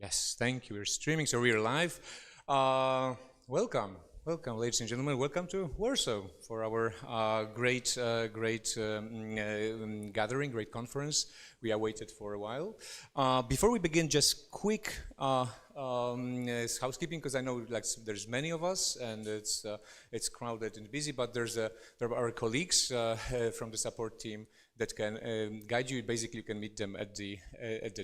Yes, thank you. We're streaming, so we're live. Welcome, ladies and gentlemen. Welcome to Warsaw for our great gathering, great conference. We awaited for a while. Before we begin, just quick housekeeping, because I know there's many of us and it's crowded and busy. But there are our colleagues from the support team that can guide you. Basically, you can meet them at the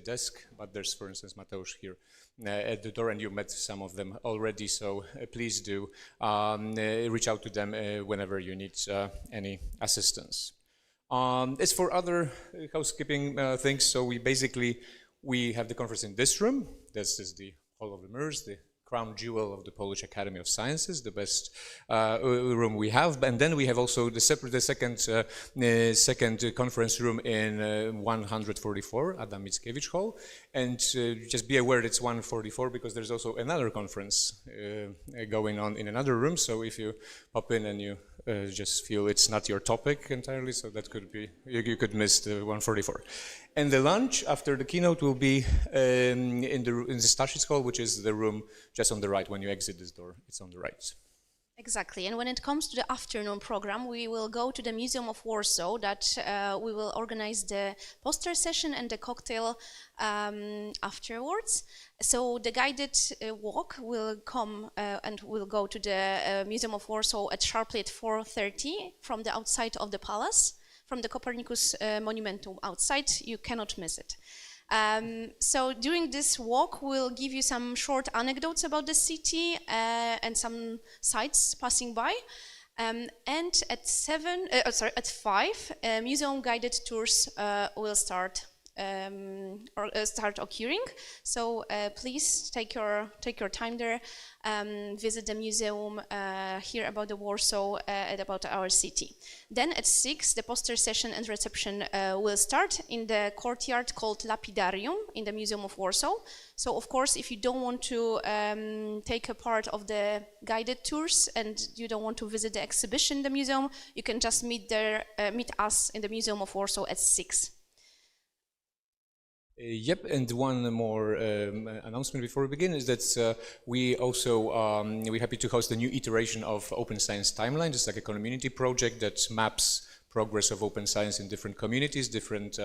desk. But there's, for instance, Mateusz here at the door, and you met some of them already. So please do reach out to them whenever you need any assistance. As for other housekeeping things, so we have the conference in this room. This is the Hall of the Mirrors, the crown jewel of the Polish Academy of Sciences, the best room we have. And then we have also the second conference room in 144, Adam Mickiewicz Hall. And just be aware it's 144 because there's also another conference going on in another room. So if you pop in and you just feel it's not your topic entirely, so that could be, you could miss the 144. And the lunch after the keynote will be in the Staszic Hall, which is the room just on the right. When you exit this door, it's on the right. Exactly. And when it comes to the afternoon program, we will go to the Museum of Warsaw. That we will organize the poster session and the cocktail afterwards. So the guided walk will come and we'll go to the Museum of Warsaw at sharply at 4:30 from the outside of the palace, from the Copernicus Monumentum outside. You cannot miss it. So during this walk, we'll give you some short anecdotes about the city and some sites passing by. And at 5, museum guided tours will start occurring. So please take your time there, visit the museum, hear about the Warsaw and about our city. Then at 6, the poster session and reception will start in the courtyard called Lapidarium in the Museum of Warsaw. So of course, if you don't want to take a part of the guided tours and you don't want to visit the exhibition in the museum, you can just meet us in the Museum of Warsaw at 6. Yep, and one more announcement before we begin is that we're happy to host a new iteration of Open Science Timeline. It's like a community project that maps progress of open science in different communities, different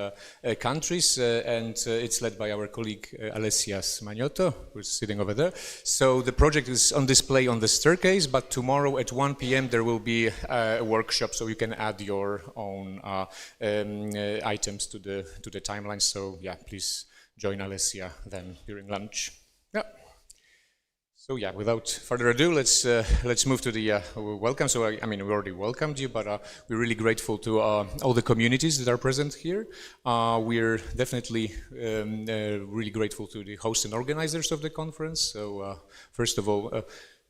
countries, and it's led by our colleague Alessia Smagnotto, who's sitting over there. So the project is on display on the staircase, but tomorrow at 1 p.m. there will be a workshop, so you can add your own items to the timeline. So yeah, please join Alessia then during lunch. Yeah. So yeah, without further ado, let's move to the welcome. So I mean, we already welcomed you, but we're really grateful to all the communities that are present here. We're definitely really grateful to the hosts and organizers of the conference. So first of all,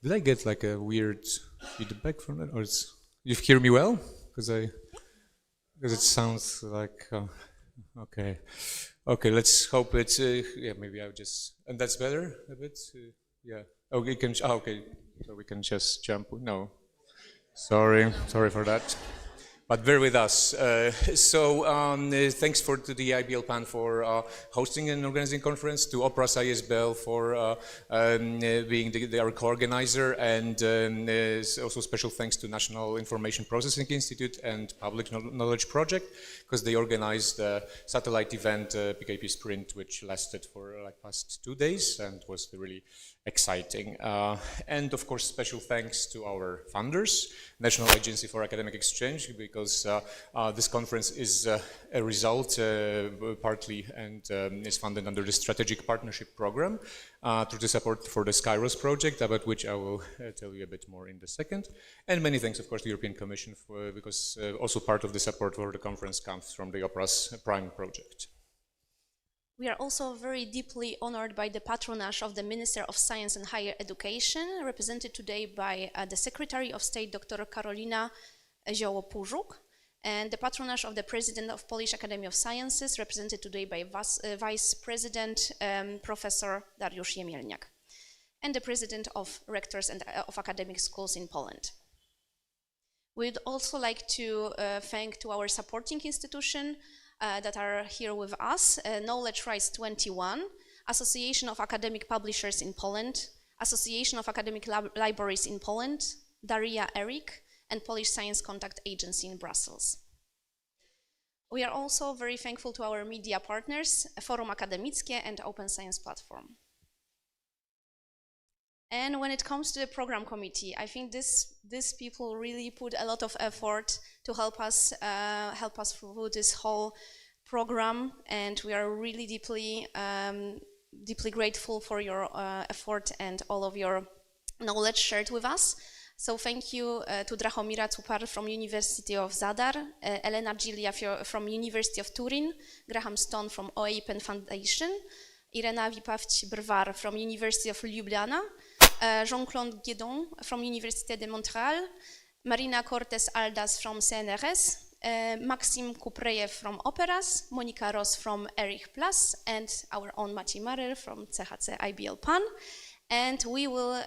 did I get like a weird feedback from that, or you hear me well? Because it sounds like okay. Let's hope it's yeah. Maybe I'll just, and that's better a bit. Yeah. Okay, okay, so we can just jump. No, sorry for that. But bear with us. Thanks to the IBL PAN for hosting and organizing conference, to OPERAS ISBL for being our co-organizer, and also special thanks to National Information Processing Institute and Public Knowledge Project, because they organized the satellite event PKP Sprint, which lasted for like past 2 days and was really exciting. And of course, special thanks to our funders, National Agency for Academic Exchange, because this conference is a result partly and is funded under the Strategic Partnership Program through the support for the SCIROS project, about which I will tell you a bit more in a second. And many thanks, of course, to the European Commission, because also part of the support for the conference comes from the OPERAS Prime project. We are also very deeply honored by the patronage of the Minister of Science and Higher Education, represented today by the Secretary of State, Dr. Karolina Zioło-Pużuk, and the patronage of the President of Polish Academy of Sciences, represented today by Vice President Professor Dariusz Jemielniak, and the President of Rectors and of Academic Schools in Poland. We'd also like to thank to our supporting institution that are here with us, Knowledge Rise 21, Association of Academic Publishers in Poland, Association of Academic Libraries in Poland, Daria Eric, and Polish Science Contact Agency in Brussels. We are also very thankful to our media partners, Forum Akademickie and Open Science Platform. And when it comes to the program committee, I think these people really put a lot of effort to help us through this whole program, and we are really deeply grateful for your effort and all of your knowledge shared with us. So thank you to Drahomira Cupar from University of Zadar, Elena Gilia from University of Turin, Graham Stone from OAPEN Foundation, Irena Wipawć-Brwar from University of Ljubljana, Jean-Claude Guédon from Université de Montréal, Marina Cortés Aldas from CNRS, Maxim Kuprejew from OPERAS, Monika Ross from Erich Plus, and our own Maciej Marer from CHC IBL PAN. And we will,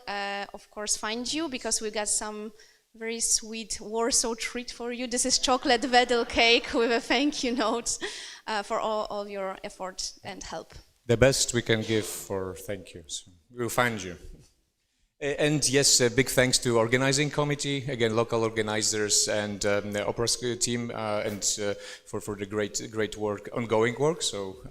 of course, find you because we got some very sweet Warsaw treat for you. This is chocolate Wedel cake with a thank you note for all your effort and help. The best we can give for thank yous. We'll find you. And yes, big thanks to organizing committee, again, local organizers and the OPERAS team, and for the great work, ongoing work. So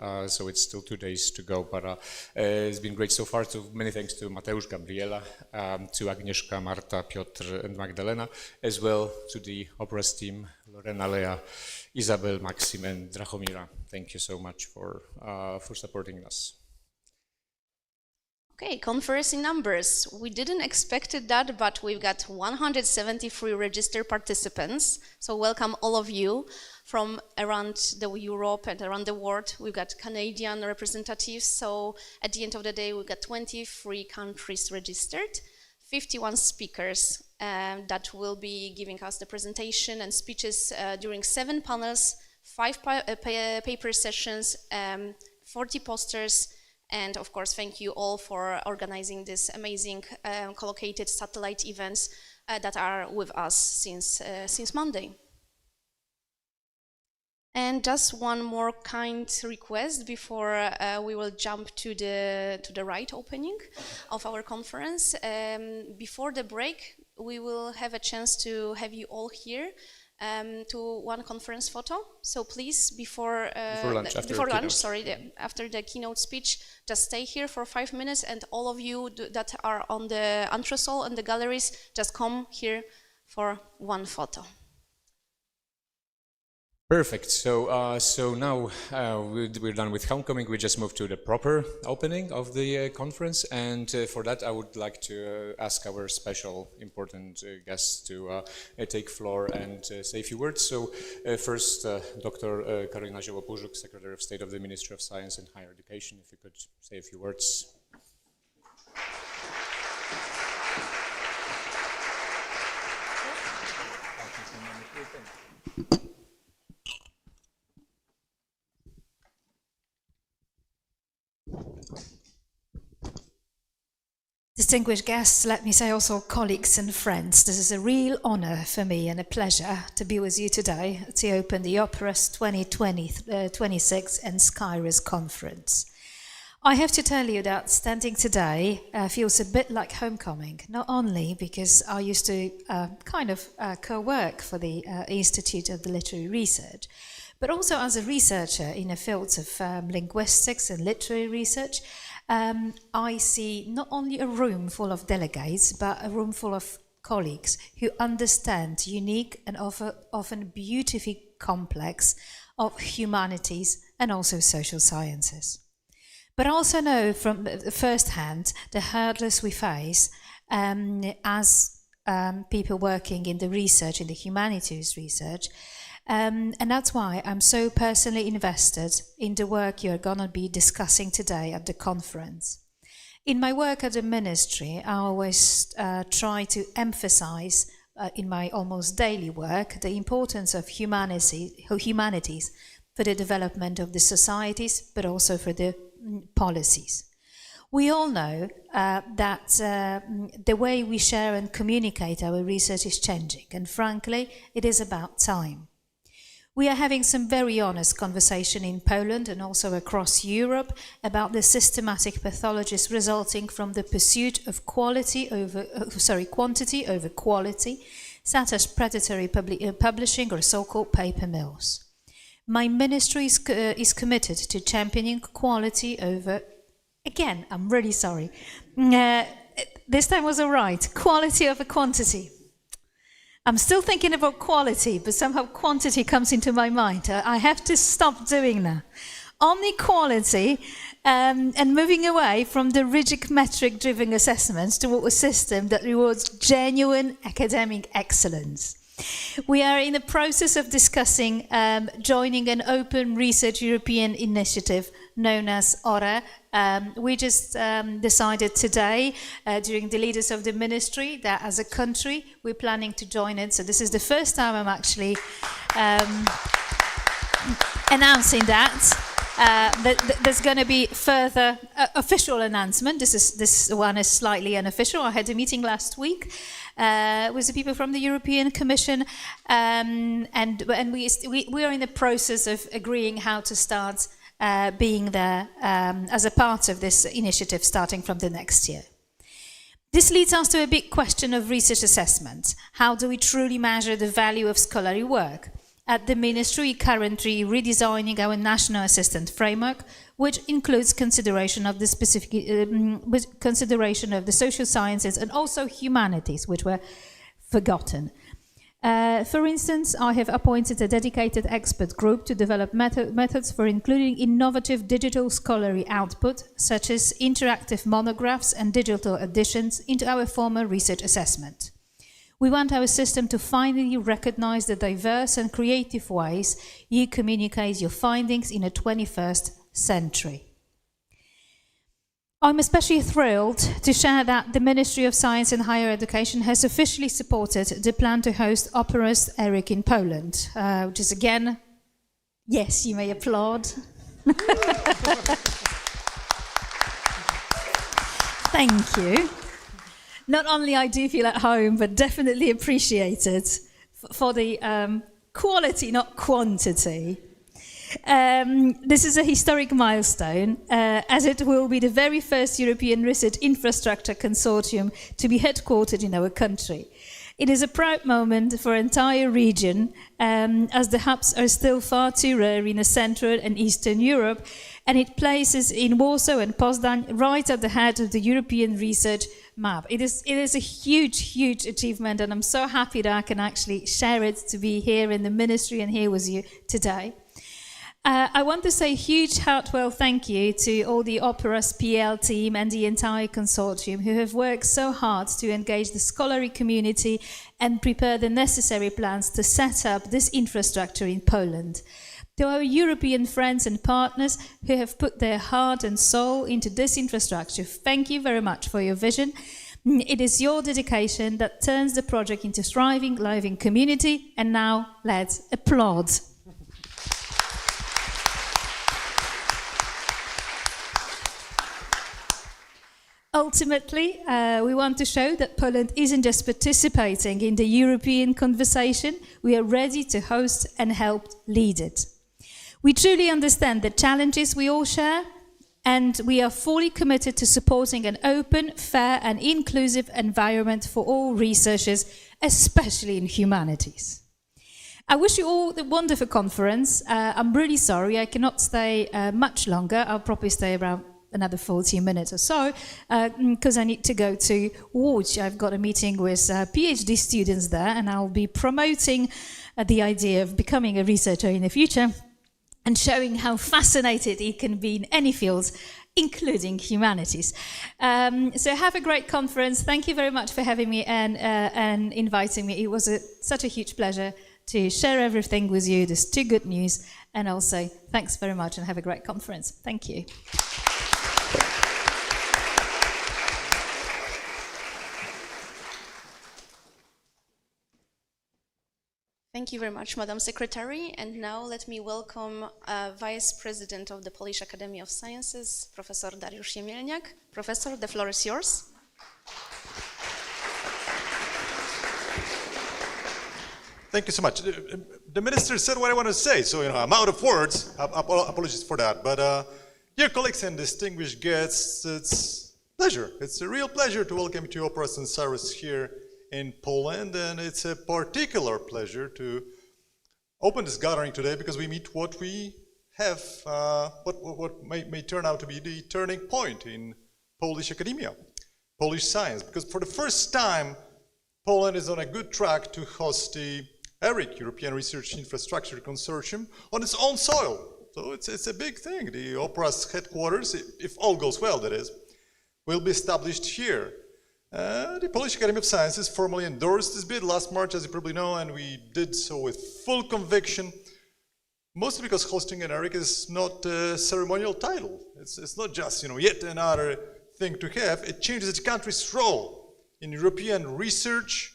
it's still 2 days to go, but it's been great so far. So many thanks to Mateusz, Gabriela, to Agnieszka, Marta, Piotr, and Magdalena, as well to the OPERAS team, Lorena, Lea, Isabel, Maxim, and Drahomira. Thank you so much for supporting us. Okay, conference in numbers. We didn't expect that, but we've got 173 registered participants. So welcome all of you from around Europe and around the world. We've got Canadian representatives. So at the end of the day, we've got 23 countries registered, 51 speakers that will be giving us the presentation and speeches during 7 panels, 5 paper sessions, 40 posters. And of course, thank you all for organizing this amazing collocated satellite events that are with us since Monday. And just one more kind request before we will jump to the right opening of our conference. Before the break, we will have a chance to have you all here. To one conference photo. So please, before lunch, after the keynote speech, just stay here for 5 minutes, and all of you that are on the entresol and the galleries, just come here for one photo. Perfect. So now we're done with homecoming. We just move to the proper opening of the conference, and for that I would like to ask our special important guests to take floor and say a few words. So first, Dr. Karolina Zioło-Pużuk, Secretary of State of the Ministry of Science and Higher Education, if you could say a few words. Distinguished guests, let me say also colleagues and friends, this is a real honor for me and a pleasure to be with you today to open the OPERAS 2026 and SCIROS conference. I have to tell you that standing today feels a bit like homecoming, not only because I used to co-work for the Institute of the Literary Research, but also as a researcher in the fields of linguistics and literary research. I see not only a room full of delegates, but a room full of colleagues who understand unique and often beautifully complex of humanities and also social sciences. But I also know from firsthand the hurdles we face as people working in the research, in the humanities research. And that's why I'm so personally invested in the work you're going to be discussing today at the conference. In my work at the ministry, I always try to emphasize in my almost daily work the importance of humanities for the development of the societies, but also for the policies. We all know that the way we share and communicate our research is changing, and frankly, it is about time. We are having some very honest conversation in Poland and also across Europe about the systematic pathologies resulting from the pursuit of quantity over quality, such as predatory publishing or so-called paper mills. My ministry is committed to championing quality over, again, I'm really sorry, this time was all right, quality over quantity. I'm still thinking about quality, but somehow quantity comes into my mind. I have to stop doing that. Only quality and moving away from the rigid metric-driven assessments toward a system that rewards genuine academic excellence. We are in the process of discussing joining an open research European initiative known as OPERAS. We just decided today during the leaders of the ministry that as a country we're planning to join it. So this is the first time I'm actually announcing that. There's going to be further official announcement. This one is slightly unofficial. I had a meeting last week with the people from the European Commission, and we are in the process of agreeing how to start being there as a part of this initiative starting from the next year. This leads us to a big question of research assessment. How do we truly measure the value of scholarly work? At the Ministry, currently redesigning our national assessment framework, which includes consideration of the consideration of the social sciences and also humanities, which were forgotten. For instance, I have appointed a dedicated expert group to develop methods for including innovative digital scholarly output, such as interactive monographs and digital editions, into our formal research assessment. We want our system to finally recognize the diverse and creative ways you communicate your findings in the 21st century. I'm especially thrilled to share that the Ministry of Science and Higher Education has officially supported the plan to host OPERAS ERIC in Poland, which is again, yes, you may applaud. Thank you. Not only I do feel at home, but definitely appreciated for the quality, not quantity. This is a historic milestone, as it will be the very first European research infrastructure consortium to be headquartered in our country. It is a proud moment for the entire region, as the hubs are still far too rare in Central and Eastern Europe, and it places in Warsaw and Poznań right at the head of the European research map. It is a huge achievement, and I'm so happy that I can actually share it, to be here in the ministry and here with you today. I want to say a huge heartfelt thank you to all the OPERAS PL team and the entire consortium who have worked so hard to engage the scholarly community and prepare the necessary plans to set up this infrastructure in Poland. To our European friends and partners who have put their heart and soul into this infrastructure, thank you very much for your vision. It is your dedication that turns the project into a thriving, living community. And now let's applaud. Ultimately, we want to show that Poland isn't just participating in the European conversation, we are ready to host and help lead it. We truly understand the challenges we all share, and we are fully committed to supporting an open, fair and inclusive environment for all researchers, especially in humanities. I wish you all a wonderful conference. I'm really sorry I cannot stay much longer. I'll probably stay around another 40 minutes or so, because I need to go to Łódź. I've got a meeting with PhD students there, and I'll be promoting the idea of becoming a researcher in the future and showing how fascinated it can be in any fields, including humanities. So have a great conference. Thank you very much for having me and inviting me. It was such a huge pleasure to share everything with you. There's two good news, and also thanks very much and have a great conference. Thank you. Thank you very much, Madam Secretary. And now let me welcome Vice President of the Polish Academy of Sciences, Professor Dariusz Jemielniak. Professor, the floor is yours. Thank you so much. The minister said what I want to say, so I'm out of words. Apologies for that. But dear colleagues and distinguished guests, it's a pleasure. It's a real pleasure to welcome you to OPERAS and SCIROS here in Poland, and it's a particular pleasure to open this gathering today because we meet what we have, what may turn out to be the turning point in Polish academia, Polish science, because for the first time, Poland is on a good track to host the ERIC, European Research Infrastructure Consortium, on its own soil. So it's a big thing. The OPERAS headquarters, if all goes well, that is, will be established here. The Polish Academy of Sciences formally endorsed this bid last March, as you probably know, and we did so with full conviction, mostly because hosting an ERIC is not a ceremonial title. It's not just yet another thing to have. It changes the country's role in European research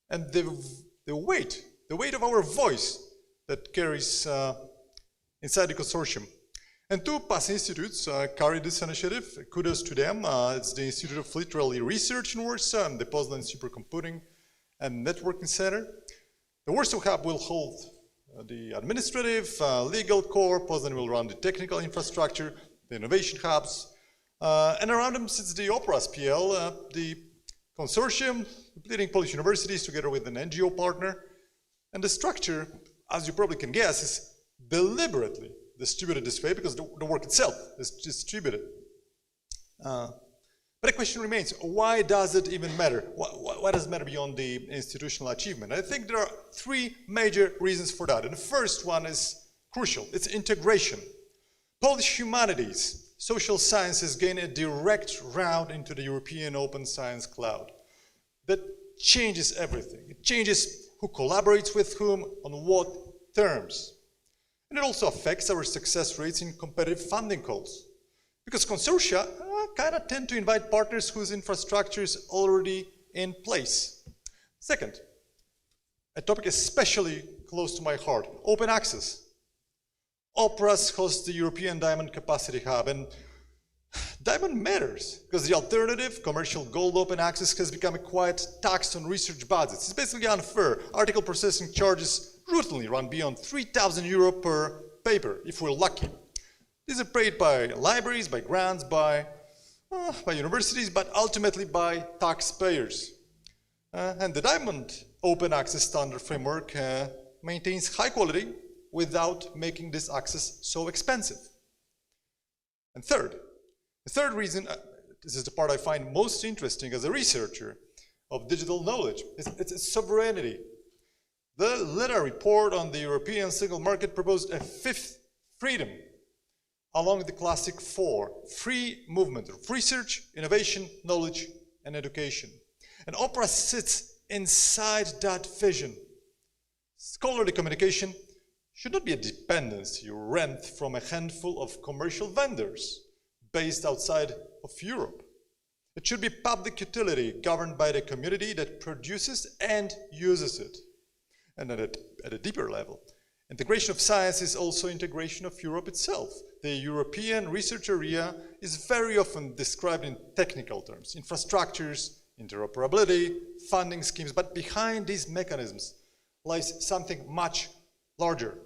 and the weight of our voice that carries inside the consortium. And two past institutes carried this initiative. Kudos to them. It's the Institute of Literary Research in Warsaw and the Poznań Supercomputing and Networking Center. The Warsaw Hub will hold the administrative, legal core. Poznań will run the technical infrastructure, the innovation hubs. And around them sits the OPERAS PL, the consortium, leading Polish universities together with an NGO partner. And the structure, as you probably can guess, is deliberately distributed this way because the work itself is distributed. But the question remains, why does it even matter? Why does it matter beyond the institutional achievement? I think there are three major reasons for that. And the first one is crucial. It's integration. Polish humanities, social sciences gain a direct route into the European open science cloud. That changes everything. It changes who collaborates with whom, on what terms. And it also affects our success rates in competitive funding calls. Because consortia kind of tend to invite partners whose infrastructure is already in place. Second, a topic especially close to my heart, open access. OPERAS hosts the European Diamond Capacity Hub, and Diamond matters because the alternative, commercial gold open access, has become a quiet tax on research budgets. It's basically unfair. Article processing charges routinely run beyond 3,000 euro per paper, if we're lucky. These are paid by libraries, by grants, by universities, but ultimately by taxpayers. And the Diamond Open Access Standard Framework maintains high quality without making this access so expensive. And third, the third reason, this is the part I find most interesting as a researcher of digital knowledge, it's sovereignty. The Leda report on the European single market proposed a fifth freedom along the classic four: free movement of research, innovation, knowledge, and education. And OPERAS sits inside that vision. Scholarly communication should not be a dependency you rent from a handful of commercial vendors based outside of Europe. It should be public utility governed by the community that produces and uses it. And at a deeper level, integration of science is also integration of Europe itself. The European research area is very often described in technical terms: infrastructures, interoperability, funding schemes, but behind these mechanisms lies something much larger: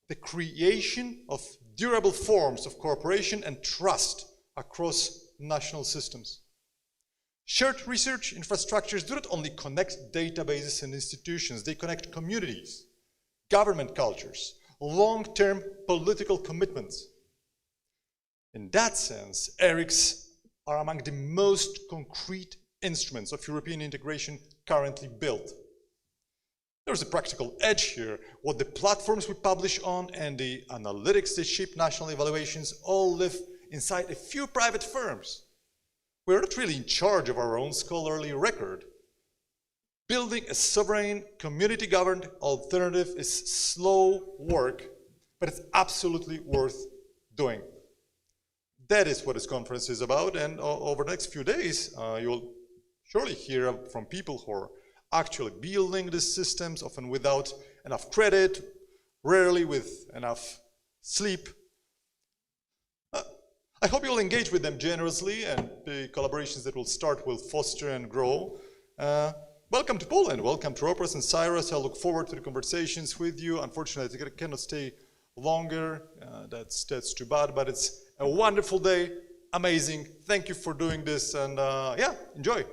the creation of durable forms of cooperation and trust across national systems. Shared research infrastructures do not only connect databases and institutions, they connect communities, government cultures, long-term political commitments. In that sense, ERICs are among the most concrete instruments of European integration currently built. There's a practical edge here. What the platforms we publish on and the analytics that shape national evaluations all live inside a few private firms. We're not really in charge of our own scholarly record. Building a sovereign, community-governed alternative is slow work, but it's absolutely worth doing. That is what this conference is about, and over the next few days, you'll surely hear from people who are actually building these systems, often without enough credit, rarely with enough sleep. I hope you'll engage with them generously, and the collaborations that will start will foster and grow. welcome to Poland. Welcome to OPERAS and SCIROS. I look forward to the conversations with you. Unfortunately, I cannot stay longer. That's too bad, but it's a wonderful day. Amazing. Thank you for doing this, and yeah, enjoy.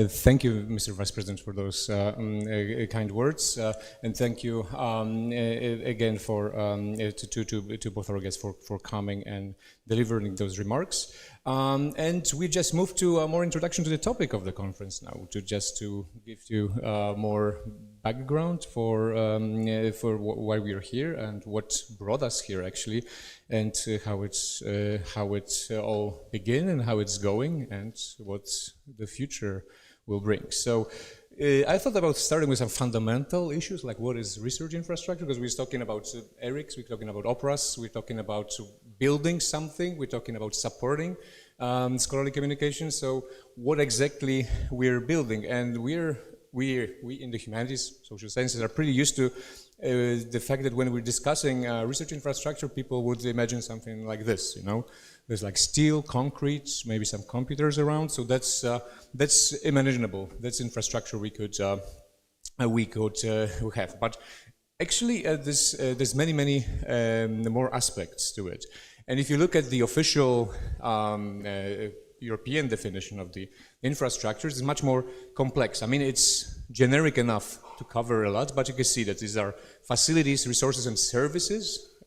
Thank you, Mr. Vice President, for those kind words, and thank you again for to both our guests for coming and delivering those remarks. And we just moved to more introduction to the topic of the conference now, to give you more background for why we are here and what brought us here actually, and how it's all began and how it's going and what the future will bring. So I thought about starting with some fundamental issues like what is research infrastructure, because we're talking about ERICs, we're talking about OPERAS, we're talking about building something, we're talking about supporting scholarly communication. So what exactly we're building, and we in the humanities, social sciences are pretty used to the fact that when we're discussing research infrastructure, people would imagine something like this, you know. There's like steel, concrete, maybe some computers around. So that's imaginable. That's infrastructure we could have. But actually, there's many more aspects to it. And if you look at the official European definition of the infrastructures, it's much more complex. I mean, it's generic enough to cover a lot, but you can see that these are facilities, resources, and services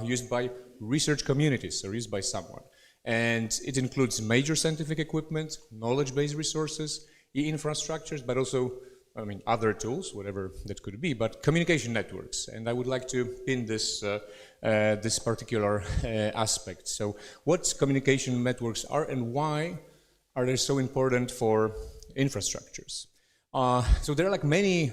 used by research communities, or used by someone. And it includes major scientific equipment, knowledge-based resources, e-infrastructures, but also, I mean, other tools, whatever that could be, but communication networks. And I would like to pin this this particular aspect. So what communication networks are and why are they so important for infrastructures? So there are like many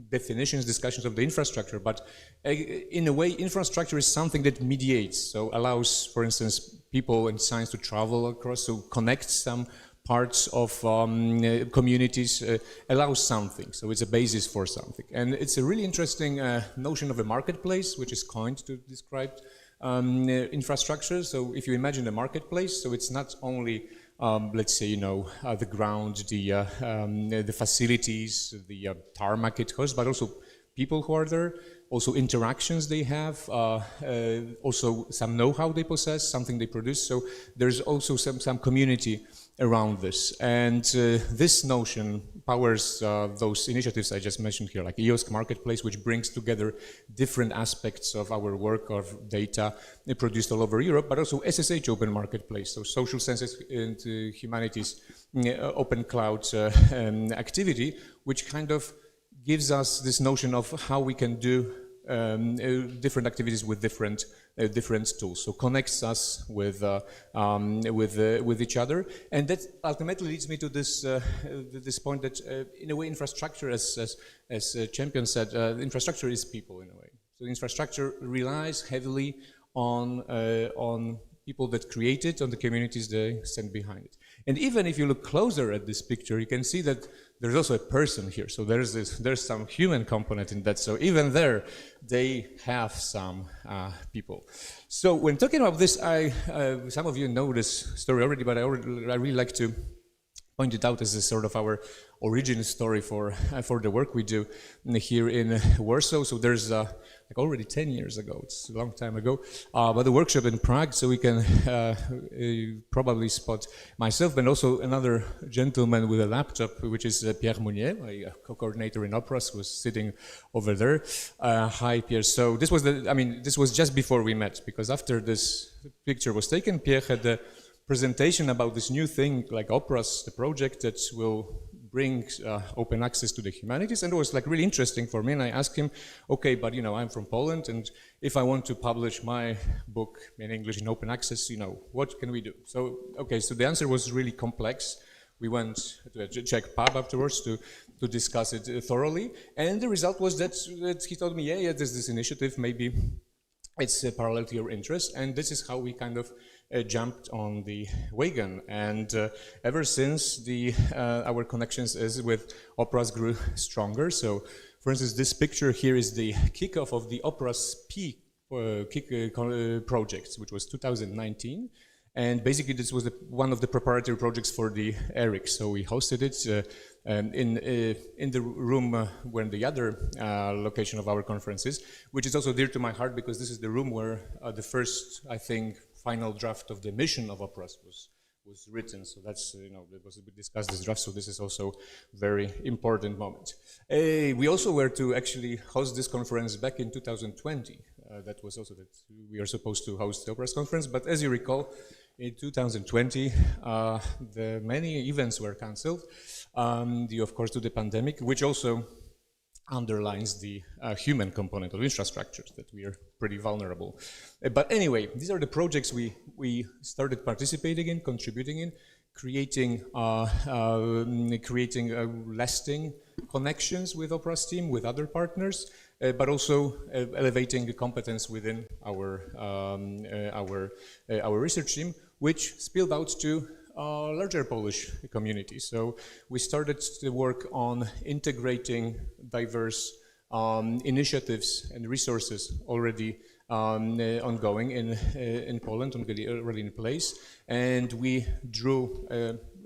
definitions, discussions of the infrastructure, but in a way, infrastructure is something that mediates, so allows, for instance, people in science to travel across, so connects some parts of communities, allows something, so it's a basis for something. And it's a really interesting notion of a marketplace, which is coined to describe infrastructure. So if you imagine a marketplace, so it's not only let's say, you know, the ground, the facilities, the tarmac it hosts, but also people who are there, also interactions they have, also some know-how they possess, something they produce. So there's also some community around this. And this notion powers those initiatives I just mentioned here, like EOSC Marketplace, which brings together different aspects of our work of data produced all over Europe, but also SSH Open Marketplace, so social sciences and humanities open cloud activity, which kind of gives us this notion of how we can do different activities with different tools. So connects us with each other, and that ultimately leads me to this this point that in a way infrastructure, as Champion said, infrastructure is people in a way. So infrastructure relies heavily on people that create it, on the communities they stand behind it. And even if you look closer at this picture, you can see that there's also a person here. So there's some human component in that. So even there, they have some people. So when talking about this, some of you know this story already, but I really like to point it out as a sort of our origin story for the work we do here in Warsaw. So there's like already 10 years ago, it's a long time ago, but a workshop in Prague, so we can probably spot myself, but also another gentleman with a laptop, which is Pierre Mounier, my co-coordinator in OPERAS, who was sitting over there. Hi, Pierre. So this was this was just before we met, because after this picture was taken, Pierre had a presentation about this new thing, like OPERAS, the project that will bring open access to the humanities, and it was like really interesting for me. And I asked him, okay, but you know, I'm from Poland, and if I want to publish my book in English in open access, you know, what can we do? So, okay, so the answer was really complex. We went to a Czech pub afterwards to discuss it thoroughly, and the result was that he told me, yeah, there's this initiative, maybe it's parallel to your interest, and this is how we kind of jumped on the wagon, and ever since our connections with OPERAS grew stronger. So, for instance, this picture here is the kickoff of the OPERAS P project, which was 2019. And basically, this was one of the preparatory projects for the ERIC. So we hosted it in the room where the other location of our conference is, which is also dear to my heart because this is the room where the first, I think, final draft of the mission of OPERAS was written. So that's, it was discussed this draft. So this is also very important moment. We also were to actually host this conference back in 2020. That was also that we are supposed to host the OPERAS conference, but as you recall, in 2020, the many events were cancelled, due of course to the pandemic, which also underlines the human component of infrastructures, that we are pretty vulnerable. But anyway, these are the projects we started participating in, contributing in, creating lasting connections with OPERAS team, with other partners, but also elevating the competence within our research team, which spilled out to larger Polish community. So we started the work on integrating diverse initiatives and resources already ongoing in Poland, already in place, and we drew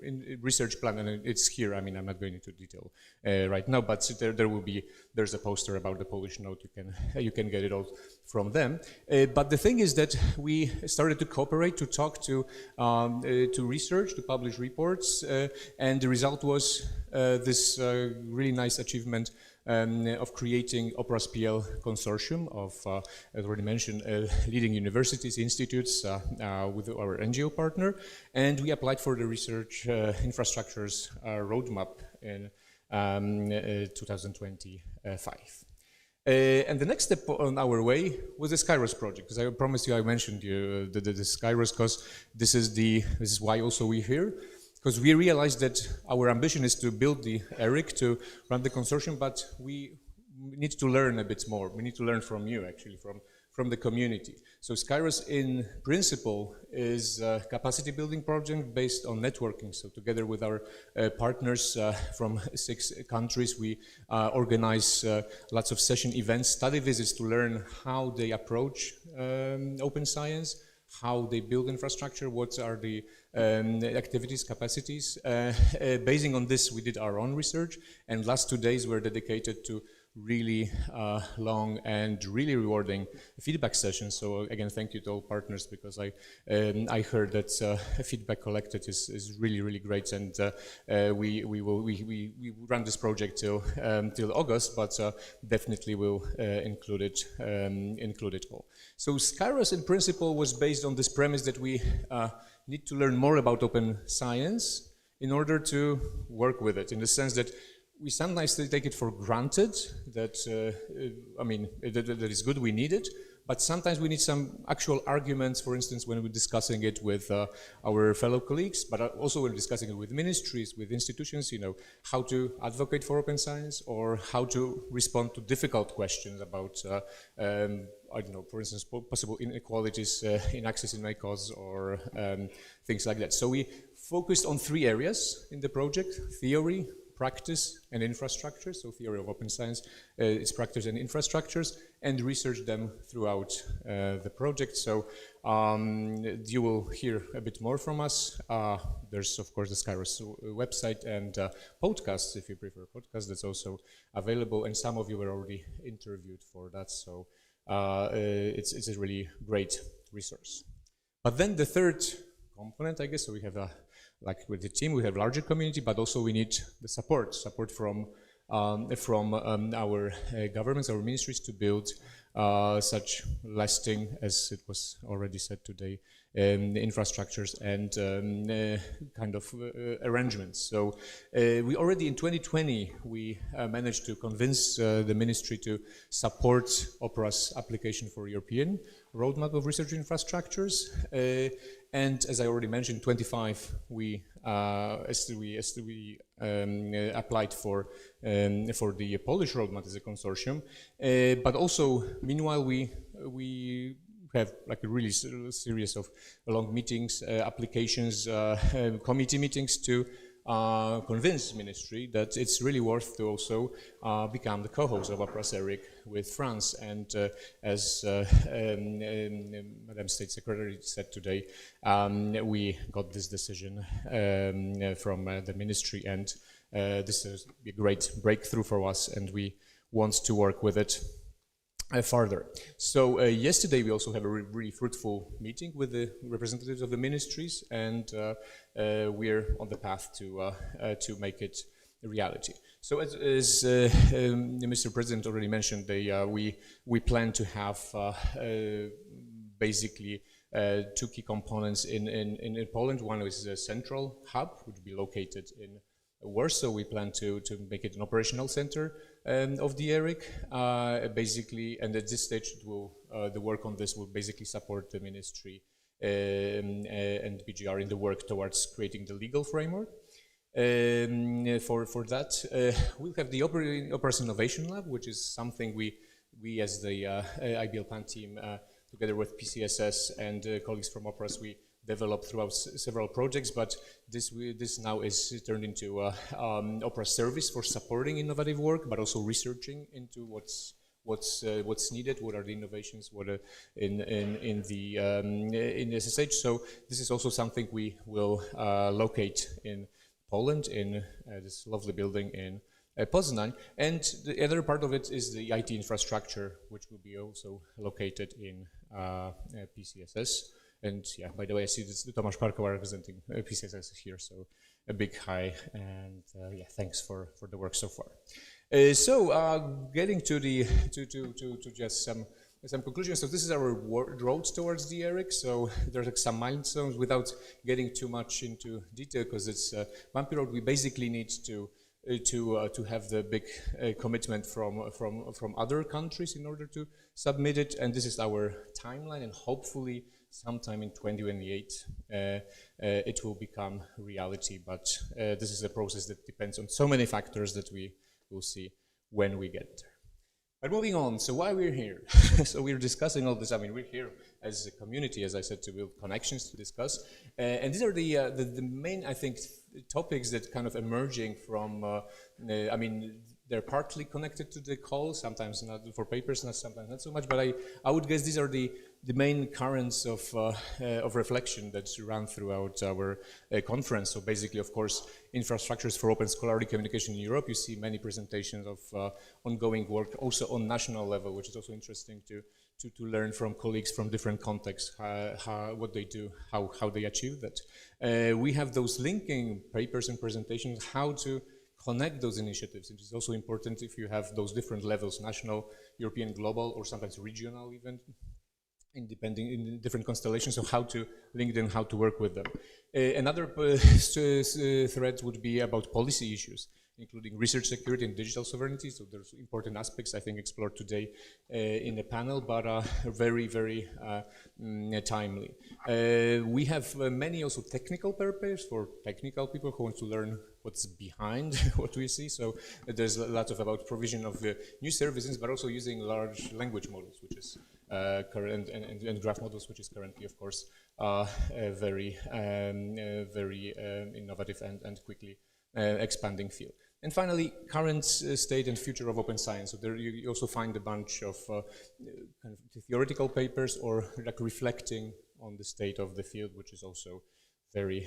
in research plan, and it's here. I mean, I'm not going into detail right now, but there's a poster about the Polish note. You can get it all from them. But the thing is that we started to cooperate, to talk to research, to publish reports, and the result was this really nice achievement of creating OPERAS PL consortium of, as already mentioned, leading universities, institutes with our NGO partner, and we applied for the research infrastructures roadmap in 2025. And the next step on our way was the SCIROS project, because I promised you, I mentioned you the SCIROS, because this is why also we're here. Because we realized that our ambition is to build the ERIC, to run the consortium, but we need to learn a bit more. We need to learn from you, actually, from the community. So SCIROS, in principle, is a capacity building project based on networking. So together with our partners from 6 countries, we organize lots of session events, study visits to learn how they approach open science, how they build infrastructure, what are the activities, capacities. Basing on this, we did our own research, and last 2 days were dedicated to really long and really rewarding feedback sessions. So again, thank you to all partners, because I heard that feedback collected is really, really great, and we run this project till August, but definitely will include it all. So SCIROS in principle was based on this premise that we need to learn more about open science in order to work with it, in the sense that we sometimes take it for granted that, that is good, we need it, but sometimes we need some actual arguments, for instance, when we're discussing it with our fellow colleagues, but also when we're discussing it with ministries, with institutions, how to advocate for open science, or how to respond to difficult questions about, I don't know, for instance, possible inequalities in access in my cause, or things like that. So we focused on 3 areas in the project: theory, practice, and infrastructure. So theory of open science, its practice and infrastructures, and research them throughout the project. So you will hear a bit more from us. There's of course the SCIROS website and podcasts, if you prefer podcasts, that's also available, and some of you were already interviewed for that. So it's a really great resource. But then the third component, I guess, so we have like with the team, we have larger community, but also we need the support from our governments, our ministries, to build such lasting, as it was already said today, infrastructures and kind of arrangements. So we already in 2020, we managed to convince the ministry to support OPERAS application for European roadmap of research infrastructures. And as I already mentioned, 25 we applied for the Polish roadmap as a consortium. But also, meanwhile, we have like a really series of long meetings, applications, committee meetings to convince ministry that it's really worth to also become the co-host of OPERAS ERIC with France. And as Madam State Secretary said today, we got this decision from the ministry, and this is a great breakthrough for us, and we want to work with it further. So yesterday we also have a really fruitful meeting with the representatives of the ministries, and we're on the path to make it a reality. So as Mr. President already mentioned, we plan to have basically two key components in Poland. One is a central hub, which will be located in Warsaw. We plan to make it an operational center of the ERIC, basically, and at this stage it will, the work on this will basically support the ministry and BGR in the work towards creating the legal framework. For that, we'll have the OPERAS Innovation Lab, which is something we as the IBL PAN team, together with PCSS and colleagues from OPERAS, we developed throughout several projects, but this now is turned into OPERAS service for supporting innovative work, but also researching into what's needed, what are the innovations, what are in the SSH. So this is also something we will locate in Poland, in this lovely building in Poznań, and the other part of it is the IT infrastructure, which will be also located in PCSS. And yeah, by the way, I see this, Tomasz Parkowa representing PCSS here, so a big hi, and yeah, thanks for the work so far. Getting to just some conclusions. So this is our road towards the ERIC. So there's like some milestones without getting too much into detail, because it's a bumpy road. We basically need to have the big commitment from other countries in order to submit it, and this is our timeline, and hopefully sometime in 2028 it will become reality, but this is a process that depends on so many factors that we will see when we get there. But moving on, so why we're here? So we're discussing all this. I mean, we're here as a community, as I said, to build connections, to discuss, and these are the main, I think, topics that kind of emerging from. I mean, they're partly connected to the call, sometimes not for papers, sometimes not so much. But I would guess these are the main currents of reflection that run throughout our conference. So basically, of course, infrastructures for open scholarly communication in Europe. You see many presentations of ongoing work, also on national level, which is also interesting to learn from colleagues from different contexts, what they do, how they achieve that. We have those linking papers and presentations, how to connect those initiatives. It is also important if you have those different levels, national, European, global, or sometimes regional even, in different constellations, so how to link them, how to work with them. Another thread would be about policy issues, including research security and digital sovereignty. So there's important aspects, I think, explored today in the panel, but very, very timely. We have many also technical papers for technical people who want to learn what's behind what we see. So there's a lot about provision of new services, but also using large language models, which is current, and graph models, which is currently, of course, very innovative and quickly expanding field. And finally, current state and future of open science. So there you also find a bunch of kind of theoretical papers or like reflecting on the state of the field, which is also very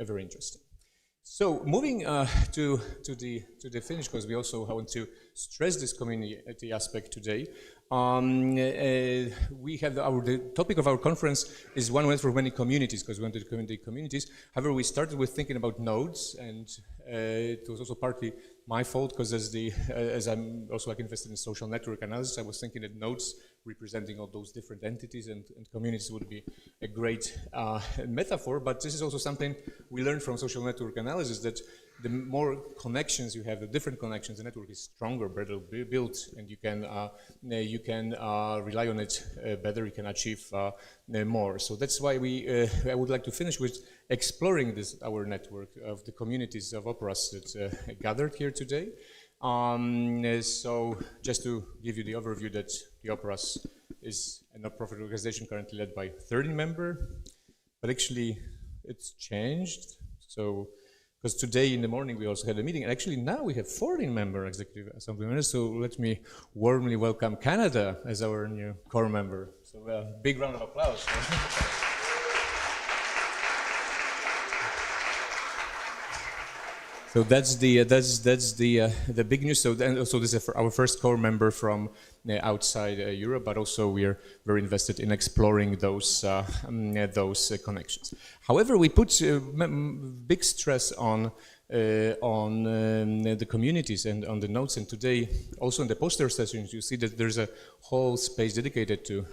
interesting. So moving to the finish, because we also want to stress this community aspect today. We have the topic of our conference is one word for many communities, because we want to communicate communities. However, we started with thinking about nodes, and it was also partly my fault, because as I'm also like invested in social network analysis, I was thinking that nodes representing all those different entities and communities would be a great metaphor. But this is also something we learned from social network analysis, that the more connections you have, the different connections, the network is stronger, better built, and you can rely on it better. You can achieve more. So that's why I would like to finish with exploring our network of the communities of OPERAS that gathered here today. So just to give you the overview, that the OPERAS is a non-profit organization currently led by 30 members, but actually it's changed. So because today in the morning we also had a meeting, and actually now we have 14-member executive assembly members, so let me warmly welcome Canada as our new core member. So a big round of applause. So that's the big news. So then also this is our first core member from outside Europe, but also we are very invested in exploring those connections. However, we put big stress on the communities and on the nodes. And today, also in the poster sessions, you see that there's a whole space dedicated to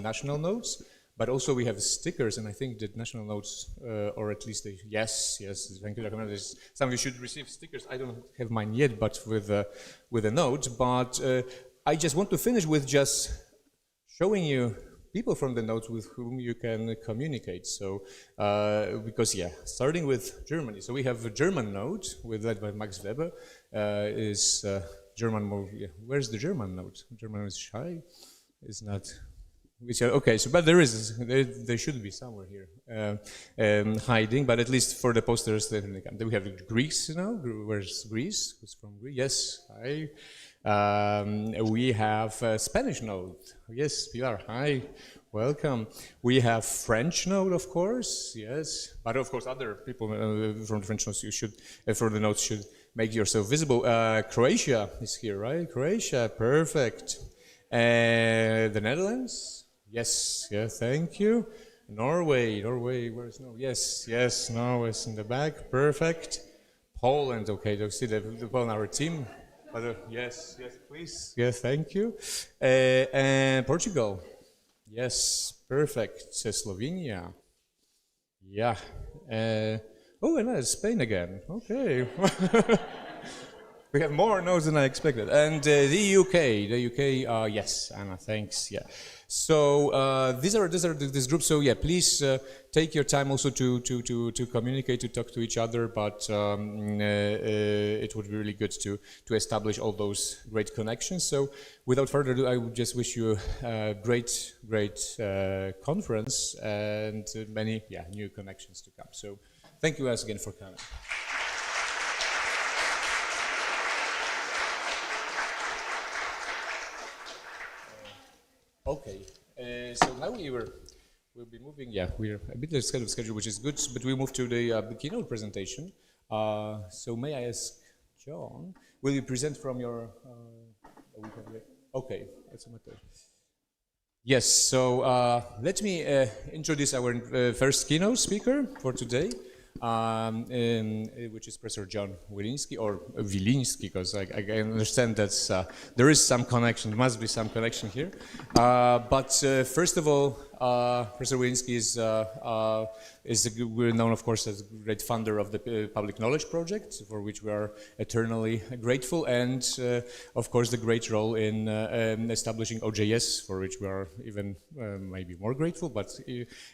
national nodes. But also we have stickers, and I think that national nodes, or at least yes, thank you. Some of you should receive stickers. I don't have mine yet, but with a note. But I just want to finish with just showing you people from the nodes with whom you can communicate. So because starting with Germany. So we have a German node led by Max Weber. Is German? Where's the German node? German is shy. It's not. Okay, so but there should be somewhere here hiding, but at least for the posters they come. Then we have Greece now. Where's Greece? Who's from Greece? Yes, hi. We have Spanish node. Yes, Pilar, hi, welcome. We have French node, of course. Yes, but of course other people from the French nodes you should for the nodes should make yourself visible. Croatia is here, right? Croatia, perfect. The Netherlands. Yes, thank you. Norway, where's Norway? Yes, Norway's in the back, perfect. Poland, okay, you see the people on our team. Yes, please. Yes, thank you. And Portugal, yes, perfect. Slovenia, yeah. And Spain again, okay. We have more nodes than I expected. And the UK, yes, Anna, thanks, yeah. So these are this group. So yeah, please take your time also to communicate, to talk to each other. But it would be really good to establish all those great connections. So without further ado, I would just wish you a great conference and many new connections to come. So thank you guys again for coming. Okay, so now we'll be moving. Yeah, we're a bit ahead of schedule, which is good. But we move to the keynote presentation. So may I ask John, will you present from your? Okay, that's a matter. Yes. So let me introduce our first keynote speaker for today. Which is Professor John Wilinski, or Wilinski, because I understand that there is some connection, there must be some connection here. But first of all, Professor Wilinski we're known, of course, as a great funder of the Public Knowledge Project, for which we are eternally grateful, and of course the great role in establishing OJS, for which we are even maybe more grateful, but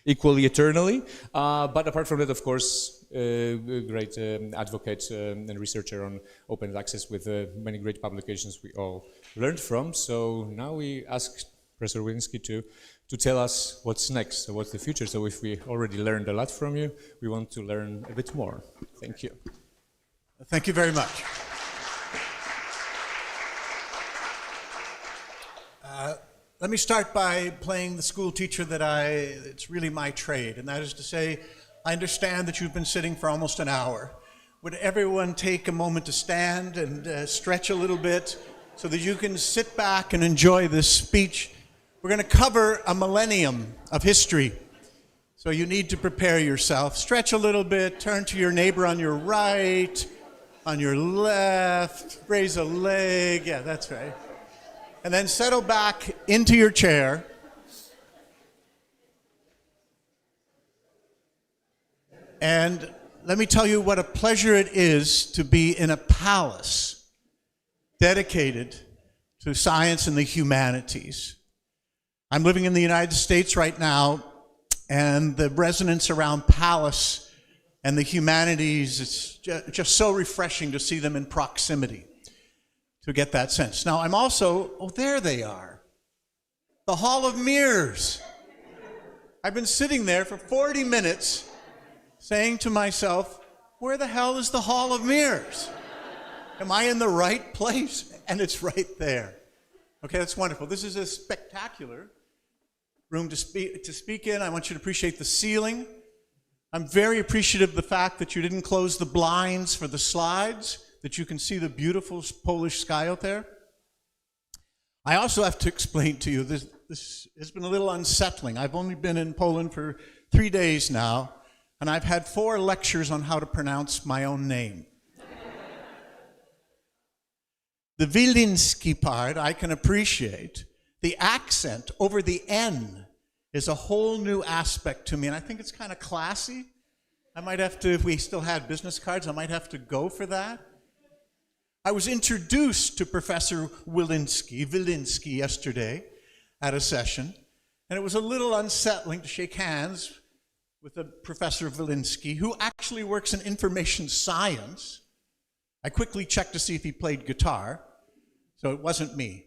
equally eternally. But apart from that, of course, great advocate and researcher on open access with many great publications we all learned from. So now we ask Professor Wilinski to tell us what's next, so what's the future. So if we already learned a lot from you, we want to learn a bit more. Thank you. Thank you very much. Let me start by playing the school teacher it's really my trade, and that is to say, I understand that you've been sitting for almost an hour. Would everyone take a moment to stand and stretch a little bit so that you can sit back and enjoy this speech? We're going to cover a millennium of history, so you need to prepare yourself. Stretch a little bit, turn to your neighbor on your right, on your left, raise a leg, yeah, that's right. And then settle back into your chair. And let me tell you what a pleasure it is to be in a palace dedicated to science and the humanities. I'm living in the United States right now, and the resonance around palace and the humanities, it's just so refreshing to see them in proximity, to get that sense. Now, I'm also, there they are, the Hall of Mirrors. I've been sitting there for 40 minutes saying to myself, where the hell is the Hall of Mirrors? Am I in the right place? And it's right there. Okay, that's wonderful. This is a spectacular room to speak in. I want you to appreciate the ceiling. I'm very appreciative of the fact that you didn't close the blinds for the slides, that you can see the beautiful Polish sky out there. I also have to explain to you, this has been a little unsettling. I've only been in Poland for 3 days now, and I've had 4 lectures on how to pronounce my own name. The Wilinski part I can appreciate. The accent over the N is a whole new aspect to me, and I think it's kind of classy. I might have to, if we still had business cards, I might have to go for that. I was introduced to Professor Wilinski yesterday at a session, and it was a little unsettling to shake hands with a Professor Wilinski, who actually works in information science. I quickly checked to see if he played guitar, so it wasn't me.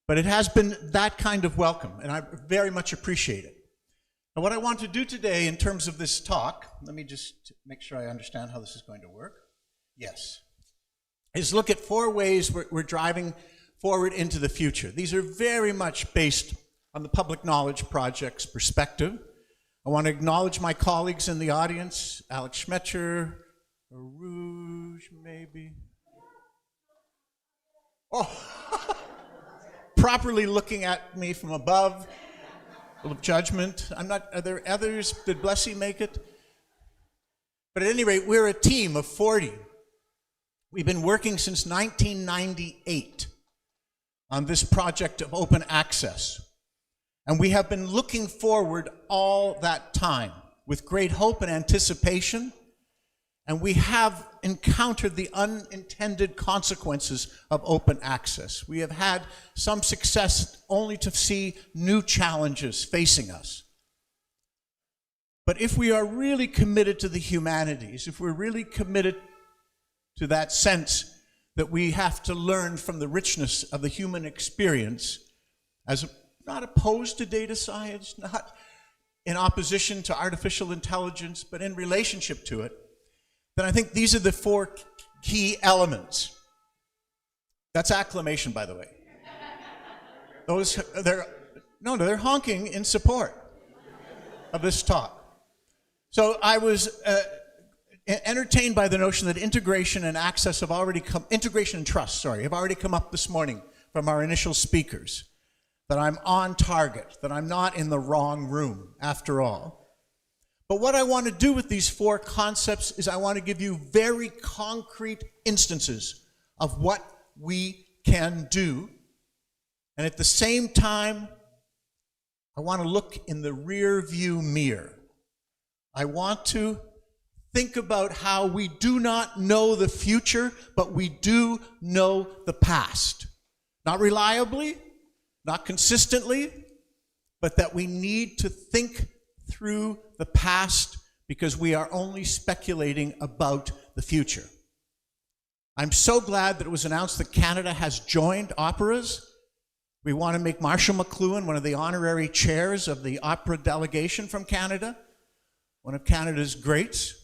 But it has been that kind of welcome, and I very much appreciate it. And what I want to do today in terms of this talk, let me just make sure I understand how this is going to work. Yes. Is look at 4 ways we're driving forward into the future. These are very much based on the Public Knowledge Project's perspective. I want to acknowledge my colleagues in the audience, Alex Schmetcher, Rouge, maybe. Oh, properly looking at me from above, full of judgment. Are there others? Did Blessy make it? But at any rate, we're a team of 40. We've been working since 1998 on this project of open access. And we have been looking forward all that time with great hope and anticipation. And we have encountered the unintended consequences of open access. We have had some success only to see new challenges facing us. But if we are really committed to the humanities, if we're really committed to that sense that we have to learn from the richness of the human experience, as not opposed to data science, not in opposition to artificial intelligence, but in relationship to it, then I think these are the 4 key elements. That's acclamation, by the way. They're honking in support of this talk. So I was entertained by the notion that integration and access have already come, integration and trust, have already come up this morning from our initial speakers. That I'm on target, that I'm not in the wrong room after all. But what I want to do with these 4 concepts is I want to give you very concrete instances of what we can do. And at the same time, I want to look in the rear view mirror. I want to think about how we do not know the future, but we do know the past. Not reliably, not consistently, but that we need to think through the past because we are only speculating about the future. I'm so glad that it was announced that Canada has joined OPERAS. We want to make Marshall McLuhan one of the honorary chairs of the opera delegation from Canada, one of Canada's greats.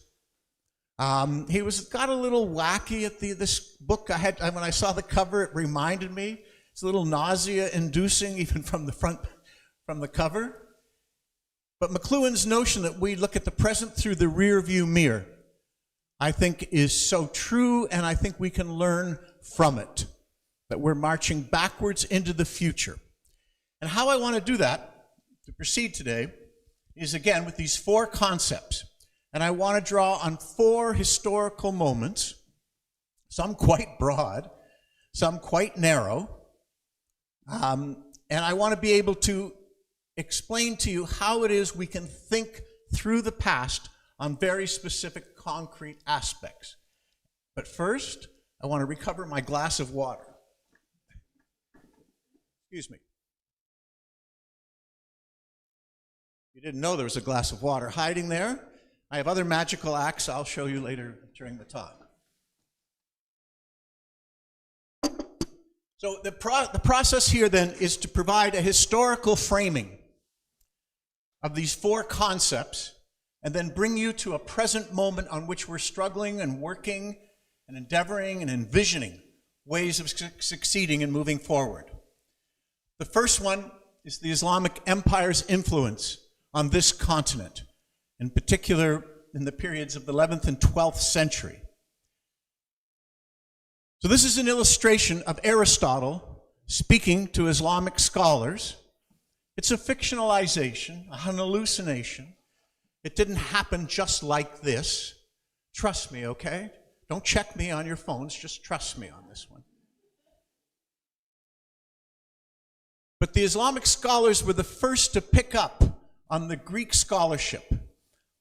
He got a little wacky at this book. When I saw the cover, it reminded me. It's a little nausea-inducing, even from the cover. But McLuhan's notion that we look at the present through the rear-view mirror, I think is so true, and I think we can learn from it, that we're marching backwards into the future. And how I want to do that, to proceed today, is again with these 4 concepts. And I want to draw on 4 historical moments, some quite broad, some quite narrow. And I want to be able to explain to you how it is we can think through the past on very specific, concrete aspects. But first, I want to recover my glass of water. Excuse me. You didn't know there was a glass of water hiding there. I have other magical acts I'll show you later during the talk. So the process here then is to provide a historical framing of these 4 concepts and then bring you to a present moment on which we're struggling and working and endeavoring and envisioning ways of succeeding and moving forward. The first one is the Islamic Empire's influence on this continent, in particular in the periods of the 11th and 12th century. So this is an illustration of Aristotle speaking to Islamic scholars. It's a fictionalization, an hallucination. It didn't happen just like this. Trust me, okay? Don't check me on your phones, just trust me on this one. But the Islamic scholars were the first to pick up on the Greek scholarship,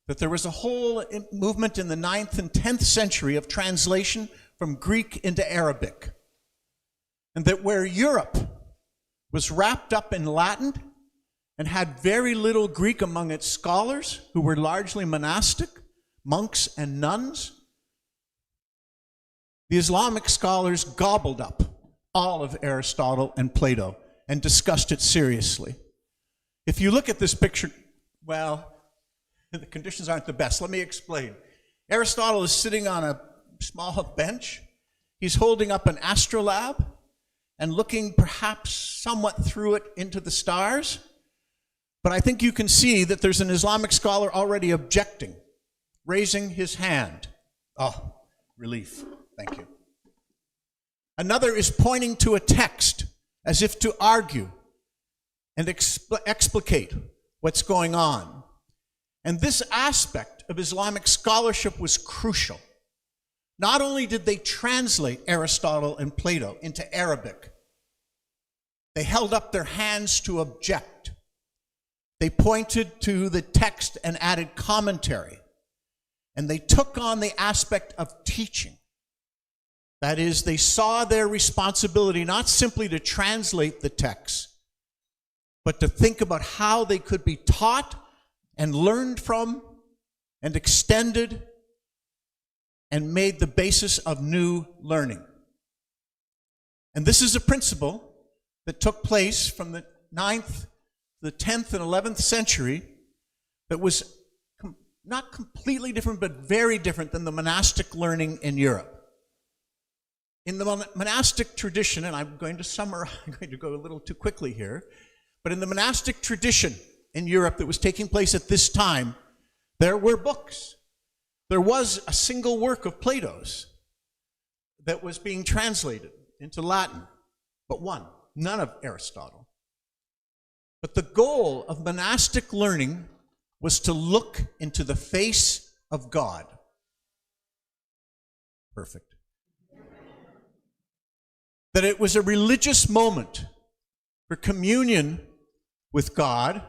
that there was a whole movement in the 9th and 10th century of translation from Greek into Arabic. And that where Europe was wrapped up in Latin and had very little Greek among its scholars, who were largely monastic, monks and nuns, the Islamic scholars gobbled up all of Aristotle and Plato and discussed it seriously. If you look at this picture, well, the conditions aren't the best. Let me explain. Aristotle is sitting on a small bench. He's holding up an astrolabe and looking perhaps somewhat through it into the stars. But I think you can see that there's an Islamic scholar already objecting, raising his hand. Oh, relief. Thank you. Another is pointing to a text as if to argue and explicate what's going on. And this aspect of Islamic scholarship was crucial. Not only did they translate Aristotle and Plato into Arabic, they held up their hands to object. They pointed to the text and added commentary. And they took on the aspect of teaching. That is, they saw their responsibility not simply to translate the text, but to think about how they could be taught and learned from and extended and made the basis of new learning. And this is a principle that took place from the 9th, the 10th, and 11th century that was not completely different, but very different than the monastic learning in Europe. In the monastic tradition, and I'm going to summarize, I'm going to go a little too quickly here, but in the monastic tradition in Europe that was taking place at this time, there were books. There was a single work of Plato's that was being translated into Latin, but one, none of Aristotle. But the goal of monastic learning was to look into the face of God. Perfect. That it was a religious moment for communion with God.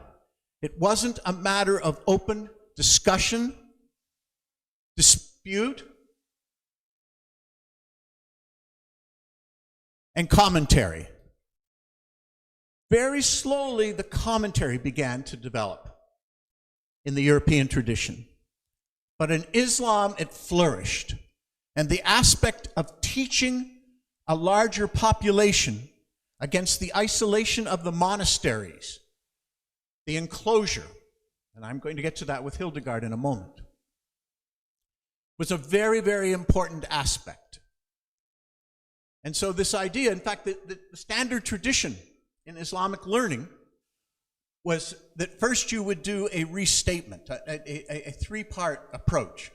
It wasn't a matter of open discussion, dispute, and commentary. Very slowly, the commentary began to develop in the European tradition. But in Islam, it flourished. And the aspect of teaching a larger population against the isolation of the monasteries, the enclosure, and I'm going to get to that with Hildegard in a moment, was a very, very important aspect. And so this idea, in fact, the standard tradition in Islamic learning was that first you would do a restatement, a three-part approach.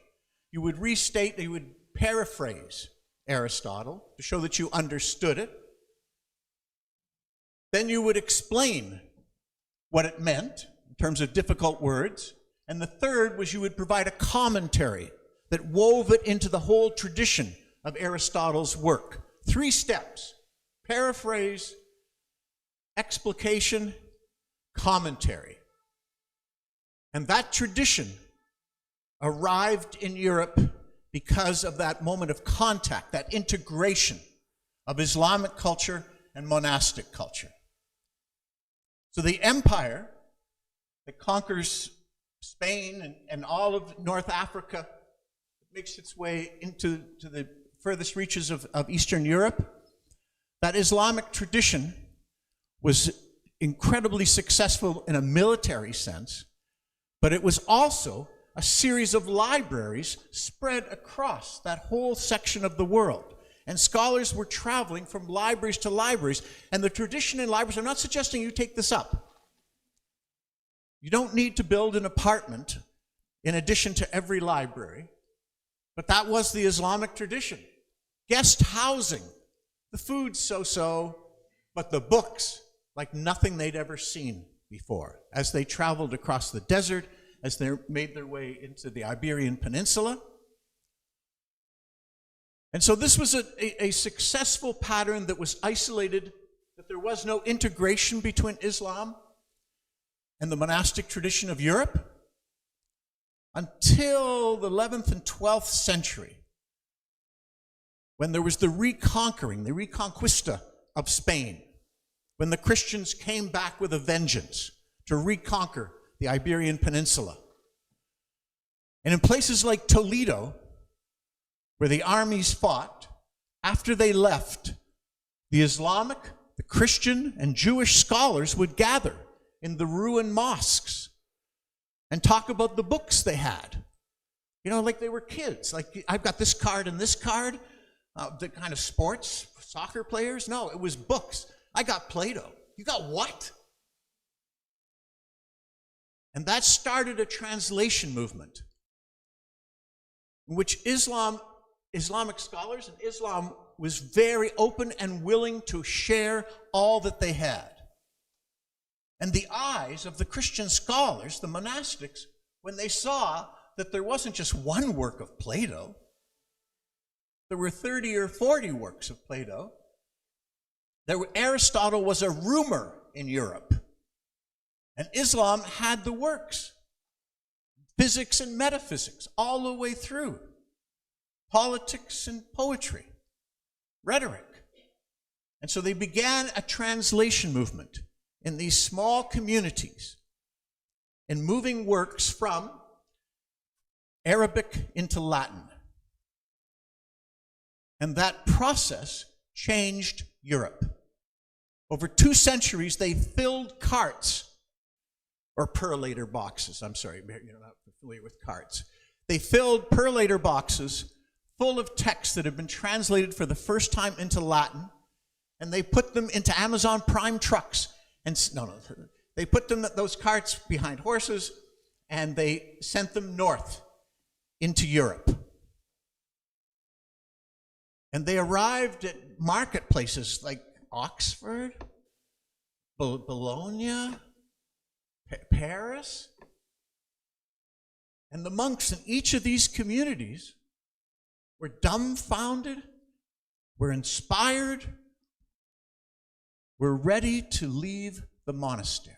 You would restate, you would paraphrase Aristotle to show that you understood it. Then you would explain what it meant in terms of difficult words. And the third was you would provide a commentary that wove it into the whole tradition of Aristotle's work. 3 steps: paraphrase, explication, commentary. And that tradition arrived in Europe because of that moment of contact, that integration of Islamic culture and monastic culture. So the empire that conquers Spain and all of North Africa, makes its way into the furthest reaches of Eastern Europe, that Islamic tradition was incredibly successful in a military sense, but it was also a series of libraries spread across that whole section of the world. And scholars were traveling from libraries to libraries. And the tradition in libraries, I'm not suggesting you take this up. You don't need to build an apartment in addition to every library. But that was the Islamic tradition. Guest housing, the food so-so, but the books like nothing they'd ever seen before. As they traveled across the desert, as they made their way into the Iberian Peninsula. And so this was a successful pattern that was isolated, that there was no integration between Islam and the monastic tradition of Europe until the 11th and 12th century, when there was the reconquering, the reconquista of Spain, when the Christians came back with a vengeance to reconquer the Iberian Peninsula. And in places like Toledo, where the armies fought, after they left, the Islamic, the Christian, and Jewish scholars would gather in the ruined mosques and talk about the books they had. You know, like they were kids. Like, I've got this card and this card, the kind of sports, soccer players. No, it was books. I got Plato. You got what? And that started a translation movement in which Islamic scholars and Islam was very open and willing to share all that they had. And the eyes of the Christian scholars, the monastics, when they saw that there wasn't just one work of Plato, there were 30 or 40 works of Plato. Aristotle was a rumor in Europe. And Islam had the works. Physics and metaphysics, all the way through. Politics and poetry. Rhetoric. And so they began a translation movement in these small communities in moving works from Arabic into Latin. And that process changed Europe. Over 2 centuries, they filled carts, or perlator boxes. I'm sorry, you're not familiar with carts. They filled perlator boxes full of texts that had been translated for the first time into Latin, and they put them into Amazon Prime trucks. They put those carts behind horses, and they sent them north into Europe. And they arrived at marketplaces like Oxford, Bologna, Paris. And the monks in each of these communities were dumbfounded, were inspired, were ready to leave the monastery.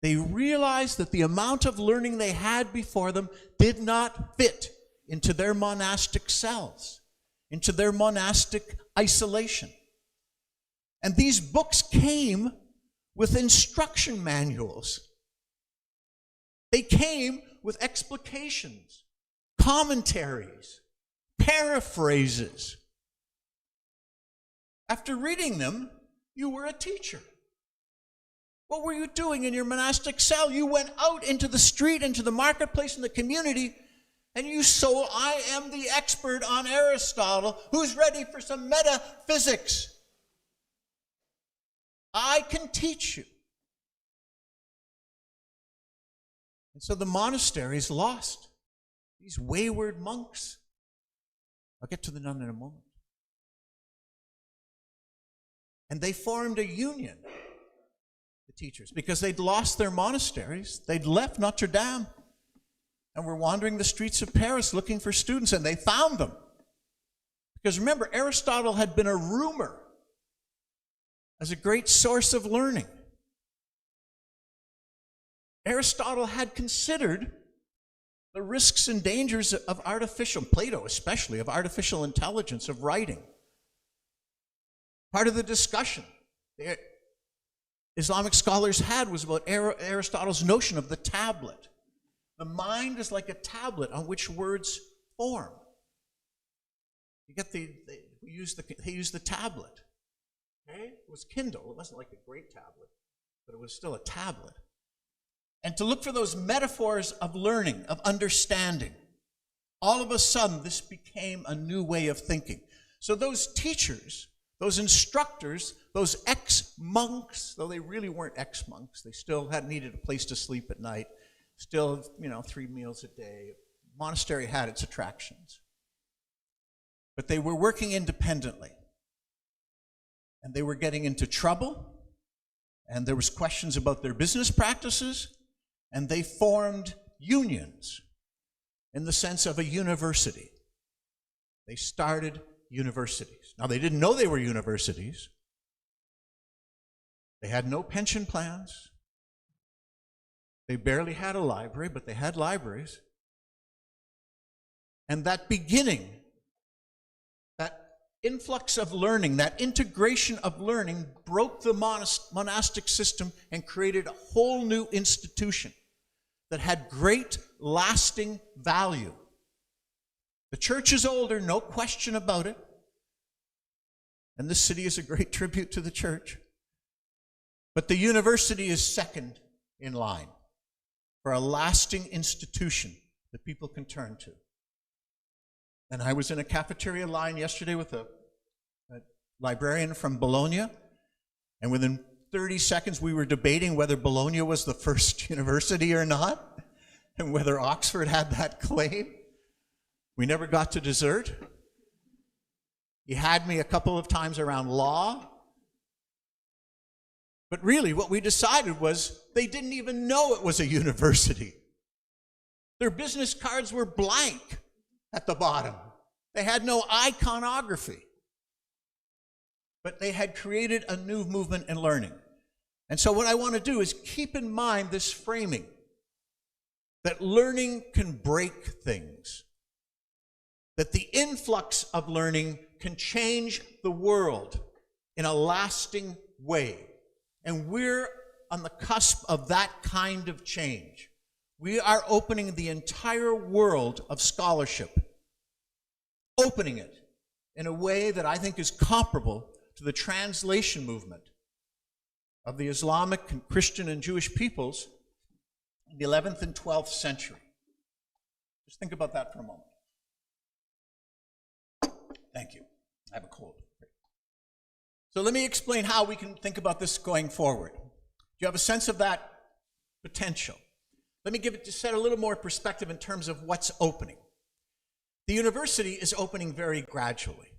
They realized that the amount of learning they had before them did not fit into their monastic cells, into their monastic isolation. And these books came with instruction manuals. They came with explications, commentaries, paraphrases. After reading them, you were a teacher. What were you doing in your monastic cell? You went out into the street, into the marketplace, in the community, and you saw, I am the expert on Aristotle. Who's ready for some metaphysics? I can teach you. And so the monasteries lost these wayward monks. I'll get to the nun in a moment. And they formed a union, the teachers, because they'd lost their monasteries. They'd left Notre Dame and were wandering the streets of Paris looking for students, and they found them. Because remember, Aristotle had been a rumor as a great source of learning. Aristotle had considered the risks and dangers of Plato especially, of artificial intelligence, of writing. Part of the discussion the Islamic scholars had was about Aristotle's notion of the tablet. The mind is like a tablet on which words form. You get they used the tablet. Okay? It was Kindle. It wasn't like a great tablet, but it was still a tablet. and to look for those metaphors of learning, of understanding. All of a sudden, this became a new way of thinking. So those teachers, those instructors, those ex-monks, though they really weren't ex-monks, they still had needed a place to sleep at night, still, 3 meals a day. Monastery had its attractions. But they were working independently. And they were getting into trouble, and there was questions about their business practices, and they formed unions in the sense of a university. They started universities. Now, they didn't know they were universities. They had no pension plans. They barely had a library, but they had libraries. And that beginning, that influx of learning, that integration of learning broke the monastic system and created a whole new institution that had great lasting value. The church is older, no question about it. And this city is a great tribute to the church. But the university is second in line for a lasting institution that people can turn to. And I was in a cafeteria line yesterday with a librarian from Bologna, and within 30 seconds we were debating whether Bologna was the first university or not, and whether Oxford had that claim. We never got to dessert. He had me a couple of times around law. But really what we decided was they didn't even know it was a university. Their business cards were blank at the bottom. They had no iconography. But they had created a new movement in learning. And so what I want to do is keep in mind this framing, that learning can break things, that the influx of learning can change the world in a lasting way. And we're on the cusp of that kind of change. We are opening the entire world of scholarship, opening it in a way that I think is comparable to the translation movement of the Islamic and Christian and Jewish peoples in the 11th and 12th century. Just think about that for a moment. Thank you. I have a cold. So let me explain how we can think about this going forward. Do you have a sense of that potential? Let me set a little more perspective in terms of what's opening. The university is opening very gradually,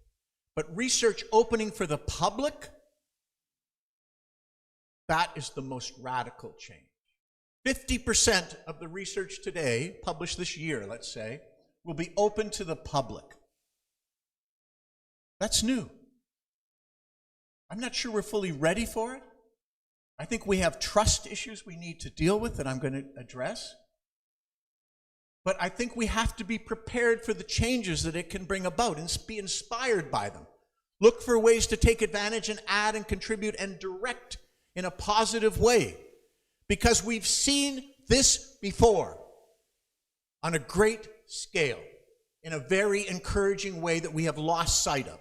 but research opening for the public, that is the most radical change. 50% of the research today, published this year, let's say, will be open to the public. That's new. I'm not sure we're fully ready for it. I think we have trust issues we need to deal with that I'm going to address. But I think we have to be prepared for the changes that it can bring about and be inspired by them. Look for ways to take advantage and add and contribute and direct in a positive way. Because we've seen this before on a great scale, in a very encouraging way that we have lost sight of.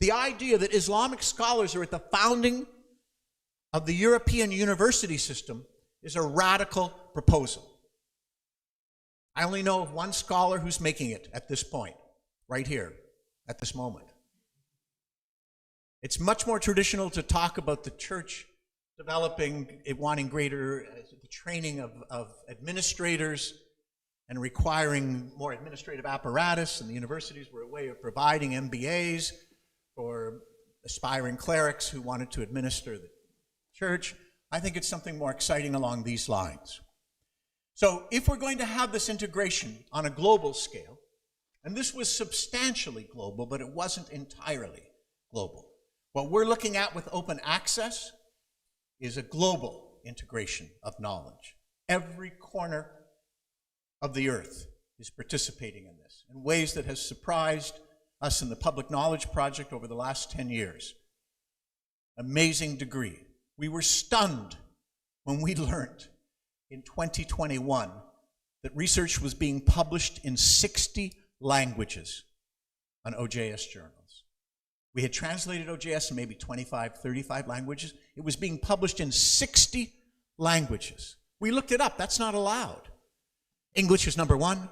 The idea that Islamic scholars are at the founding of the European university system is a radical proposal. I only know of one scholar who's making it at this point, right here, at this moment. It's much more traditional to talk about the church developing, wanting greater the training of administrators and requiring more administrative apparatus, and the universities were a way of providing MBAs for aspiring clerics who wanted to administer the church. I think it's something more exciting along these lines. So if we're going to have this integration on a global scale, and this was substantially global, but it wasn't entirely global. What we're looking at with open access is a global integration of knowledge. Every corner of the earth is participating in this in ways that has surprised us in the Public Knowledge Project over the last 10 years. Amazing degree. We were stunned when we learned in 2021 that research was being published in 60 languages on OJS journals. We had translated OJS in maybe 25, 35 languages. It was being published in 60 languages. We looked it up. That's not allowed. English is number one,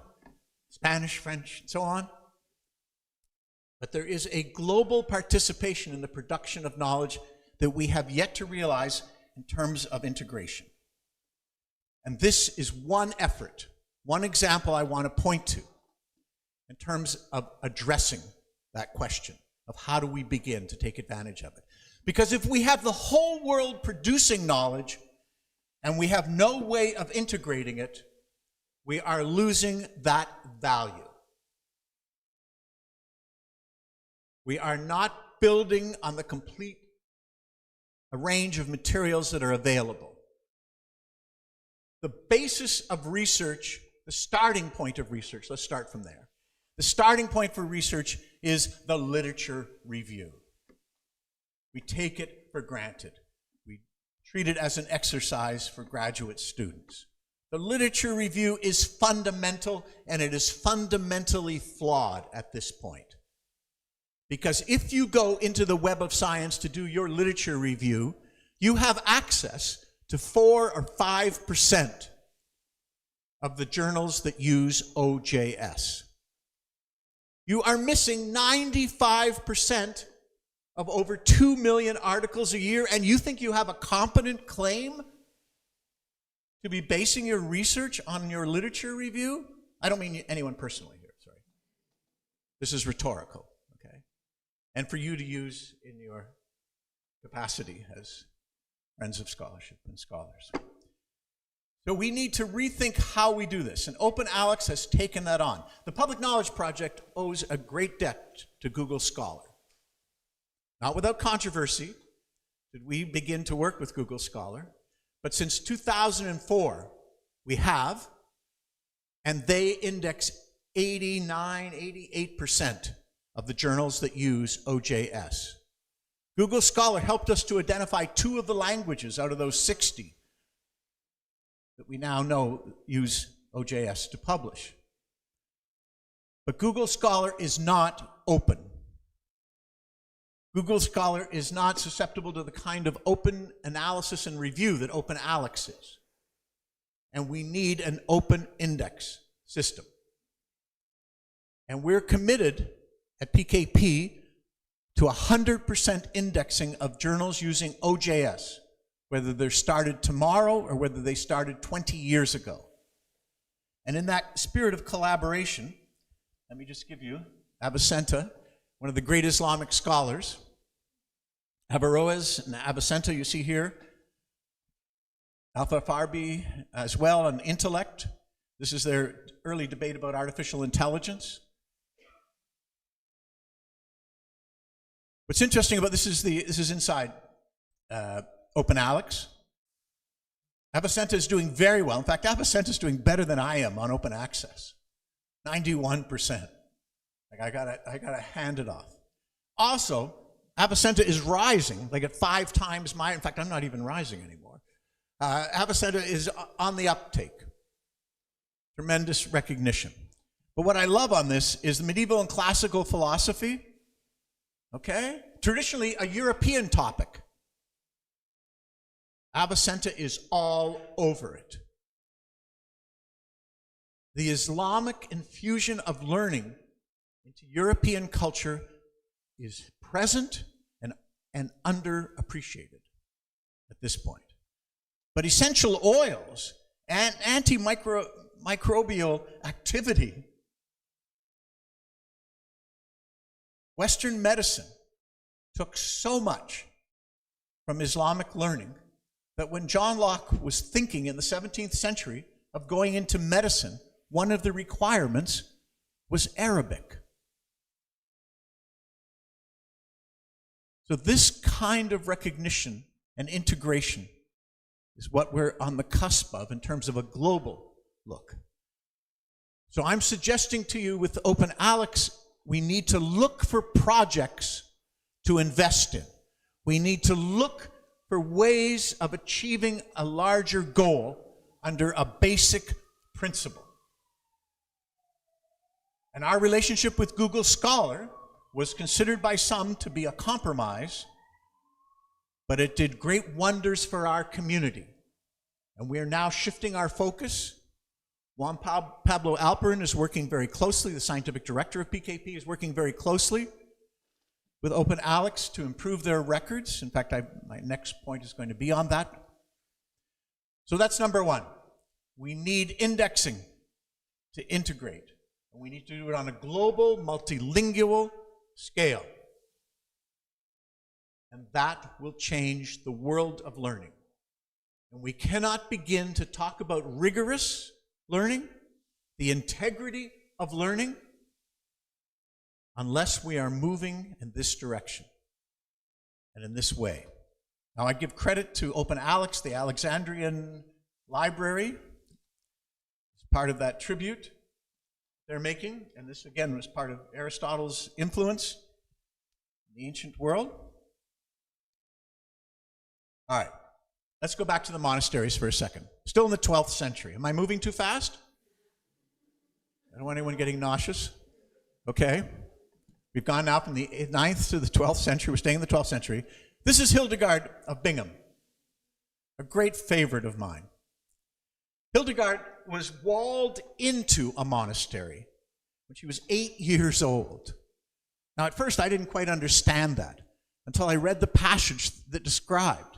Spanish, French, and so on. But there is a global participation in the production of knowledge that we have yet to realize in terms of integration. And this is one effort, one example I want to point to in terms of addressing that question of how do we begin to take advantage of it. Because if we have the whole world producing knowledge and we have no way of integrating it, we are losing that value. We are not building on the complete range of materials that are available. The basis of research, the starting point of research, let's start from there. The starting point for research is the literature review. We take it for granted. We treat it as an exercise for graduate students. The literature review is fundamental, and it is fundamentally flawed at this point. Because if you go into the Web of Science to do your literature review, you have access to 4 or 5% of the journals that use OJS. You are missing 95% of over 2 million articles a year, and you think you have a competent claim to be basing your research on your literature review? I don't mean anyone personally here, sorry. This is rhetorical, okay? And for you to use in your capacity as friends of scholarship and scholars. So we need to rethink how we do this, and OpenAlex has taken that on. The Public Knowledge Project owes a great debt to Google Scholar. Not without controversy did we begin to work with Google Scholar, but since 2004 we have, and they index 89, 88% of the journals that use OJS. Google Scholar helped us to identify 2 of the languages out of those 60 that we now know use OJS to publish. But Google Scholar is not open. Google Scholar is not susceptible to the kind of open analysis and review that OpenAlex is. And we need an open index system. And we're committed at PKP to 100% indexing of journals using OJS, whether they're started tomorrow or whether they started 20 years ago. And in that spirit of collaboration, let me just give you Abasenta, one of the great Islamic scholars. Averroes and Abasenta, you see here. Al-Farabi as well on intellect. This is their early debate about artificial intelligence. What's interesting about this is inside OpenAlex. Abasenta is doing very well. In fact, Abasenta is doing better than I am on open access. 91%. Like I gotta hand it off. Also, Abasenta is rising, like at 5 times my, in fact, I'm not even rising anymore. Abasenta is on the uptake. Tremendous recognition. But what I love on this is the medieval and classical philosophy, okay? Traditionally a European topic. Abasenta is all over it. The Islamic infusion of learning into European culture is present and underappreciated at this point. But essential oils and antimicrobial activity, Western medicine took so much from Islamic learning that when John Locke was thinking in the 17th century of going into medicine, one of the requirements was Arabic. So this kind of recognition and integration is what we're on the cusp of in terms of a global look. So I'm suggesting to you with OpenAlex, we need to look for projects to invest in. We need to look for ways of achieving a larger goal under a basic principle. And our relationship with Google Scholar was considered by some to be a compromise, but it did great wonders for our community. And we are now shifting our focus. Juan Pablo Alperin is working very closely, the scientific director of PKP is working very closely with Open Alex to improve their records. In fact, my next point is going to be on that. So that's number one. We need indexing to integrate. And we need to do it on a global, multilingual scale. And that will change the world of learning. And we cannot begin to talk about rigorous learning, the integrity of learning, unless we are moving in this direction and in this way. Now, I give credit to Open Alex, the Alexandrian Library, as part of that tribute they're making. And this, again, was part of Aristotle's influence in the ancient world. All right, let's go back to the monasteries for a second. Still in the 12th century. Am I moving too fast? I don't want anyone getting nauseous. Okay. We've gone now from the 9th to the 12th century. We're staying in the 12th century. This is Hildegard of Bingen, a great favorite of mine. Hildegard was walled into a monastery when she was 8 years old. Now, at first, I didn't quite understand that until I read the passage that described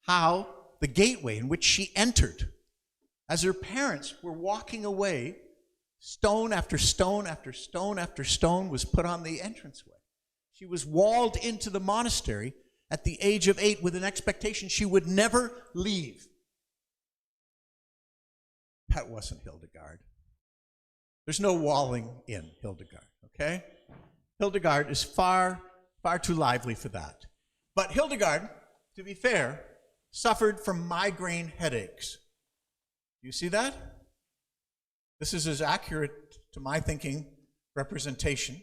how the gateway in which she entered, as her parents were walking away, stone after stone after stone after stone was put on the entranceway. She was walled into the monastery at the age of 8 with an expectation she would never leave. That wasn't Hildegard. There's no walling in Hildegard, okay? Hildegard is far, far too lively for that. But Hildegard, to be fair, suffered from migraine headaches. Do you see that? This is as accurate to my thinking representation.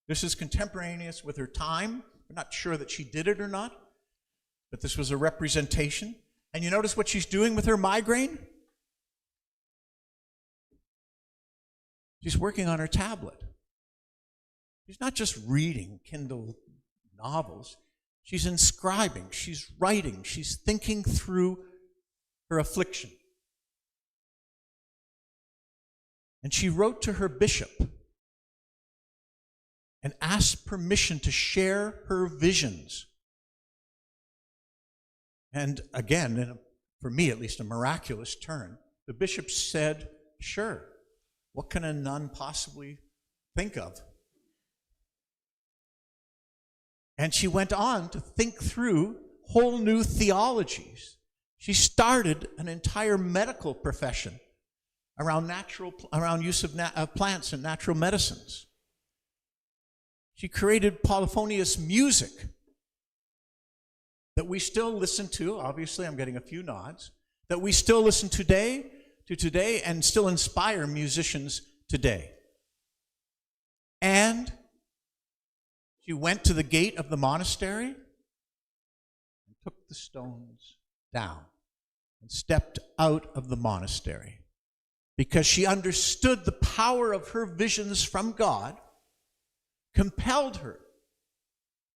This is contemporaneous with her time. We're not sure that she did it or not, but this was a representation. And you notice what she's doing with her migraine? She's working on her tablet. She's not just reading Kindle novels. She's inscribing, she's writing, she's thinking through her affliction. And she wrote to her bishop and asked permission to share her visions. And again, for me at least, a miraculous turn. The bishop said, sure, what can a nun possibly think of? And she went on to think through whole new theologies. She started an entire medical profession around use of plants and natural medicines. She created polyphonious music that we still listen to. Obviously, I'm getting a few nods. That we still listen to today and still inspire musicians today. And she went to the gate of the monastery and took the stones down and stepped out of the monastery because she understood the power of her visions from God compelled her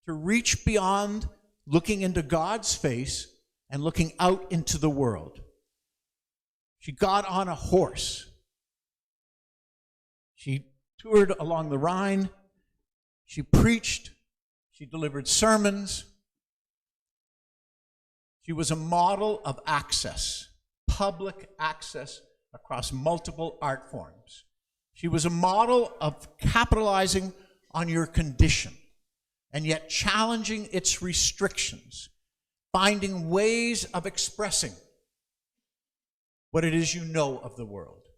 to reach beyond looking into God's face and looking out into the world. She got on a horse. She toured along the Rhine. She preached, she delivered sermons. She was a model of access, public access across multiple art forms. She was a model of capitalizing on your condition and yet challenging its restrictions, finding ways of expressing what it is you know of the world.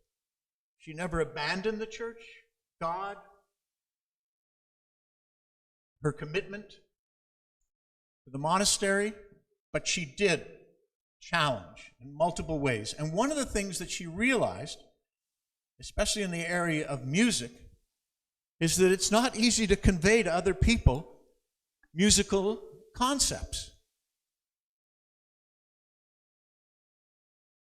She never abandoned the church, God, her commitment to the monastery, but she did challenge in multiple ways. And one of the things that she realized, especially in the area of music, is that it's not easy to convey to other people musical concepts.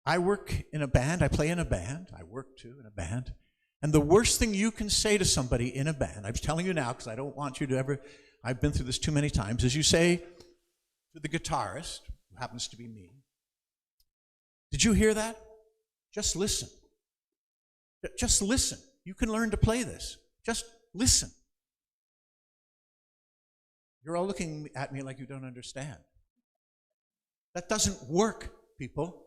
I work in a band, I play in a band, I work too in a band, and the worst thing you can say to somebody in a band, I'm telling you now because I don't want you to ever, I've been through this too many times, is you say to the guitarist, who happens to be me, Did you hear that? Just listen. Just listen. You can learn to play this. Just listen. You're all looking at me like you don't understand. That doesn't work, people.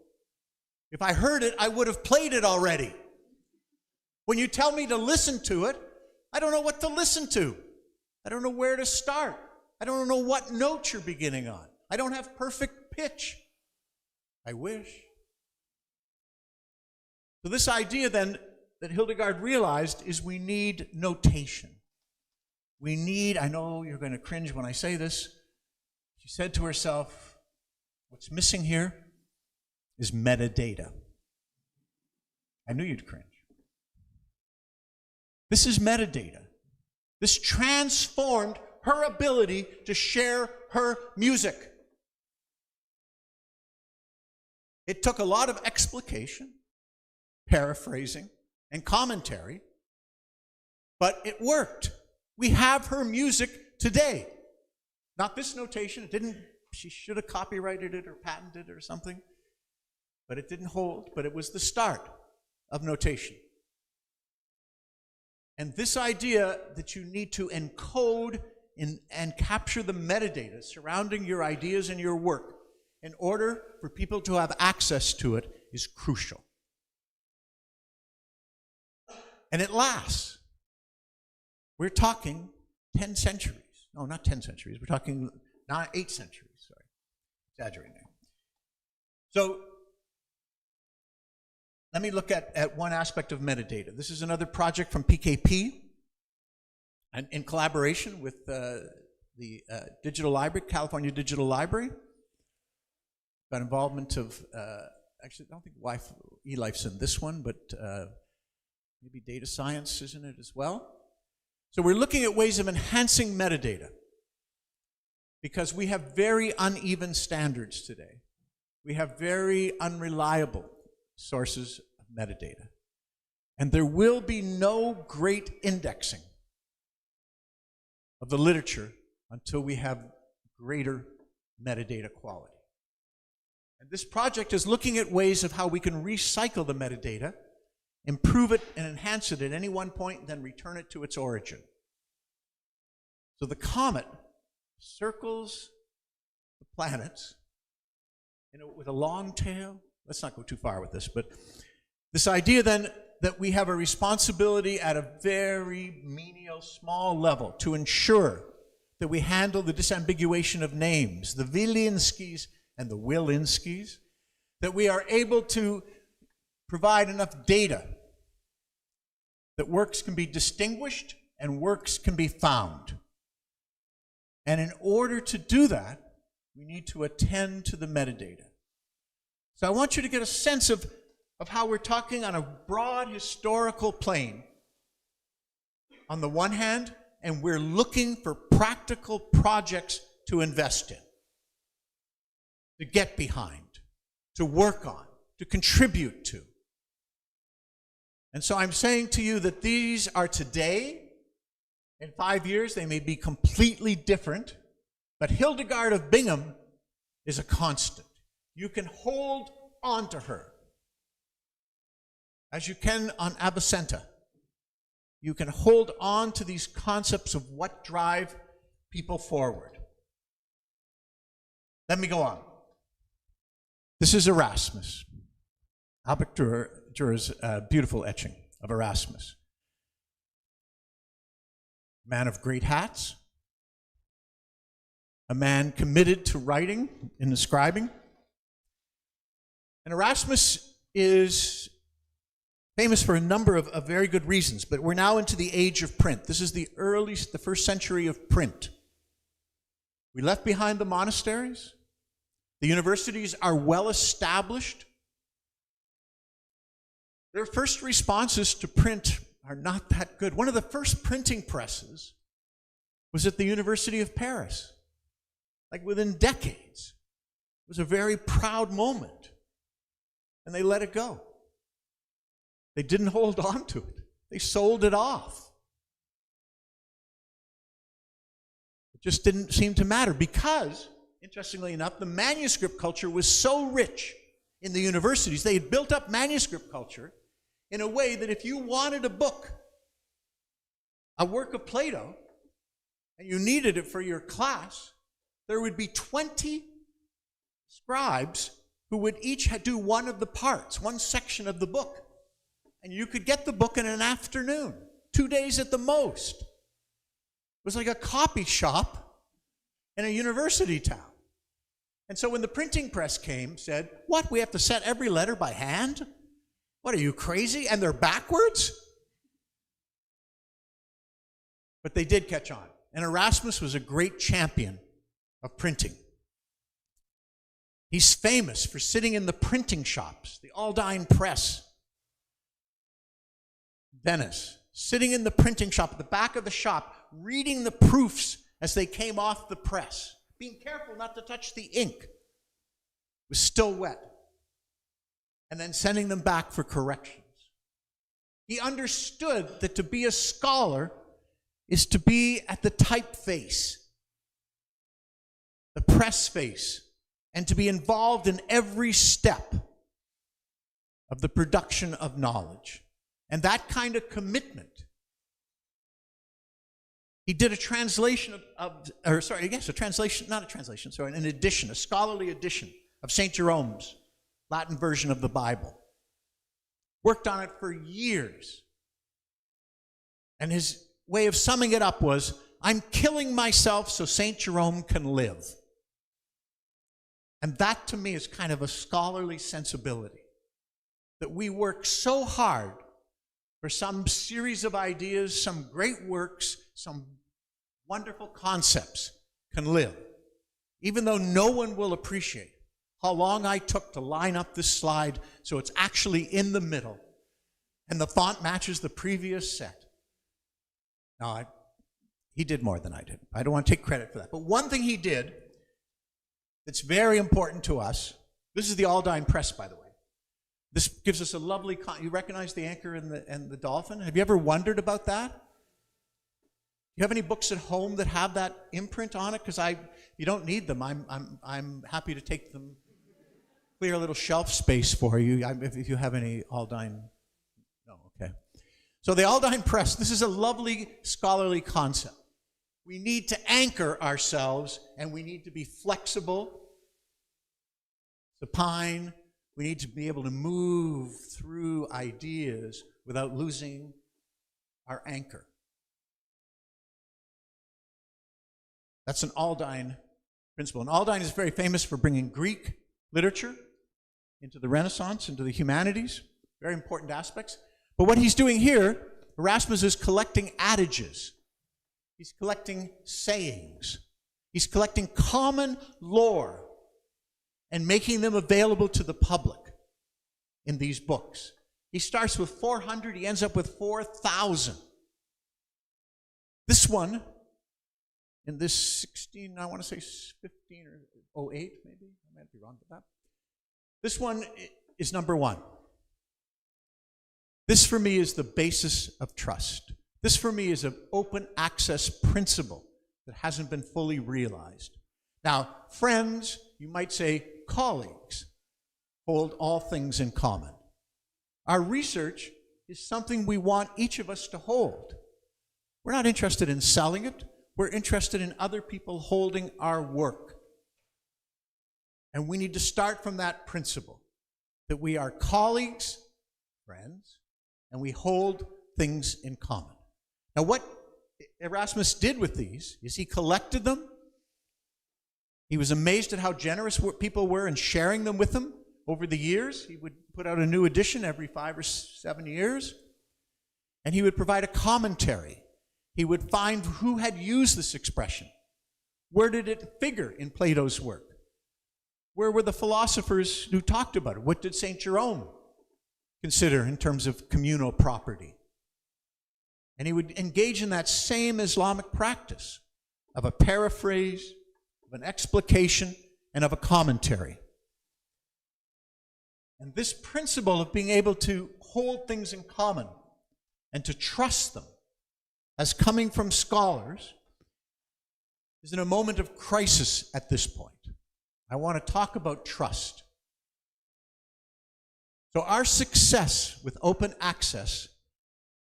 If I heard it, I would have played it already. When you tell me to listen to it, I don't know what to listen to. I don't know where to start. I don't know what note you're beginning on. I don't have perfect pitch. I wish. So this idea then that Hildegard realized is we need notation. We need, I know you're going to cringe when I say this, she said to herself, what's missing here is metadata. I knew you'd cringe. This is metadata. This transformed her ability to share her music. It took a lot of explication, paraphrasing, and commentary, but it worked. We have her music today. Not this notation. It didn't, she should have copyrighted it or patented it or something, but it didn't hold, but it was the start of notation. And this idea that you need to encode and capture the metadata surrounding your ideas and your work in order for people to have access to it is crucial. And it lasts. We're talking 10 centuries. No, not 10 centuries. We're talking 8 centuries. Sorry, exaggerating there. So let me look at one aspect of metadata. This is another project from PKP, and in collaboration with the Digital Library, California Digital Library. Got involvement of, actually, I don't think eLife's in this one, but maybe data science is in it as well. So we're looking at ways of enhancing metadata because we have very uneven standards today. We have very unreliable sources of metadata. And there will be no great indexing of the literature until we have greater metadata quality. And this project is looking at ways of how we can recycle the metadata, improve it and enhance it at any one point, and then return it to its origin. So the comet circles the planets with a long tail. Let's not go too far with this, but this idea then that we have a responsibility at a very menial, small level to ensure that we handle the disambiguation of names, the Wilinskis and the Wilinskis, that we are able to provide enough data that works can be distinguished and works can be found. And in order to do that, we need to attend to the metadata. So I want you to get a sense of how we're talking on a broad historical plane on the one hand, and we're looking for practical projects to invest in, to get behind, to work on, to contribute to. And so I'm saying to you that these are today. In 5 years, they may be completely different, but Hildegard of Bingen is a constant. You can hold on to her as you can on Absenta. You can hold on to these concepts of what drive people forward. Let me go on. This is Erasmus. Albert Dürer's beautiful etching of Erasmus. Man of great hats. A man committed to writing and scribing. And Erasmus is famous for a number of very good reasons, but we're now into the age of print. This is the first century of print. We left behind the monasteries. The universities are well established. Their first responses to print are not that good. One of the first printing presses was at the University of Paris, like within decades. It was a very proud moment, and they let it go. They didn't hold on to it. They sold it off. It just didn't seem to matter because, interestingly enough, the manuscript culture was so rich in the universities, they had built up manuscript culture in a way that if you wanted a book, a work of Plato, and you needed it for your class, there would be 20 scribes who would each do one of the parts, one section of the book. And you could get the book in an afternoon, 2 days at the most. It was like a copy shop in a university town. And so when the printing press came, said, what, we have to set every letter by hand? What, are you crazy? And they're backwards? But they did catch on. And Erasmus was a great champion of printing. He's famous for sitting in the printing shops, the Aldine Press, Venice, sitting in the printing shop, at the back of the shop, reading the proofs as they came off the press, being careful not to touch the ink. It was still wet. And then sending them back for corrections. He understood that to be a scholar is to be at the typeface, the press face, and to be involved in every step of the production of knowledge. And that kind of commitment. He did a translation an edition, a scholarly edition of St. Jerome's Latin version of the Bible. Worked on it for years. And his way of summing it up was, I'm killing myself so St. Jerome can live. And that to me is kind of a scholarly sensibility. That we work so hard for some series of ideas, some great works, some wonderful concepts can live. Even though no one will appreciate how long I took to line up this slide so it's actually in the middle and the font matches the previous set. No, he did more than I did. I don't want to take credit for that. But one thing he did that's very important to us, this is the Aldine Press, by the way. This gives us a lovely, you recognize the anchor and the dolphin? Have you ever wondered about that? Do you have any books at home that have that imprint on it? Because you don't need them. I'm happy to take them, clear a little shelf space for you. If you have any Aldine, no, okay. So the Aldine Press, this is a lovely scholarly concept. We need to anchor ourselves, and we need to be flexible, supine. We need to be able to move through ideas without losing our anchor. That's an Aldine principle. And Aldine is very famous for bringing Greek literature into the Renaissance, into the humanities, very important aspects. But what he's doing here, Erasmus is collecting adages. He's collecting sayings. He's collecting common lore and making them available to the public in these books. He starts with 400, he ends up with 4,000. This one, in this 16, I want to say 15 or 08 maybe, I might be wrong with that. This one is number one. This for me is the basis of trust. This for me is an open access principle that hasn't been fully realized. Now, friends, you might say colleagues, hold all things in common. Our research is something we want each of us to hold. We're not interested in selling it. We're interested in other people holding our work. And we need to start from that principle, that we are colleagues, friends, and we hold things in common. Now, what Erasmus did with these is he collected them. He was amazed at how generous people were in sharing them with him over the years. He would put out a new edition every 5 or 7 years. And he would provide a commentary. He would find who had used this expression. Where did it figure in Plato's work? Where were the philosophers who talked about it? What did St. Jerome consider in terms of communal property? And he would engage in that same Islamic practice of a paraphrase, of an explication, and of a commentary. And this principle of being able to hold things in common and to trust them as coming from scholars is in a moment of crisis at this point. I want to talk about trust. So our success with open access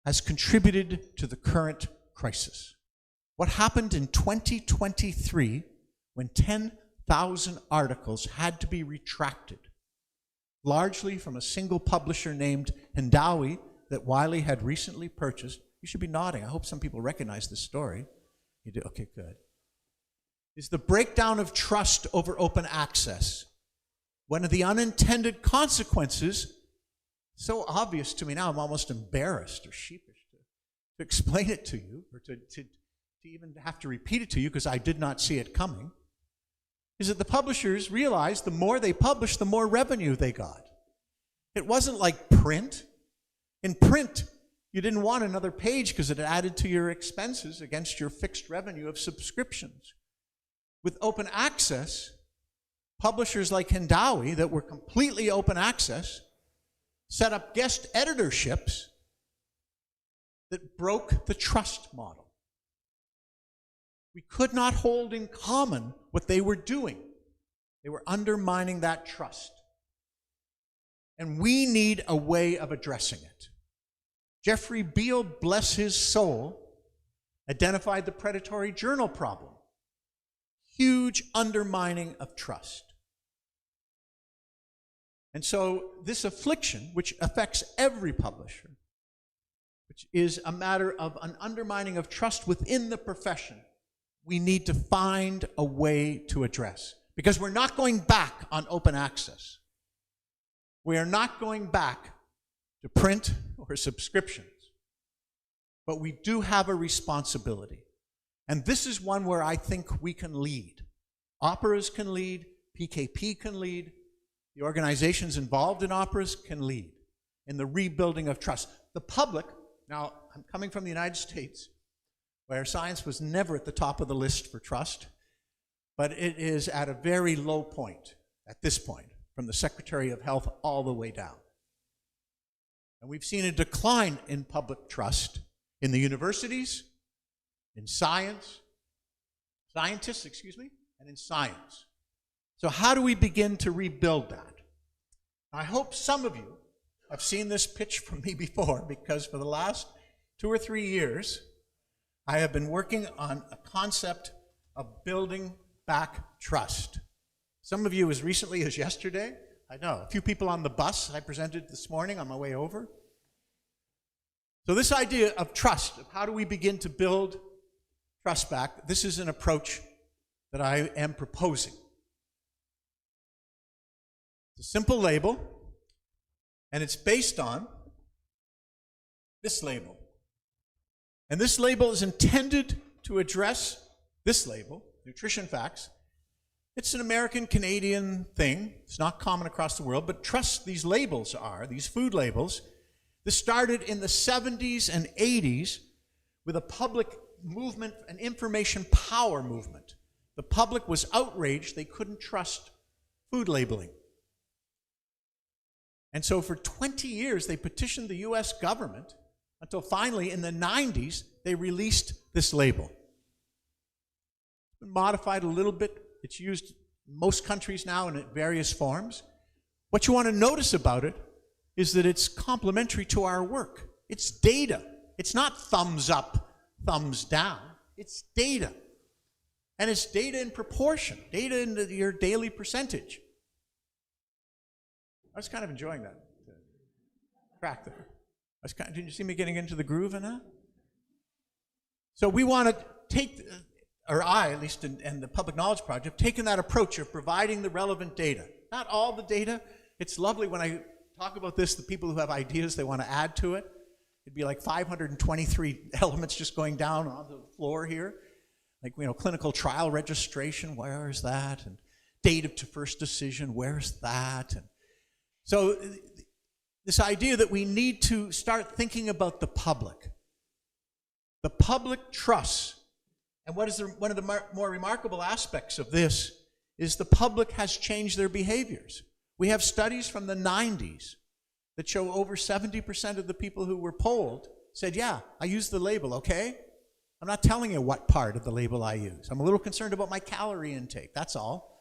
has contributed to the current crisis. What happened in 2023 when 10,000 articles had to be retracted, largely from a single publisher named Hindawi that Wiley had recently purchased? You should be nodding. I hope some people recognize this story. You do? Okay, good. Is the breakdown of trust over open access. One of the unintended consequences, so obvious to me now, I'm almost embarrassed or sheepish to explain it to you, or to even have to repeat it to you because I did not see it coming, is that the publishers realized the more they published, the more revenue they got. It wasn't like print. In print, you didn't want another page because it added to your expenses against your fixed revenue of subscriptions. With open access, publishers like Hindawi that were completely open access set up guest editorships that broke the trust model. We could not hold in common what they were doing. They were undermining that trust. And we need a way of addressing it. Jeffrey Beal, bless his soul, identified the predatory journal problem. Huge undermining of trust. And so this affliction, which affects every publisher, which is a matter of an undermining of trust within the profession, we need to find a way to address. Because we're not going back on open access. We are not going back to print or subscriptions. But we do have a responsibility. And this is one where I think we can lead. Operas can lead, PKP can lead, the organizations involved in operas can lead in the rebuilding of trust. The public, now I'm coming from the United States, where science was never at the top of the list for trust, but it is at a very low point at this point, from the Secretary of Health all the way down. And we've seen a decline in public trust in the universities, in scientists, and in science. So how do we begin to rebuild that? I hope some of you have seen this pitch from me before, because for the last 2 or 3 years, I have been working on a concept of building back trust. Some of you as recently as yesterday, I know, a few people on the bus I presented this morning on my way over. So this idea of trust, of how do we begin to build trust back, this is an approach that I am proposing. It's a simple label, and it's based on this label. And this label is intended to address this label, Nutrition Facts. It's an American-Canadian thing. It's not common across the world, but trust these labels are, these food labels. This started in the 70s and 80s with a public movement, an information power movement. The public was outraged. They couldn't trust food labeling. And so for 20 years, they petitioned the US government until finally in the 90s, they released this label. It's been modified a little bit. It's used in most countries now in various forms. What you want to notice about it is that it's complementary to our work. It's data. It's not thumbs up, thumbs down. It's data. And it's data in proportion, data in your daily percentage. I was kind of enjoying that crack there. Did you see me getting into the groove in that? So we want to take, or I, at least in the Public Knowledge Project, taken that approach of providing the relevant data. Not all the data. It's lovely when I talk about this, the people who have ideas, they want to add to it. It'd be like 523 elements just going down onto the floor here. Like, clinical trial registration, where is that? And date to first decision, where's that? And so this idea that we need to start thinking about the public. The public trusts. And what is one of the more remarkable aspects of this is the public has changed their behaviors. We have studies from the 90s that show over 70% of the people who were polled said, yeah, I used the label, okay? I'm not telling you what part of the label I use. I'm a little concerned about my calorie intake, that's all.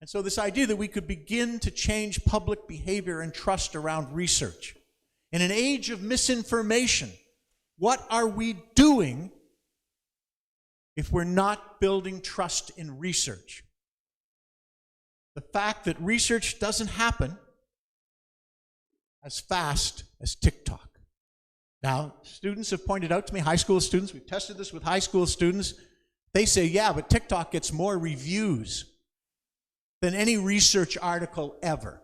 And so this idea that we could begin to change public behavior and trust around research. In an age of misinformation, what are we doing if we're not building trust in research? The fact that research doesn't happen as fast as TikTok. Now, students have pointed out to me, high school students, we've tested this with high school students, they say, yeah, but TikTok gets more reviews than any research article ever.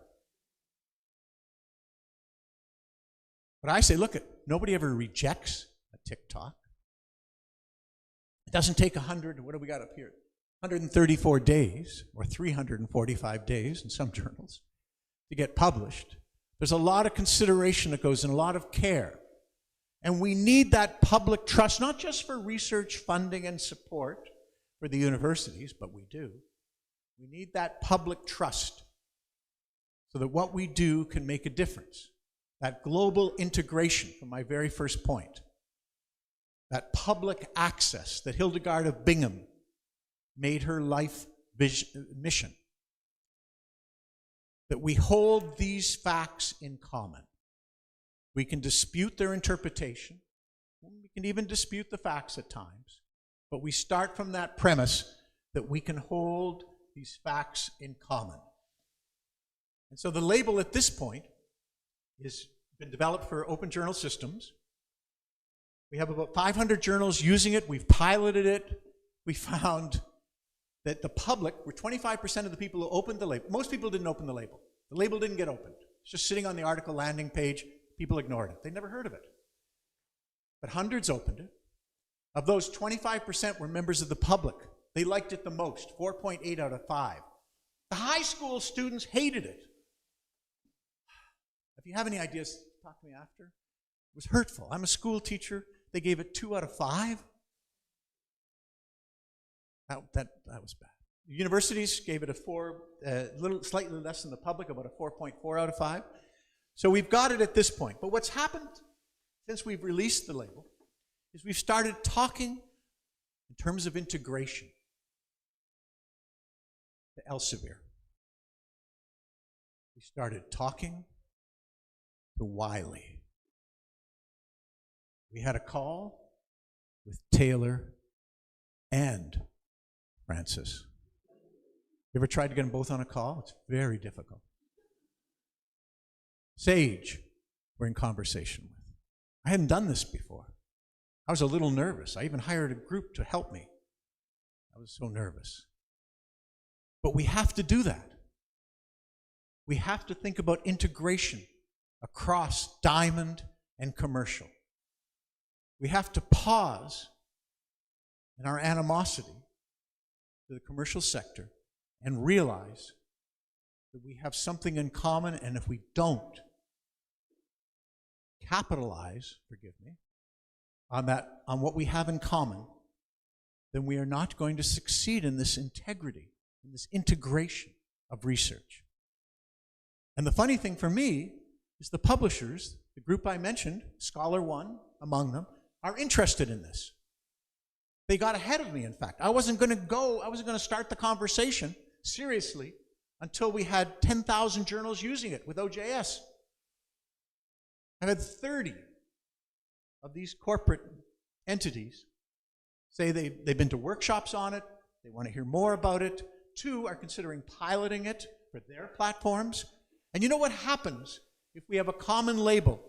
But I say, look, nobody ever rejects a TikTok. It doesn't take 134 days, or 345 days in some journals, to get published. There's a lot of consideration that goes in, a lot of care. And we need that public trust, not just for research funding and support for the universities, but we do. We need that public trust so that what we do can make a difference. That global integration, from my very first point. That public access that Hildegard of Bingen made her life mission. That we hold these facts in common. We can dispute their interpretation. We can even dispute the facts at times. But we start from that premise that we can hold these facts in common. And so the label at this point has been developed for open journal systems. We have about 500 journals using it. We've piloted it. We found that the public were 25% of the people who opened the label. Most people didn't open the label. The label didn't get opened. It's just sitting on the article landing page. People ignored it. They never heard of it. But hundreds opened it. Of those, 25% were members of the public. They liked it the most, 4.8 out of 5. The high school students hated it. If you have any ideas, talk to me after. It was hurtful. I'm a school teacher. They gave it 2 out of 5. That was bad. The universities gave it a 4, slightly less than the public, about a 4.4 out of 5. So we've got it at this point. But what's happened since we've released the label is we've started talking in terms of integration to Elsevier. We started talking to Wiley. We had a call with Taylor and Francis. You ever tried to get them both on a call? It's very difficult. Sage, we're in conversation with. I hadn't done this before. I was a little nervous. I even hired a group to help me. I was so nervous. But we have to do that. We have to think about integration across diamond and commercial. We have to pause in our animosity to the commercial sector and realize that we have something in common, and if we don't capitalize, forgive me, on what we have in common, then we are not going to succeed in this integrity, in this integration of research. And the funny thing for me is the publishers, the group I mentioned, Scholar One among them, are interested in this. They got ahead of me, in fact. I wasn't going to start the conversation seriously until we had 10,000 journals using it with OJS. I've had 30 of these corporate entities say they've been to workshops on it, they want to hear more about it. 2 are considering piloting it for their platforms. And you know what happens if we have a common label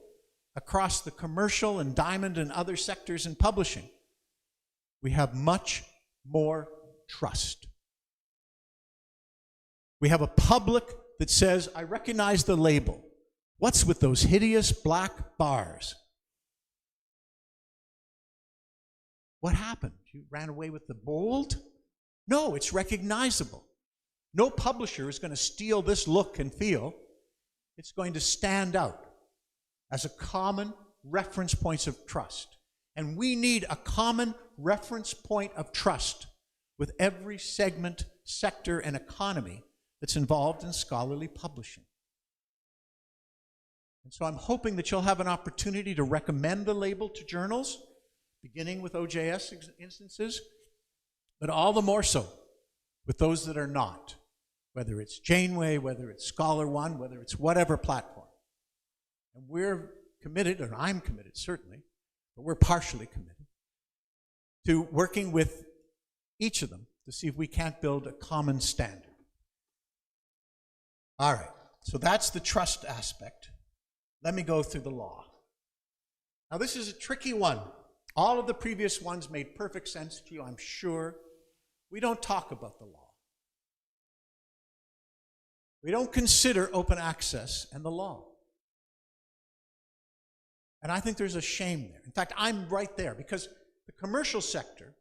across the commercial and diamond and other sectors in publishing? We have much more trust. We have a public that says, I recognize the label. What's with those hideous black bars? What happened? You ran away with the bold? No, it's recognizable. No publisher is going to steal this look and feel. It's going to stand out as a common reference point of trust. And we need a common reference point of trust with every segment, sector, and economy that's involved in scholarly publishing. And so I'm hoping that you'll have an opportunity to recommend the label to journals, beginning with OJS instances, but all the more so with those that are not. whether it's Janeway, whether it's Scholar One, whether it's whatever platform. And we're committed, or I'm committed certainly, but we're partially committed to working with each of them to see if we can't build a common standard. All right, so that's the trust aspect. Let me go through the law. Now this is a tricky one. All of the previous ones made perfect sense to you, I'm sure. We don't talk about the law. We don't consider open access and the law. And I think there's a shame there. In fact, I'm right there because the commercial sector,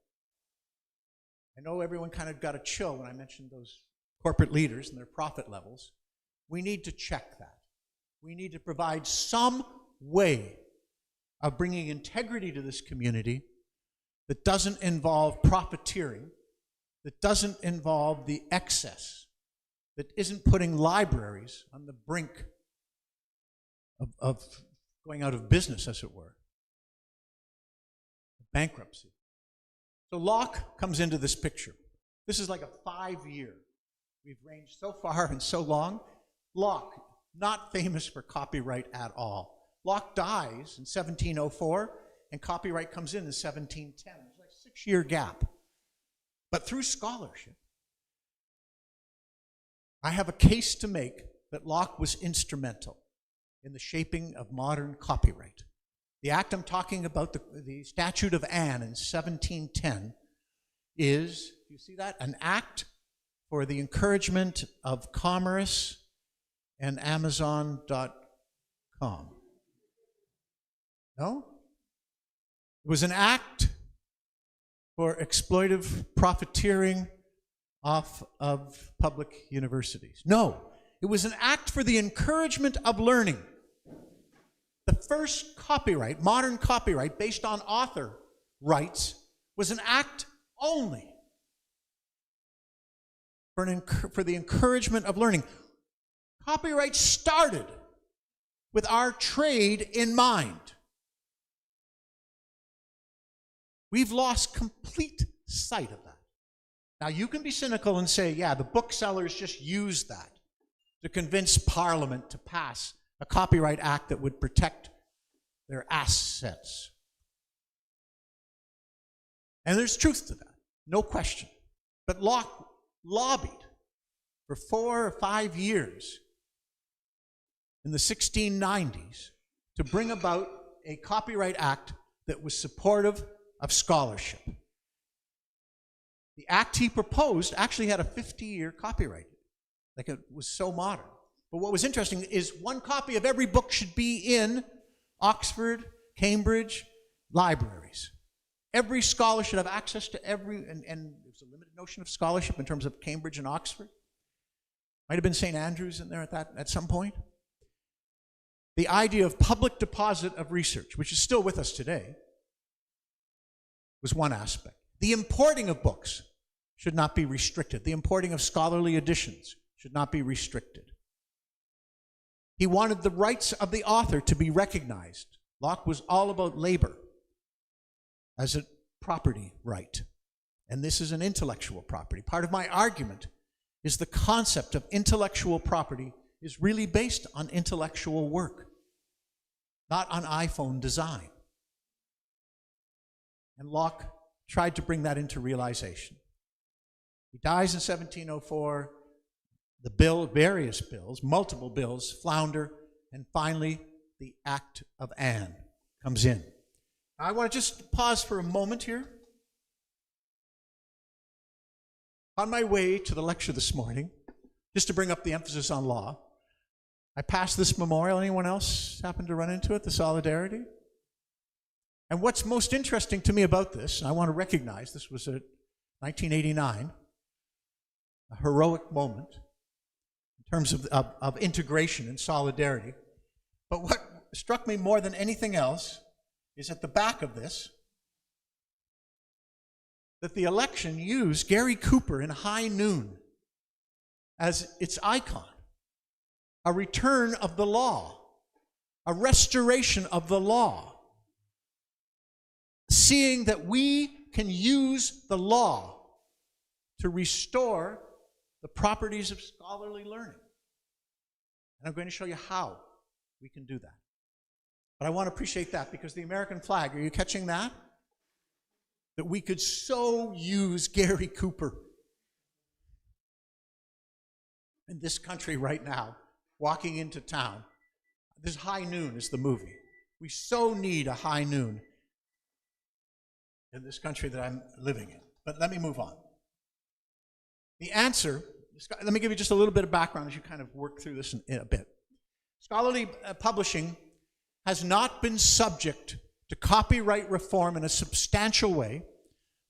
I know everyone kind of got a chill when I mentioned those corporate leaders and their profit levels. We need to check that. We need to provide some way of bringing integrity to this community that doesn't involve profiteering, that doesn't involve the excess, that isn't putting libraries on the brink of going out of business, as it were, bankruptcy. So Locke comes into this picture. This is like a 5-year. We've ranged so far and so long. Locke, not famous for copyright at all. Locke dies in 1704, and copyright comes in 1710. There's like a 6-year gap. But through scholarship, I have a case to make that Locke was instrumental in the shaping of modern copyright. The act I'm talking about, the Statute of Anne in 1710, is, you see that? An act for the encouragement of commerce and Amazon.com. No? It was an act for exploitive profiteering off of public universities. No, it was an act for the encouragement of learning. The first copyright, modern copyright, based on author rights, was an act only for the encouragement of learning. Copyright started with our trade in mind. We've lost complete sight of that. Now, you can be cynical and say, yeah, the booksellers just used that to convince Parliament to pass a Copyright Act that would protect their assets. And there's truth to that, no question. But Locke lobbied for 4 or 5 years in the 1690s to bring about a Copyright Act that was supportive of scholarship. The act he proposed actually had a 50-year copyright. Like, it was so modern. But what was interesting is 1 copy of every book should be in Oxford, Cambridge libraries. Every scholar should have access to every, and there's a limited notion of scholarship in terms of Cambridge and Oxford. Might have been St. Andrews in there at some point. The idea of public deposit of research, which is still with us today, was one aspect. The importing of books should not be restricted. The importing of scholarly editions should not be restricted. He wanted the rights of the author to be recognized. Locke was all about labor as a property right. And this is an intellectual property. Part of my argument is the concept of intellectual property is really based on intellectual work, not on iPhone design. And Locke tried to bring that into realization. He dies in 1704. The various bills, multiple bills, flounder, and finally the Act of Anne comes in. I want to just pause for a moment here. On my way to the lecture this morning, just to bring up the emphasis on law, I passed this memorial. Anyone else happen to run into it, the Solidarity? And what's most interesting to me about this, and I want to recognize this was a 1989, a heroic moment in terms of integration and solidarity. But what struck me more than anything else is at the back of this, that the election used Gary Cooper in High Noon as its icon, a return of the law, a restoration of the law, seeing that we can use the law to restore the properties of scholarly learning. And I'm going to show you how we can do that. But I want to appreciate that because the American flag, are you catching that? That we could so use Gary Cooper in this country right now, walking into town. This High Noon is the movie. We so need a high noon in this country that I'm living in. But let me move on. The answer, let me give you just a little bit of background as you kind of work through this in a bit. Scholarly publishing has not been subject to copyright reform in a substantial way,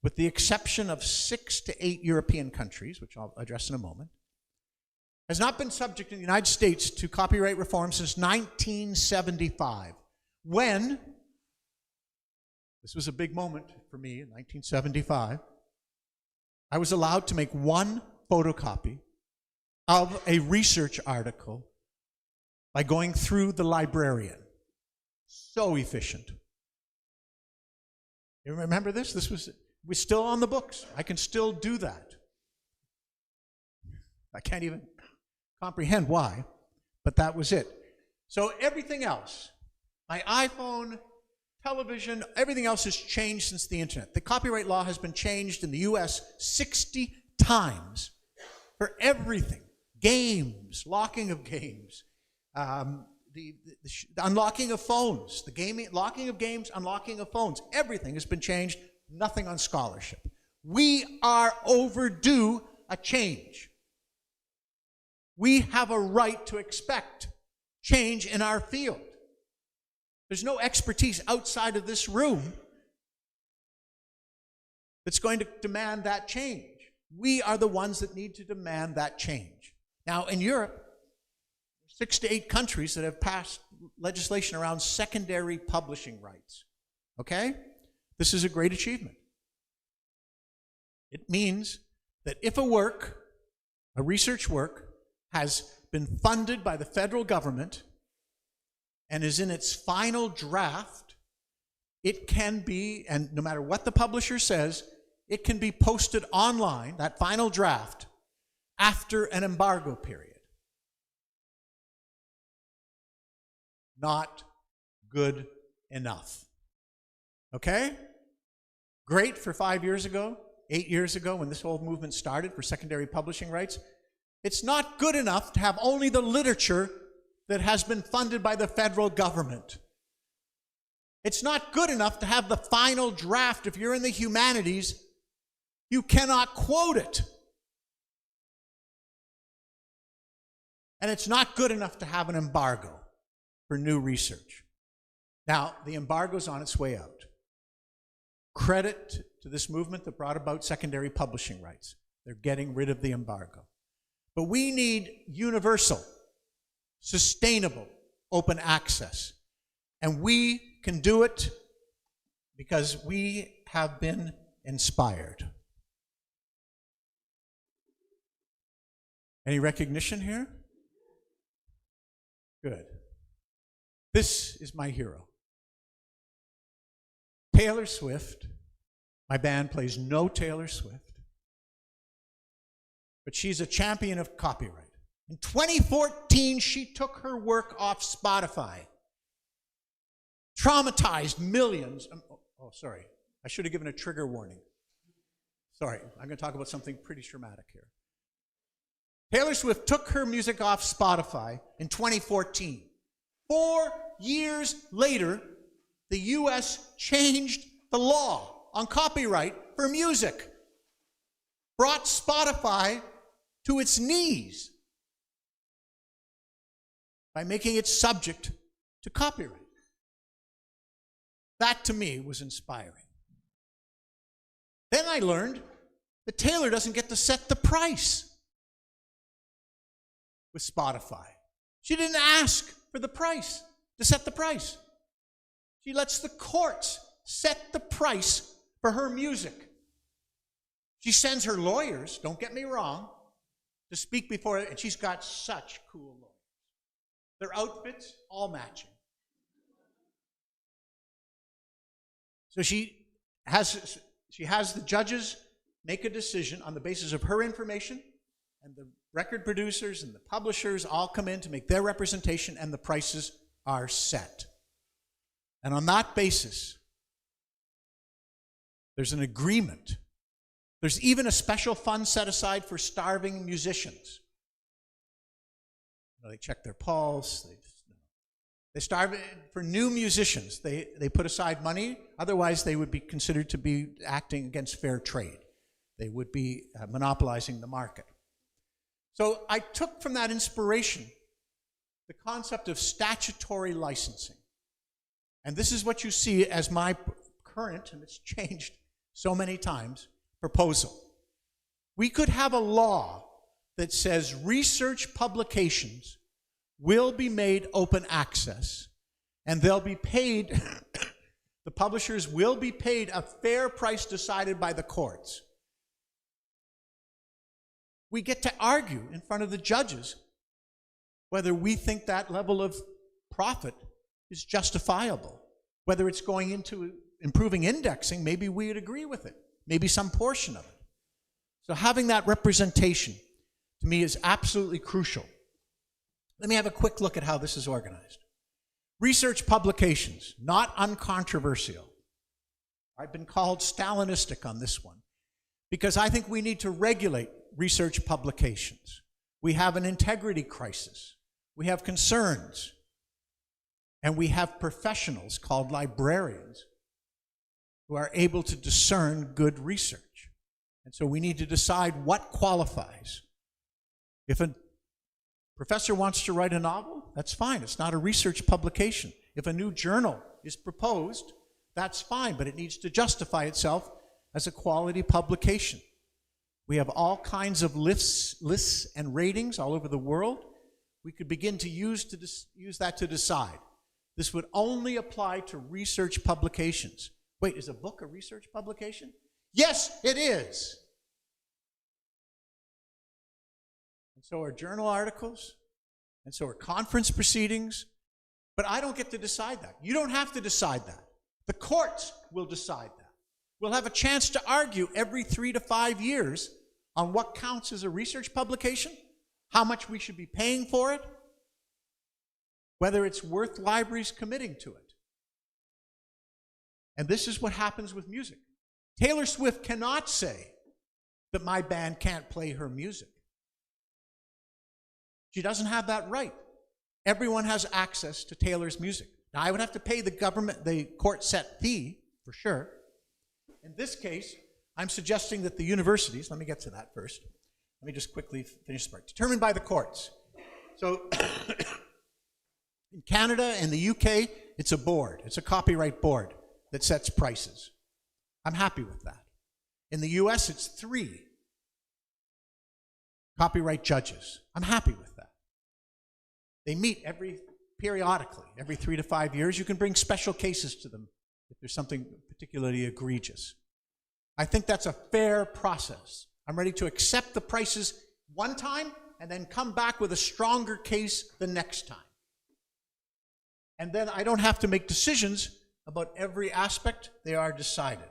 with the exception of 6 to 8 European countries, which I'll address in a moment. Has not been subject in the United States to copyright reform since 1975, when, this was a big moment for me in 1975, I was allowed to make one photocopy of a research article by going through the librarian. So efficient. You remember this? We're still on the books. I can still do that. I can't even comprehend why, but that was it. So everything else, my iPhone, television, everything else has changed since the internet. The copyright law has been changed in the US 60 times for everything. Games, locking of games, the unlocking of phones, the gaming, locking of games, unlocking of phones. Everything has been changed, nothing on scholarship. We are overdue a change. We have a right to expect change in our field. There's no expertise outside of this room that's going to demand that change. We are the ones that need to demand that change. Now, in Europe, 6 to 8 countries that have passed legislation around secondary publishing rights. Okay? This is a great achievement. It means that if a work, a research work, has been funded by the federal government and is in its final draft, it can be, and no matter what the publisher says, it can be posted online, that final draft, after an embargo period. Not good enough. Okay? Great for 5 years ago, 8 years ago, when this whole movement started for secondary publishing rights. It's not good enough to have only the literature that has been funded by the federal government. It's not good enough to have the final draft. If you're in the humanities, you cannot quote it. And it's not good enough to have an embargo for new research. Now, the embargo's on its way out. Credit to this movement that brought about secondary publishing rights. They're getting rid of the embargo. But we need universal, sustainable, open access. And we can do it because we have been inspired. Any recognition here? Good. This is my hero. Taylor Swift. My band plays no Taylor Swift. But she's a champion of copyright. In 2014, she took her work off Spotify. Traumatized millions. Sorry. I should have given a trigger warning. Sorry, I'm going to talk about something pretty traumatic here. Taylor Swift took her music off Spotify in 2014. 4 years later, the US changed the law on copyright for music. Brought Spotify to its knees by making it subject to copyright. That, to me, was inspiring. Then I learned that Taylor doesn't get to set the price with Spotify. She didn't ask for the price, to set the price. She lets the courts set the price for her music. She sends her lawyers, don't get me wrong, to speak before it, and she's got such cool lawyers. Their outfits, all matching. So she has the judges make a decision on the basis of her information and the record producers and the publishers all come in to make their representation, and the prices are set. And on that basis, there's an agreement. There's even a special fund set aside for starving musicians. They check their pulse. They starve for new musicians. They put aside money. Otherwise, they would be considered to be acting against fair trade. They would be monopolizing the market. So I took from that inspiration the concept of statutory licensing. And this is what you see as my current, and it's changed so many times, proposal. We could have a law that says research publications will be made open access, and they'll be paid, the publishers will be paid a fair price decided by the courts. We get to argue in front of the judges whether we think that level of profit is justifiable. Whether it's going into improving indexing, maybe we would agree with it, maybe some portion of it. So having that representation, to me, is absolutely crucial. Let me have a quick look at how this is organized. Research publications, not uncontroversial. I've been called Stalinistic on this one, because I think we need to regulate research publications. We have an integrity crisis. We have concerns. And we have professionals called librarians who are able to discern good research. And so we need to decide what qualifies. If a professor wants to write a novel, that's fine. It's not a research publication. If a new journal is proposed, that's fine, but it needs to justify itself as a quality publication. We have all kinds of lists and ratings all over the world. We could begin to use that to decide. This would only apply to research publications. Wait, is a book a research publication? Yes, it is. And so are journal articles, and so are conference proceedings, but I don't get to decide that. You don't have to decide that. The courts will decide that. We'll have a chance to argue every 3 to 5 years on what counts as a research publication, how much we should be paying for it, whether it's worth libraries committing to it. And this is what happens with music. Taylor Swift cannot say that my band can't play her music. She doesn't have that right. Everyone has access to Taylor's music. Now, I would have to pay the court-set fee, for sure. In this case, I'm suggesting that the universities, let me get to that first. Let me just quickly finish this part. Determined by the courts. So, in Canada and the UK, it's a board. It's a copyright board that sets prices. I'm happy with that. In the US, it's 3 copyright judges. I'm happy with that. They meet periodically, every 3 to 5 years. You can bring special cases to them if there's something particularly egregious. I think that's a fair process. I'm ready to accept the prices one time and then come back with a stronger case the next time. And then I don't have to make decisions about every aspect. They are decided.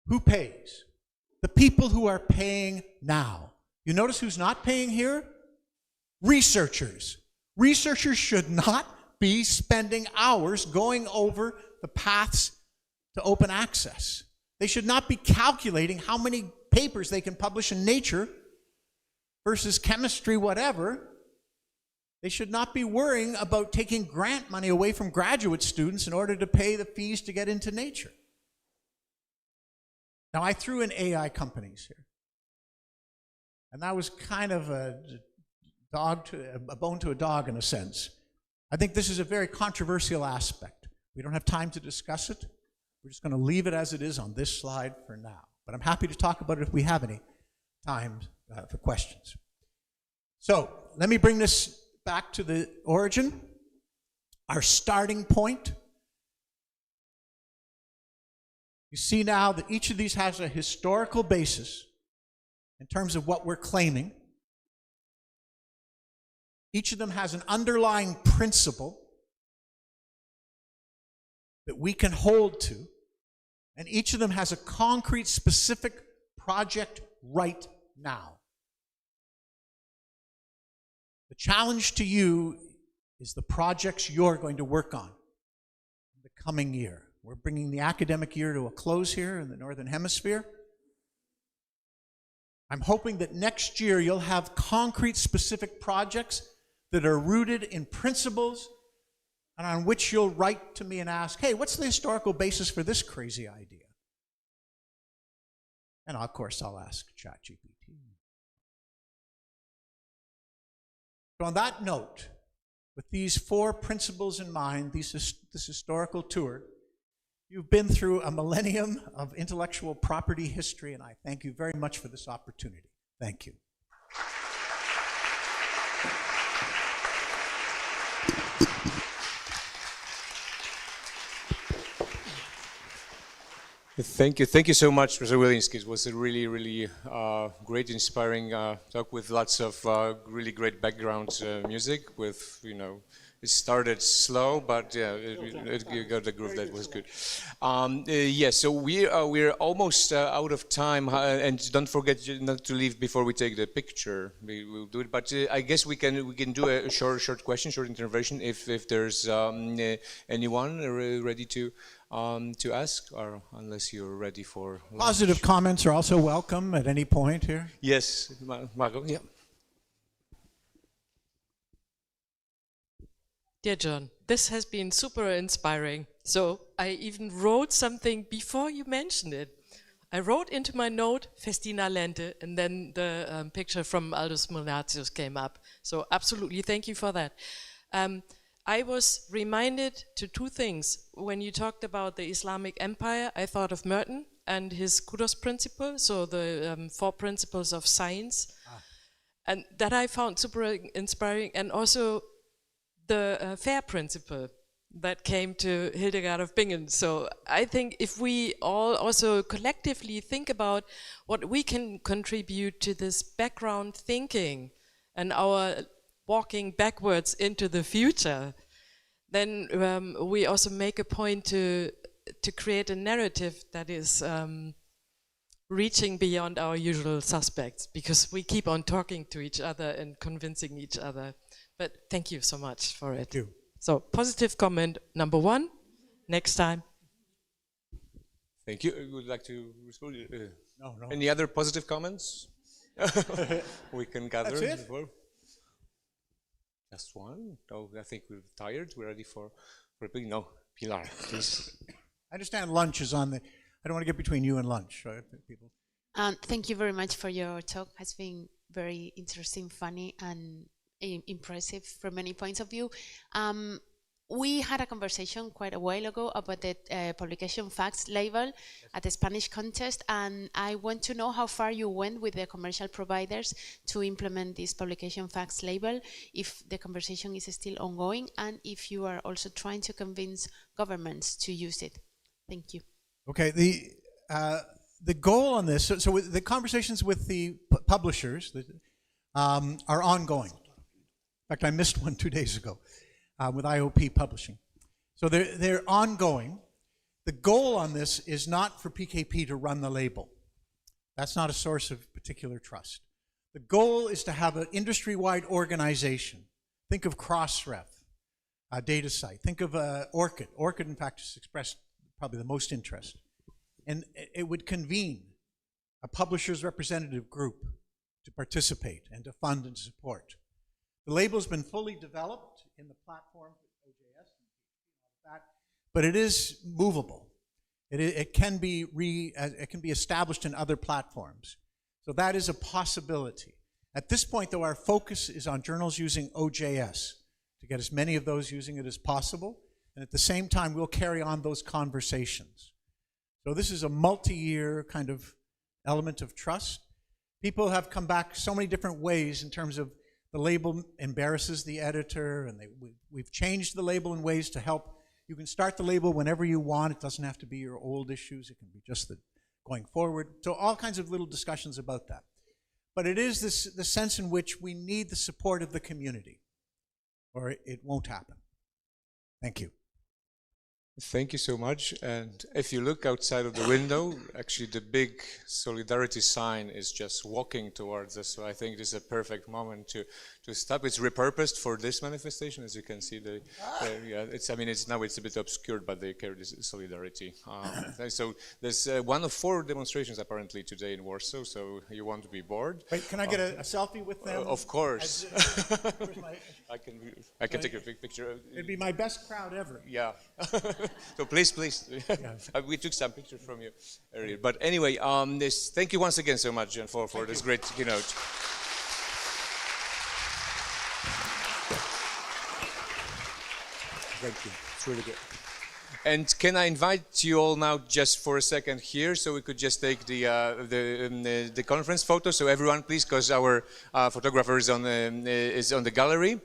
Who pays? The people who are paying now. You notice who's not paying here? Researchers. Researchers should not be spending hours going over the paths to open access. They should not be calculating how many papers they can publish in Nature versus chemistry, whatever. They should not be worrying about taking grant money away from graduate students in order to pay the fees to get into Nature. Now, I threw in AI companies here. And that was kind of a bone to a dog in a sense. I think this is a very controversial aspect. We don't have time to discuss it. We're just going to leave it as it is on this slide for now. But I'm happy to talk about it if we have any time for questions. So let me bring this back to the origin. Our starting point. You see now that each of these has a historical basis in terms of what we're claiming. Each of them has an underlying principle that we can hold to, and each of them has a concrete, specific project right now. The challenge to you is the projects you're going to work on in the coming year. We're bringing the academic year to a close here in the Northern Hemisphere. I'm hoping that next year you'll have concrete, specific projects that are rooted in principles and on which you'll write to me and ask, hey, what's the historical basis for this crazy idea? And of course, I'll ask ChatGPT. So on that note, with these 4 principles in mind, this historical tour, you've been through a millennium of intellectual property history, and I thank you very much for this opportunity. Thank you. Thank you so much, Professor Wilinski. It was a really, really great, inspiring talk with lots of really great background music. With it started slow, but yeah, it got the groove. That was good. Yes, so we're almost out of time, and don't forget not to leave before we take the picture. We will do it, but I guess we can do a short question, short intervention if there's anyone ready to ask, or unless you're ready for lunch. Positive comments are also welcome at any point here. Yes, Margot, yeah. Dear John, this has been super inspiring. So I even wrote something before you mentioned it. I wrote into my note Festina Lente, and then the picture from Aldous Munatius came up. So absolutely, thank you for that. I was reminded to 2 things. When you talked about the Islamic Empire, I thought of Merton and his Kudos principle, so the 4 principles of science. And that I found super inspiring, and also the FAIR principle that came to Hildegard of Bingen. So I think if we all also collectively think about what we can contribute to this background thinking and our walking backwards into the future, then we also make a point to create a narrative that is reaching beyond our usual suspects, because we keep on talking to each other and convincing each other. But thank you so much for it. Thank you. So positive comment number 1, next time. Thank you. Would you like to respond? No. Any other positive comments? We can gather. That's it? Just one? Oh, I think we're tired. We're ready for a big... No, Pilar, please. I understand lunch is on the... I don't want to get between you and lunch, right, people? Thank you very much for your talk. It has been very interesting, funny, and impressive from many points of view. We had a conversation quite a while ago about the publication facts label at the Spanish contest, and I want to know how far you went with the commercial providers to implement this publication facts label, if the conversation is still ongoing, and if you are also trying to convince governments to use it. Thank you. Okay, the goal on this, so with the conversations with the publishers are ongoing. In fact, I missed one 2 days ago with IOP Publishing. So they're ongoing. The goal on this is not for PKP to run the label. That's not a source of particular trust. The goal is to have an industry-wide organization. Think of Crossref, DataSite. Think of ORCID. ORCID, in fact, has expressed probably the most interest. And it would convene a publisher's representative group to participate and to fund and support. The label's been fully developed in the platform with OJS and all that, but it is movable. It can be established in other platforms. So that is a possibility. At this point, though, our focus is on journals using OJS to get as many of those using it as possible. And at the same time, we'll carry on those conversations. So this is a multi-year kind of element of trust. People have come back so many different ways in terms of the label embarrasses the editor, and we've changed the label in ways to help. You can start the label whenever you want. It doesn't have to be your old issues. It can be just the going forward. So all kinds of little discussions about that. But it is the sense in which we need the support of the community, or it won't happen. Thank you. Thank you so much. And if you look outside of the window, actually the big solidarity sign is just walking towards us. So I think this is a perfect moment to stop. It's repurposed for this manifestation, as you can see. Yeah, it's now it's a bit obscured, but they carry this solidarity. So there's one of 4 demonstrations apparently today in Warsaw. So you won't be bored. Wait, can I get a selfie with them? Of course. Where's my- I can take a big picture. It'd be my best crowd ever. Yeah. So please. We took some pictures from you earlier. But anyway, thank you once again so much, Jen, for this great keynote. Thank you. It's really good. And can I invite you all now just for a second here, so we could just take the conference photo. So everyone, please, because our photographer is on the gallery.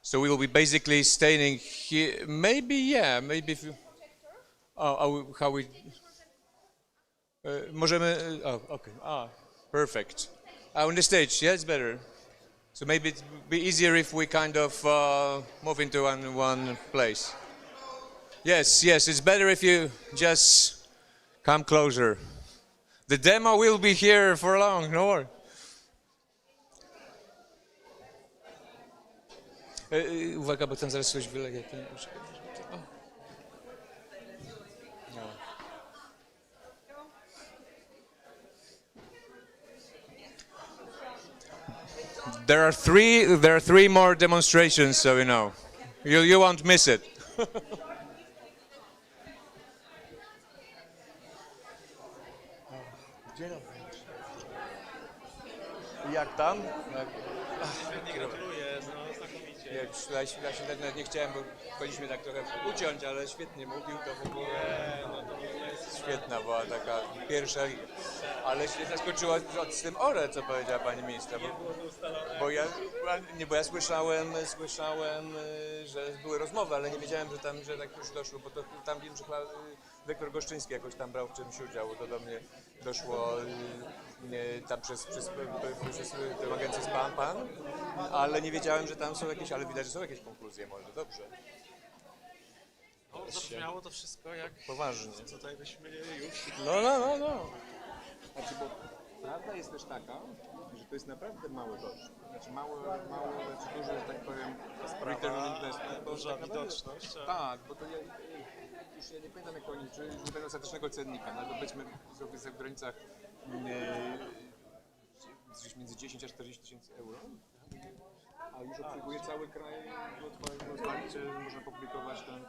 So we will be basically staying here. Maybe if you. How we. Możemy. Oh, okay. Perfect. On the stage, yeah, it's better. So maybe it'd be easier if we kind of move into one place. Yes, it's better if you just come closer. The demo will be here for long, no worry. Uwaga, bo tam zaraz coś wyleje. There are three more demonstrations, so you know, you won't miss it. Jak tam? Ja się nawet nie chciałem, bo powinniśmy tak trochę uciąć, ale świetnie mówił, to w ogóle świetna była taka pierwsza, ale się zaskoczyła z tym ORE, co powiedziała pani minister, bo ja słyszałem, że były rozmowy, ale nie wiedziałem, że tak już doszło, bo to, tam wiem, że chyba dyrektor Goszczyński jakoś tam brał w czymś udział, to do mnie doszło tam przez tę agencję pan, ale nie wiedziałem, że tam są jakieś, ale widać, że są jakieś konkluzje może, dobrze. No, zabrzmiało to wszystko jak poważnie. Tutaj byśmy już... No. Znaczy, bo prawda jest też taka, że to jest naprawdę mały koszt. Znaczy duży, że tak powiem, Sprawa, duża widoczność. Tak, bo to ja nie pamiętam jak oni, czy nie będą ostatecznego cennika, no to powiedzmy w granicach gdzieś między 10 a 40 tysięcy euro. A już obsługuje cały kraj, rozmawicie, można publikować ten.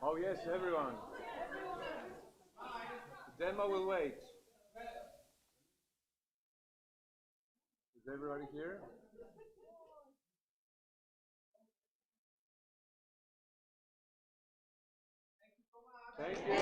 Oh yes, everyone. The demo will wait. Is everybody here? Thank you.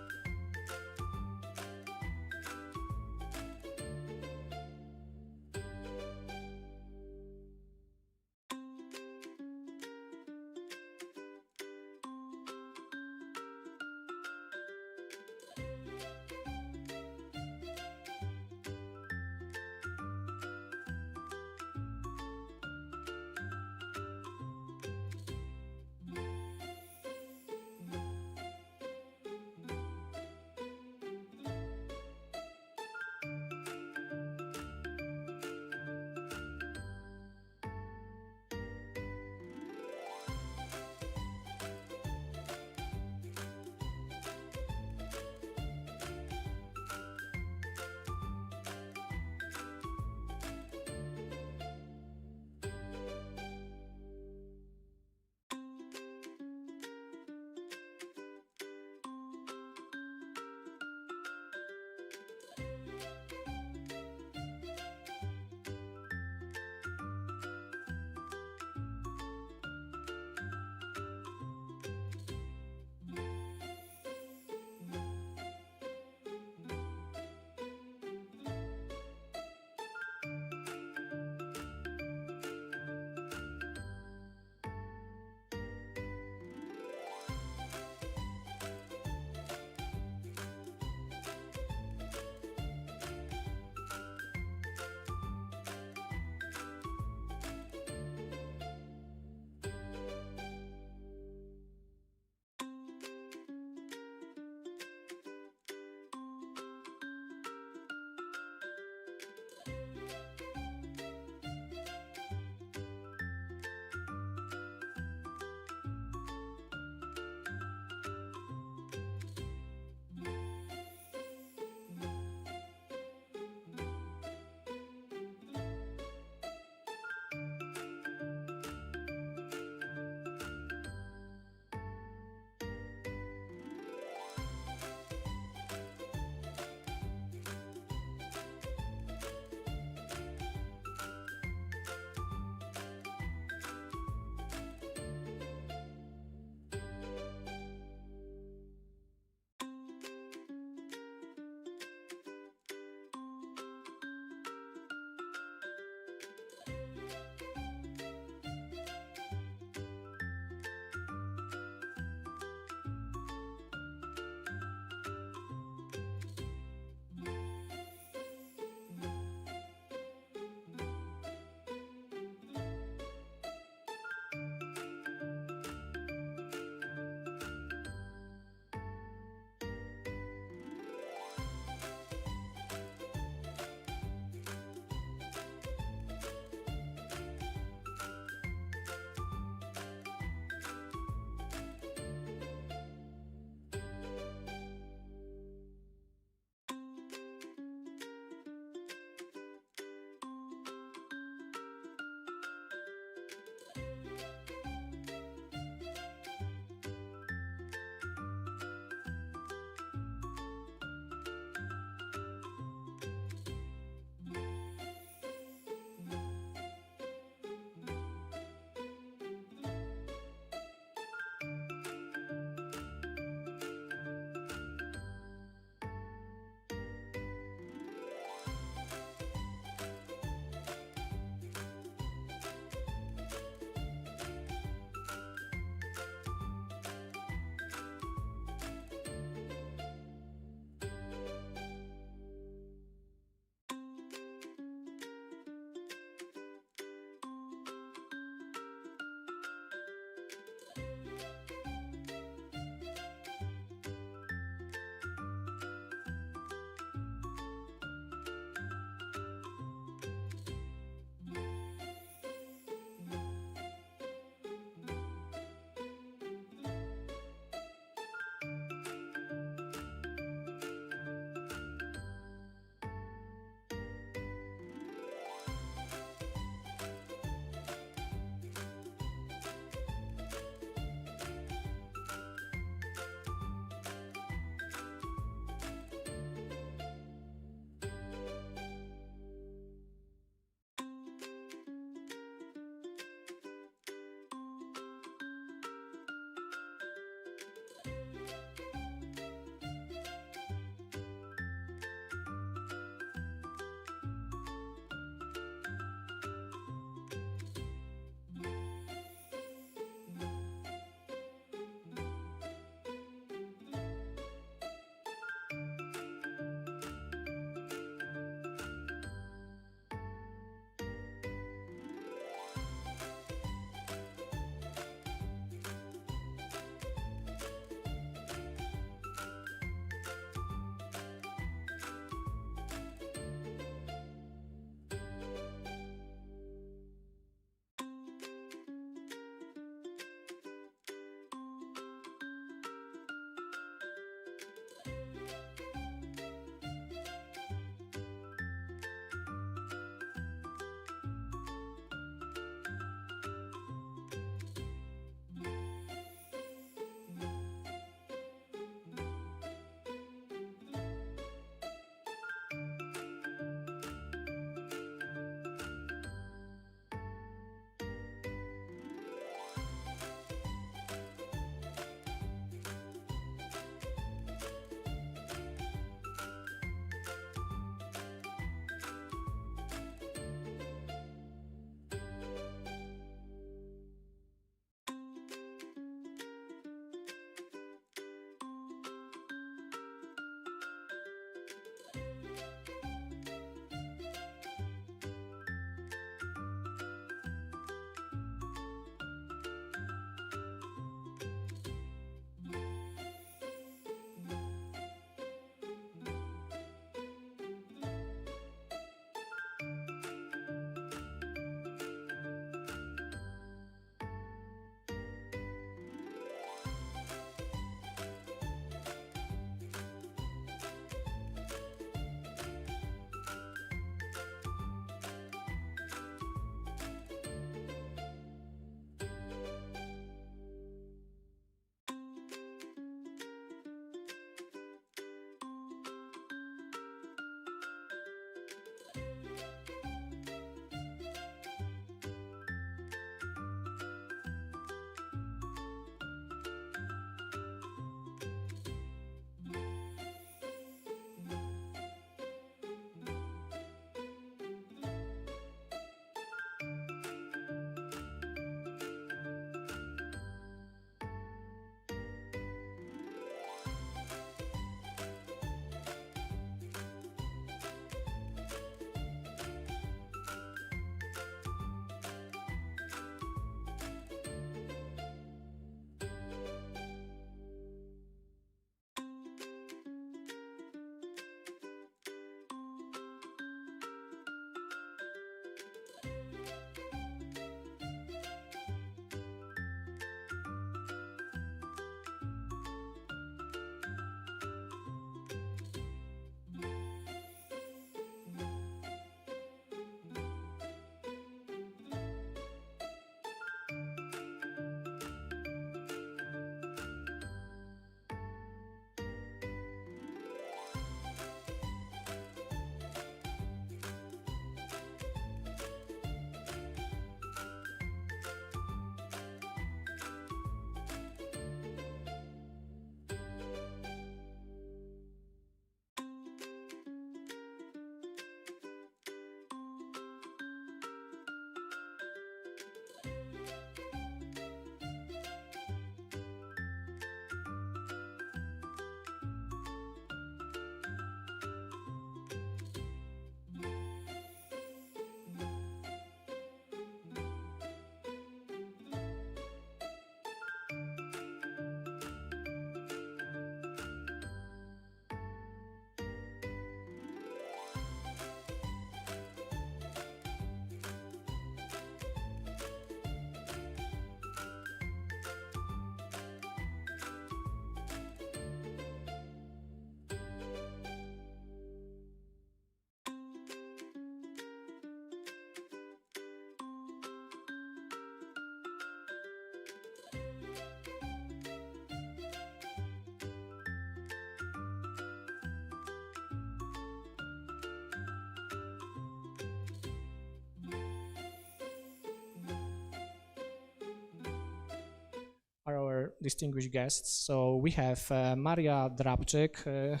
distinguished guests. So we have Maria Drabczyk.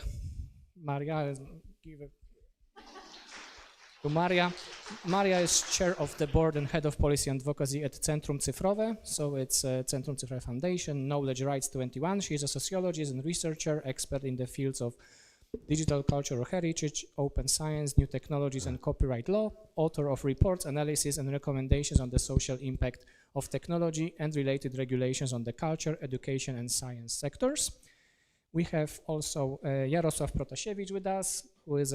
Maria, give a to Maria. Maria is chair of the board and head of policy and advocacy at Centrum Cyfrowe. So it's Centrum Cyfrowe Foundation, Knowledge Rights 21. She is a sociologist and researcher, expert in the fields of digital cultural heritage, open science, new technologies and copyright law, author of reports, analysis and recommendations on the social impact of technology and related regulations on the culture, education and science sectors. We have also Jarosław Protasiewicz with us, who is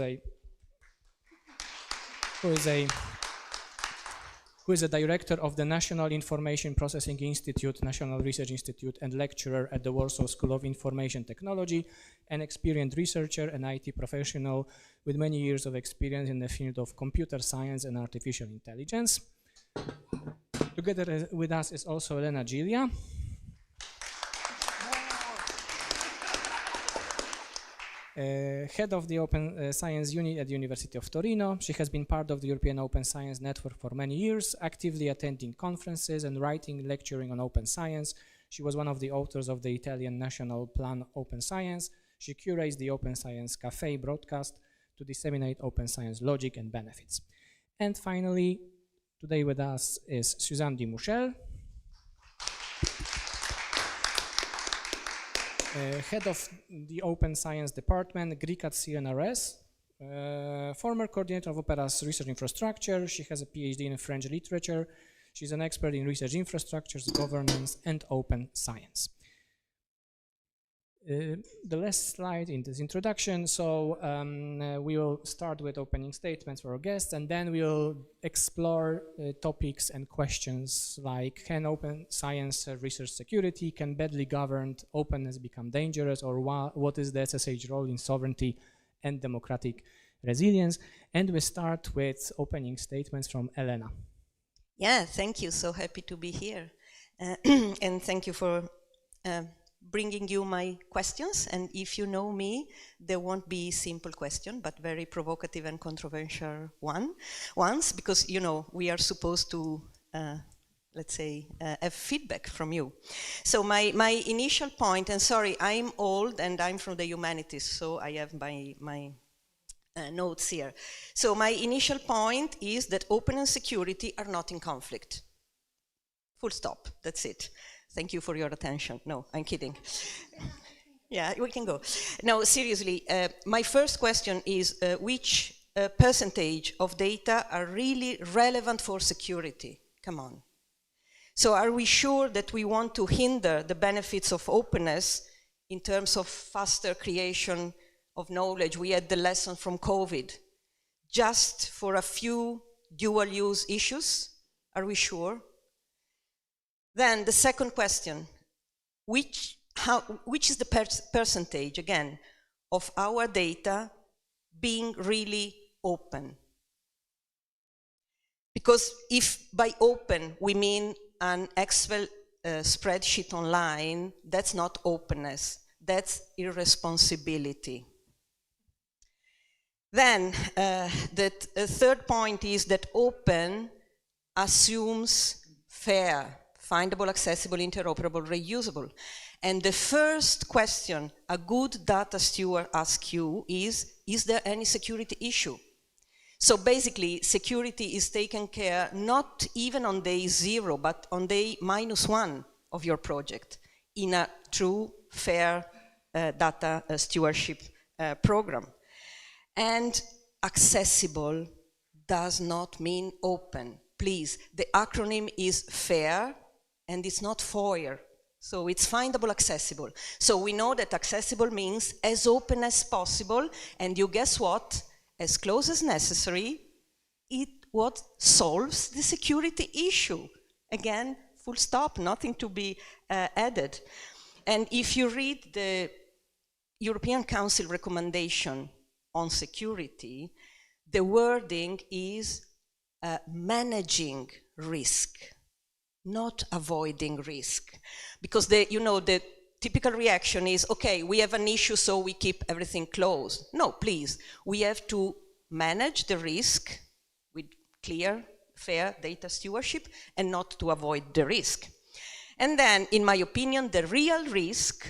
a director of the National Information Processing Institute, National Research Institute, and lecturer at the Warsaw School of Information Technology, an experienced researcher and IT professional with many years of experience in the field of computer science and artificial intelligence. Together with us is also Elena Gilia. Head of the Open Science Unit at the University of Torino. She has been part of the European Open Science Network for many years, actively attending conferences and writing, lecturing on open science. She was one of the authors of the Italian National Plan Open Science. She curates the Open Science Cafe broadcast to disseminate open science logic and benefits. And finally, today with us is Suzanne Dimouchel, head of the Open Science Department, Greek at CNRS, former coordinator of OPERAS research infrastructure. She has a PhD in French literature. She's an expert in research infrastructures, governance, and open science. The last slide in this introduction. So we will start with opening statements for our guests, and then we'll explore topics and questions like, can open science research security? Can badly governed openness become dangerous? Or what is the SSH role in sovereignty and democratic resilience? And we start with opening statements from Elena. Yeah, thank you. So happy to be here. And thank you for bringing you my questions. And if you know me, there won't be simple question, but very provocative and controversial ones, because, you know, we are supposed to, let's say, have feedback from you. So my initial point, and sorry, I'm old and I'm from the humanities, so I have my notes here. So my initial point is that open and security are not in conflict. Full stop, that's it. Thank you for your attention. No, I'm kidding. Yeah, we can go. No, seriously, my first question is which percentage of data are really relevant for security? Come on. So are we sure that we want to hinder the benefits of openness in terms of faster creation of knowledge? We had the lesson from COVID. Just for a few dual-use issues? Are we sure? Then the second question, which is the percentage, again, of our data being really open? Because if by open we mean an Excel spreadsheet online, that's not openness, that's irresponsibility. Then the third point is that open assumes fair, findable, accessible, interoperable, reusable. And the first question a good data steward asks you is there any security issue? So basically, security is taken care not even on day 0, but on day -1 of your project in a true, fair data stewardship program. And accessible does not mean open. Please, the acronym is FAIR, and it's not FOIR. So it's findable, accessible. So we know that accessible means as open as possible, and you guess what? As close as necessary, it what solves the security issue. Again, full stop, nothing to be added. And if you read the European Council recommendation on security, the wording is managing risk, not avoiding risk. Because the typical reaction is, okay, we have an issue, so we keep everything closed. No, please, we have to manage the risk with clear, fair data stewardship and not to avoid the risk. And then, in my opinion, the real risk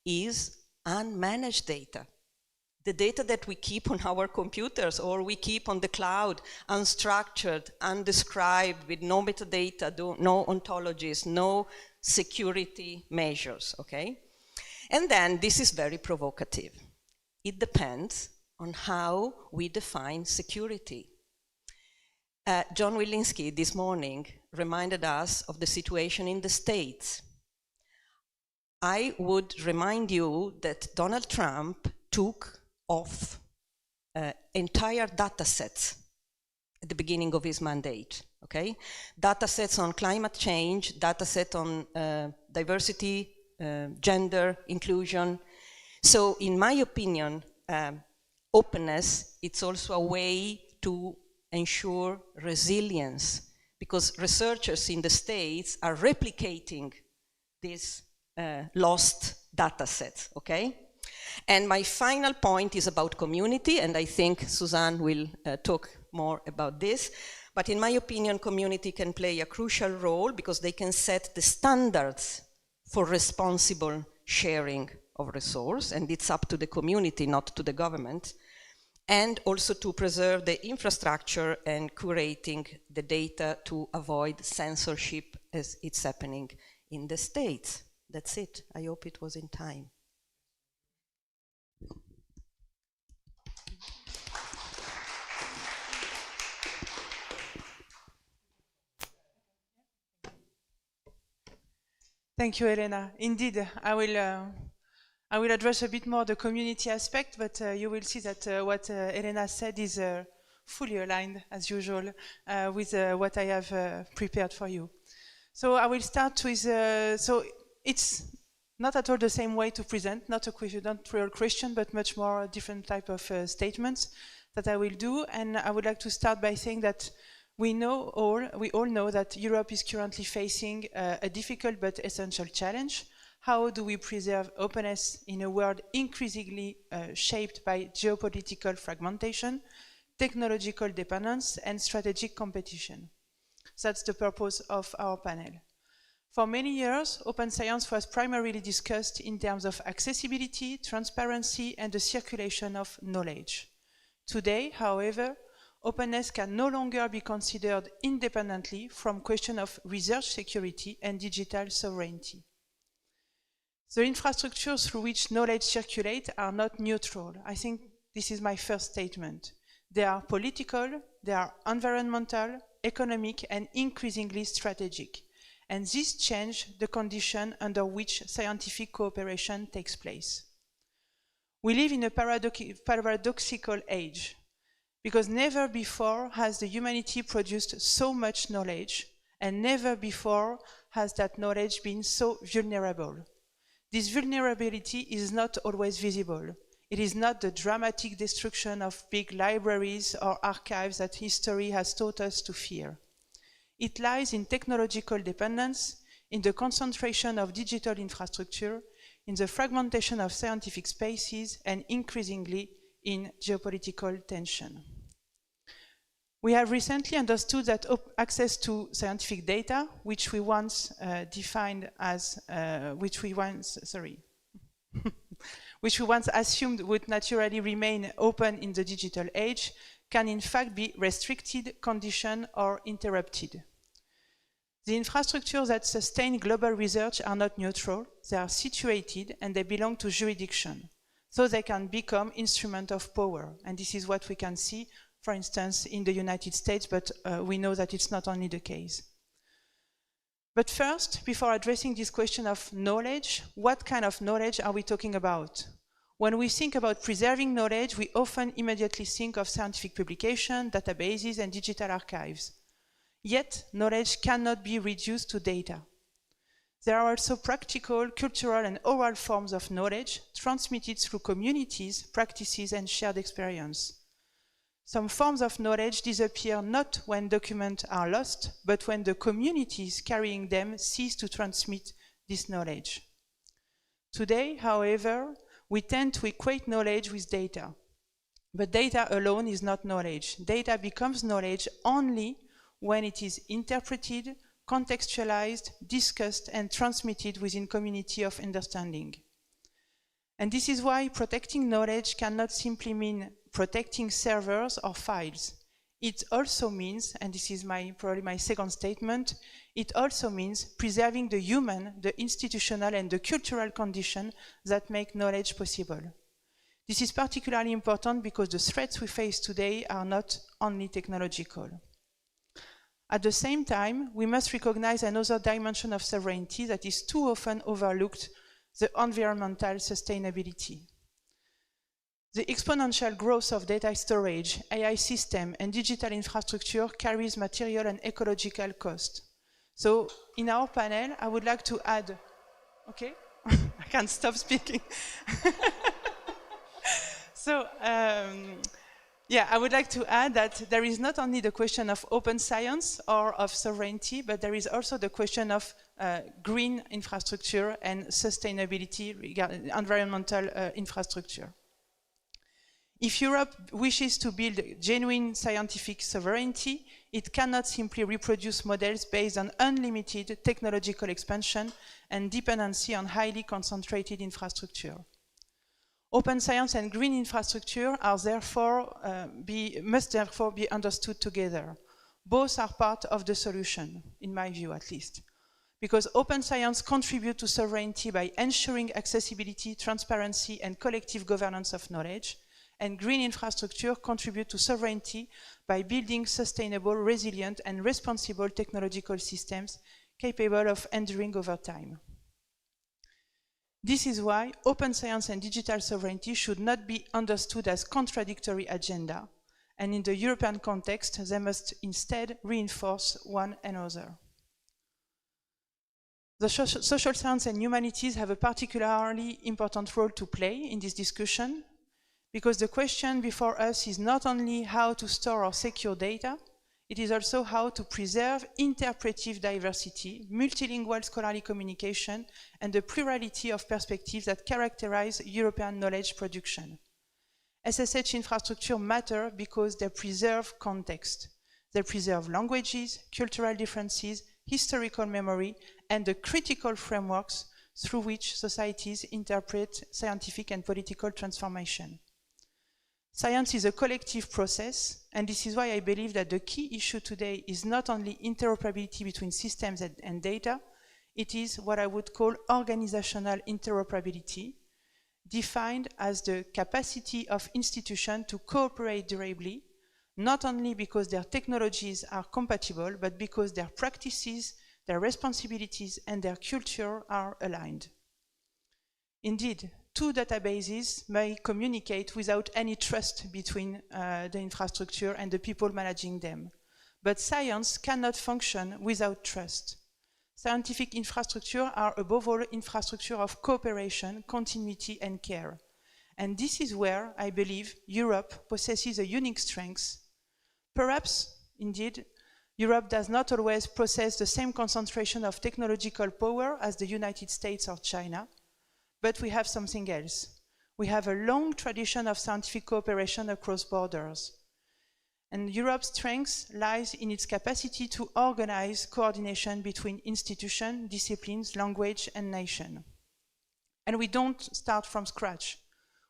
is unmanaged data. The data that we keep on our computers or we keep on the cloud, unstructured, undescribed, with no metadata, no ontologies, no security measures, okay? And then this is very provocative. It depends on how we define security. John Wilinski this morning reminded us of the situation in the States. I would remind you that Donald Trump took off entire data sets at the beginning of his mandate, okay? Data sets on climate change, data set on diversity, gender, inclusion. So in my opinion, openness, it's also a way to ensure resilience, because researchers in the States are replicating these lost data sets, okay? And my final point is about community, and I think Suzanne will talk more about this. But in my opinion, community can play a crucial role because they can set the standards for responsible sharing of resource, and it's up to the community, not to the government, and also to preserve the infrastructure and curating the data to avoid censorship as it's happening in the States. That's it. I hope it was in time. Thank you, Elena. Indeed, I will address a bit more the community aspect, but you will see that what Elena said is fully aligned, as usual, with what I have prepared for you. So I will start with, so it's not at all the same way to present, not real question, but much more different type of statements that I will do. And I would like to start by saying that we all know that Europe is currently facing a difficult but essential challenge. How do we preserve openness in a world increasingly shaped by geopolitical fragmentation, technological dependence, and strategic competition? That's the purpose of our panel. For many years, open science was primarily discussed in terms of accessibility, transparency, and the circulation of knowledge. Today, however, openness can no longer be considered independently from question of research security and digital sovereignty. The infrastructures through which knowledge circulate are not neutral. I think this is my first statement. They are political, they are environmental, economic, and increasingly strategic. And this changes the condition under which scientific cooperation takes place. We live in a paradoxical age, because never before has the humanity produced so much knowledge, and never before has that knowledge been so vulnerable. This vulnerability is not always visible. It is not the dramatic destruction of big libraries or archives that history has taught us to fear. It lies in technological dependence, in the concentration of digital infrastructure, in the fragmentation of scientific spaces, and increasingly in geopolitical tension. We have recently understood that access to scientific data, which we once which we once assumed would naturally remain open in the digital age, can in fact be restricted, conditioned, or interrupted. The infrastructures that sustain global research are not neutral. They are situated and they belong to jurisdiction. So they can become instruments of power. And this is what we can see, for instance, in the United States, but we know that it's not only the case. But first, before addressing this question of knowledge, what kind of knowledge are we talking about? When we think about preserving knowledge, we often immediately think of scientific publication, databases, and digital archives. Yet, knowledge cannot be reduced to data. There are also practical, cultural, and oral forms of knowledge transmitted through communities, practices, and shared experience. Some forms of knowledge disappear not when documents are lost, but when the communities carrying them cease to transmit this knowledge. Today, however, we tend to equate knowledge with data. But data alone is not knowledge. Data becomes knowledge only when it is interpreted, contextualized, discussed, and transmitted within community of understanding. And this is why protecting knowledge cannot simply mean protecting servers or files. It also means, and this is probably my second statement, it also means preserving the human, the institutional, and the cultural conditions that make knowledge possible. This is particularly important because the threats we face today are not only technological. At the same time, we must recognize another dimension of sovereignty that is too often overlooked, the environmental sustainability. The exponential growth of data storage, AI system, and digital infrastructure carries material and ecological cost. So in our panel, I would like to add, okay, I can't stop speaking. So, yeah, I would like to add that there is not only the question of open science or of sovereignty, but there is also the question of green infrastructure and sustainability regarding environmental infrastructure. If Europe wishes to build genuine scientific sovereignty, it cannot simply reproduce models based on unlimited technological expansion and dependency on highly concentrated infrastructure. Open science and green infrastructure are must therefore be understood together. Both are part of the solution, in my view at least. Because open science contributes to sovereignty by ensuring accessibility, transparency, and collective governance of knowledge, and green infrastructure contribute to sovereignty by building sustainable, resilient, and responsible technological systems capable of enduring over time. This is why open science and digital sovereignty should not be understood as contradictory agenda, and in the European context, they must instead reinforce one another. The social science and humanities have a particularly important role to play in this discussion, because the question before us is not only how to store or secure data, it is also how to preserve interpretive diversity, multilingual scholarly communication, and the plurality of perspectives that characterize European knowledge production. SSH infrastructure matter because they preserve context. They preserve languages, cultural differences, historical memory, and the critical frameworks through which societies interpret scientific and political transformation. Science is a collective process, and this is why I believe that the key issue today is not only interoperability between systems and data, it is what I would call organizational interoperability, defined as the capacity of institutions to cooperate durably, not only because their technologies are compatible, but because their practices, their responsibilities, and their culture are aligned. Indeed, two databases may communicate without any trust between the infrastructure and the people managing them. But science cannot function without trust. Scientific infrastructure are above all infrastructure of cooperation, continuity, and care. And this is where I believe Europe possesses a unique strength. Perhaps, indeed, Europe does not always possess the same concentration of technological power as the United States or China, but we have something else. We have a long tradition of scientific cooperation across borders. And Europe's strength lies in its capacity to organize coordination between institutions, disciplines, language, and nation. And we don't start from scratch.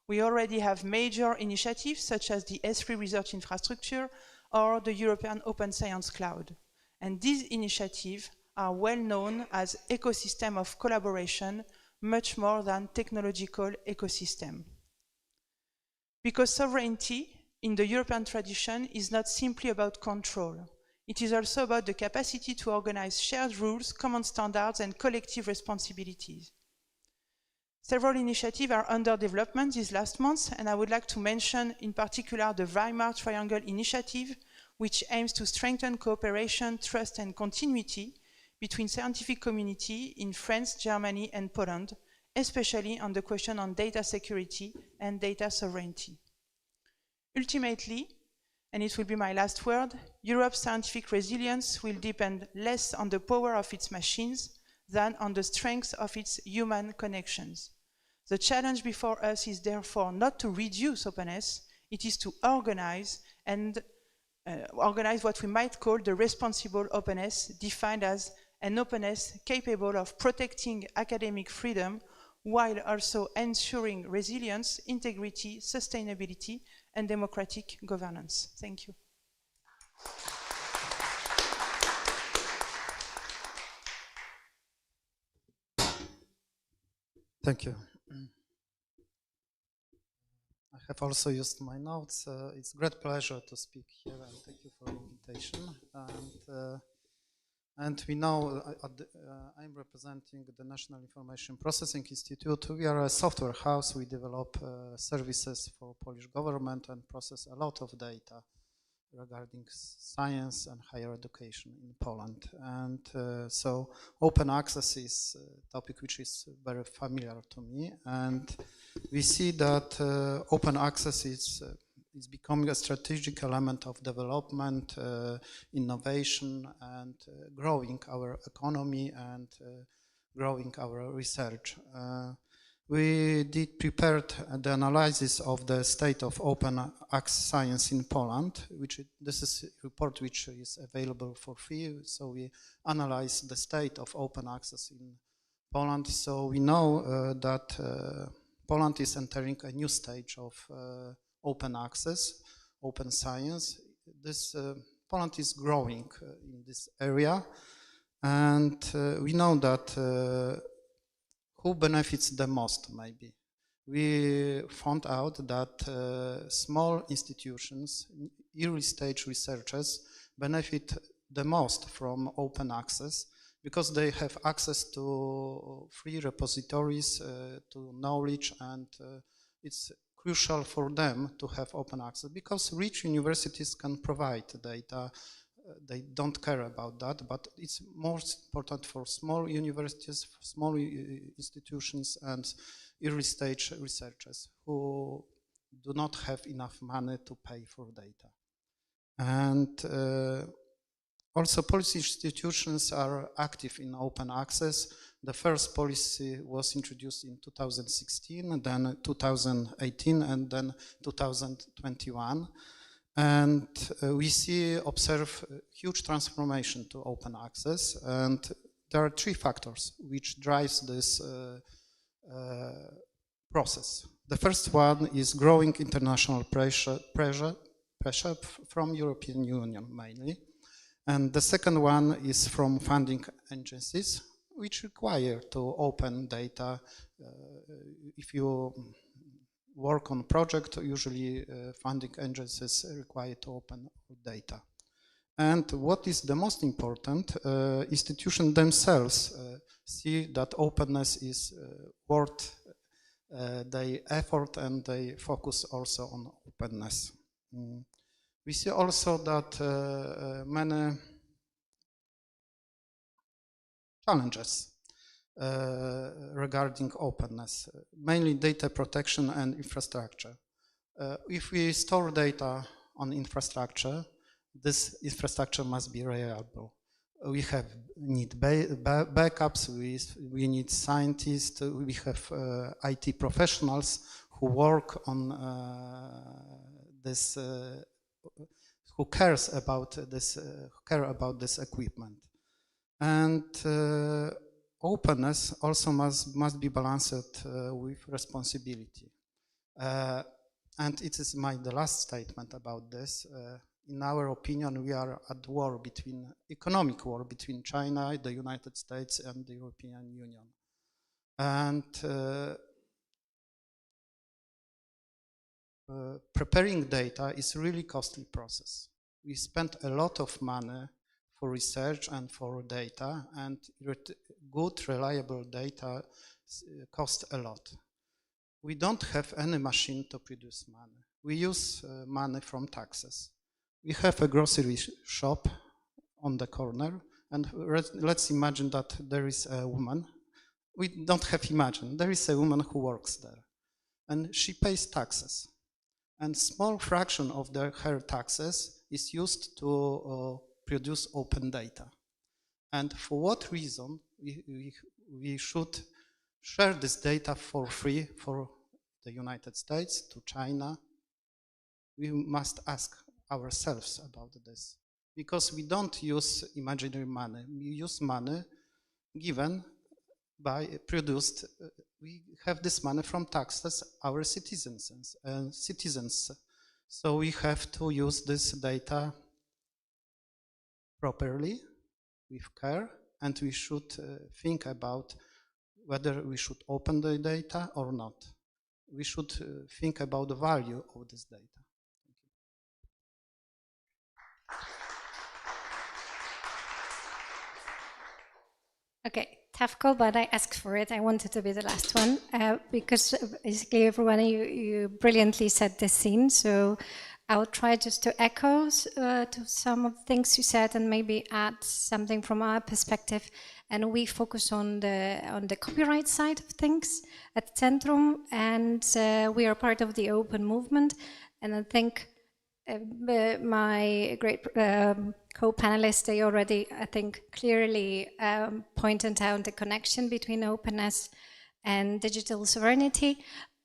We already have major initiatives such as the S3 research infrastructure or the European Open Science Cloud. And these initiatives are well known as ecosystem of collaboration, much more than technological ecosystem. Because sovereignty in the European tradition is not simply about control. It is also about the capacity to organize shared rules, common standards, and collective responsibilities. Several initiatives are under development these last months, and I would like to mention in particular the Weimar Triangle Initiative, which aims to strengthen cooperation, trust, and continuity between scientific community in France, Germany, and Poland, especially on the question on data security and data sovereignty. Ultimately, and it will be my last word, Europe's scientific resilience will depend less on the power of its machines than on the strength of its human connections. The challenge before us is therefore not to reduce openness, it is to organize and organize what we might call the responsible openness, defined as and openness capable of protecting academic freedom while also ensuring resilience, integrity, sustainability, and democratic governance. Thank you. Thank you. I have also used my notes. It's a great pleasure to speak here, and thank you for the invitation. And we know I'm representing the National Information Processing Institute. We are a software house. We develop services for Polish government and process a lot of data regarding science and higher education in Poland. And so open access is a topic which is very familiar to me. And we see that open access is becoming a strategic element of development, innovation, and growing our economy and growing our research. We did prepared the analysis of the state of open access science in Poland, this is a report which is available for free. So we analyzed the state of open access in Poland. So we know that Poland is entering a new stage of open access, open science. Poland is growing in this area, and we know that who benefits the most, maybe. We found out that small institutions, early stage researchers benefit the most from open access because they have access to free repositories, to knowledge, and it's crucial for them to have open access because rich universities can provide data. They don't care about that, but it's most important for small universities, for small institutions, and early stage researchers who do not have enough money to pay for data. And also Polish institutions are active in open access. The first policy was introduced in 2016, then 2018, and then 2021. And we observe huge transformation to open access, and there are three factors which drives this process. The first one is growing international pressure from European Union mainly, and the second one is from funding agencies which require to open data. If you work on project, usually funding agencies require to open data. And what is the most important, institutions themselves see that openness is worth their effort, and they focus also on openness. We see also that many challenges regarding openness, mainly data protection and infrastructure. If we store data on infrastructure, this infrastructure must be reliable. We need backups, we need scientists, we have IT professionals who work on this, who care about this equipment. And openness also must be balanced with responsibility. And it is the last statement about this. In our opinion, we are at war economic war between China, the United States, and the European Union. And preparing data is a really costly process. We spend a lot of money for research and for data, and good, reliable data cost a lot. We don't have any machine to produce money. We use money from taxes. We have a grocery shop on the corner, and let's imagine that there is a woman. We don't have imagine. There is a woman who works there, and she pays taxes. And small fraction of her taxes is used to produce open data. And for what reason we should share this data for free for the United States, to China? We must ask ourselves about this. because we don't use imaginary money. We use money given by produced. We have this money from taxes, our citizens. So we have to use this data properly, with care, and we should think about whether we should open the data or not. We should think about the value of this data. Okay, tough call, but I asked for it. I wanted to be the last one because basically everyone, you brilliantly set the scene. So I'll try just to echo to some of the things you said and maybe add something from our perspective. And we focus on the copyright side of things at Centrum, and we are part of the open movement. And I think my great co-panelists, they already, I think, clearly pointed out the connection between openness and digital sovereignty.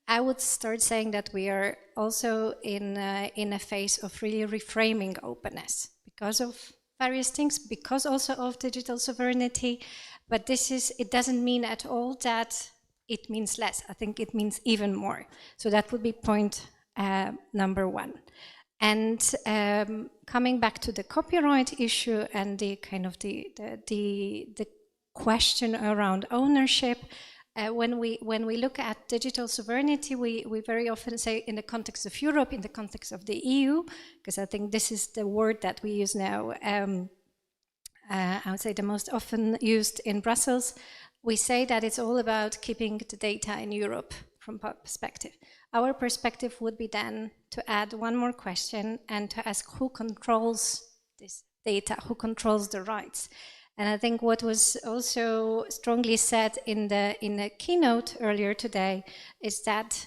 I would start saying that we are also in a phase of really reframing openness because of various things, because also of digital sovereignty. But it doesn't mean at all that it means less. I think it means even more. So that would be point number one. And coming back to the copyright issue and the kind of the question around ownership, when we look at digital sovereignty, we very often say in the context of Europe, in the context of the EU, because I think this is the word that we use now. I would say the most often used in Brussels. We say that it's all about keeping the data in Europe from our perspective. Our perspective would be then to add one more question and to ask who controls this data, who controls the rights. And I think what was also strongly said in the keynote earlier today is that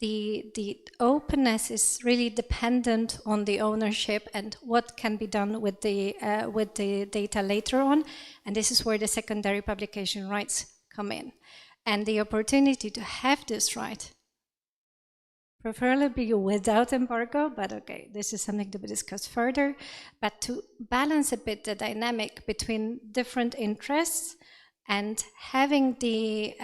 the openness is really dependent on the ownership and what can be done with the data later on. And this is where the secondary publication rights come in. And the opportunity to have this right, preferably without embargo, but okay, this is something to be discussed further, but to balance a bit the dynamic between different interests and having the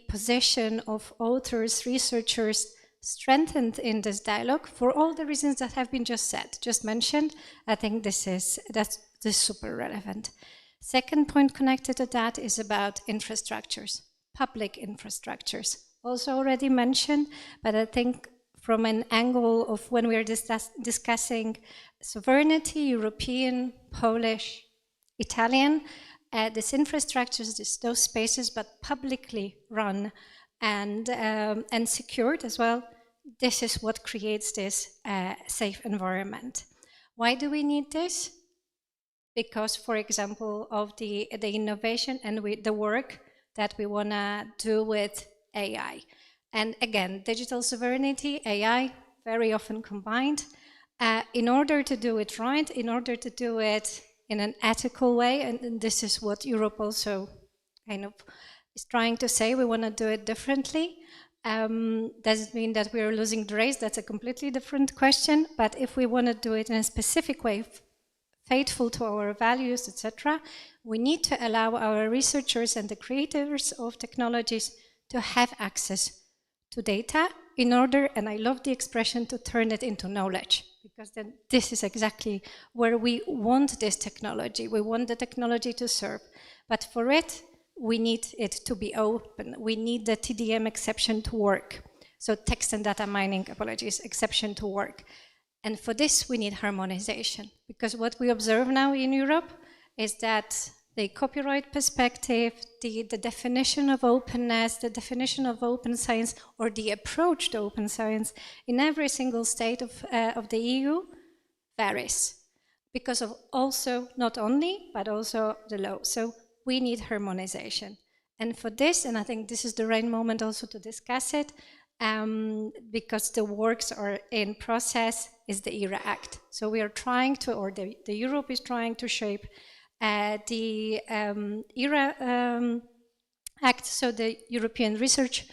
position of authors, researchers strengthened in this dialogue for all the reasons that have been just mentioned. I think this is super relevant. Second point connected to that is about infrastructures, public infrastructures. Also already mentioned, but I think from an angle of when we are discussing sovereignty, European, Polish, Italian, these infrastructures, those spaces, but publicly run and secured as well, this is what creates this safe environment. Why do we need this? Because, for example, of the innovation and the work that we want to do with AI. And again, digital sovereignty, AI, very often combined. In order to do it right, in order to do it in an ethical way, and this is what Europe also kind of is trying to say, we want to do it differently. Does it mean that we are losing the race? That's a completely different question. But if we want to do it in a specific way, faithful to our values, etc., we need to allow our researchers and the creators of technologies to have access to data in order, and I love the expression, to turn it into knowledge, because then this is exactly where we want this technology. We want the technology to serve, but for it, we need it to be open. We need the TDM exception to work. So text and data mining, apologies, exception to work. And for this, we need harmonization, because what we observe now in Europe is that the copyright perspective, the definition of openness, the definition of open science, or the approach to open science in every single state of the EU varies because of also, not only, but also the law. So we need harmonization. And for this, and I think this is the right moment also to discuss it, because the works are in process, is the ERA Act. So we are trying to, or the Europe is trying to shape the ERA Act, so the European Research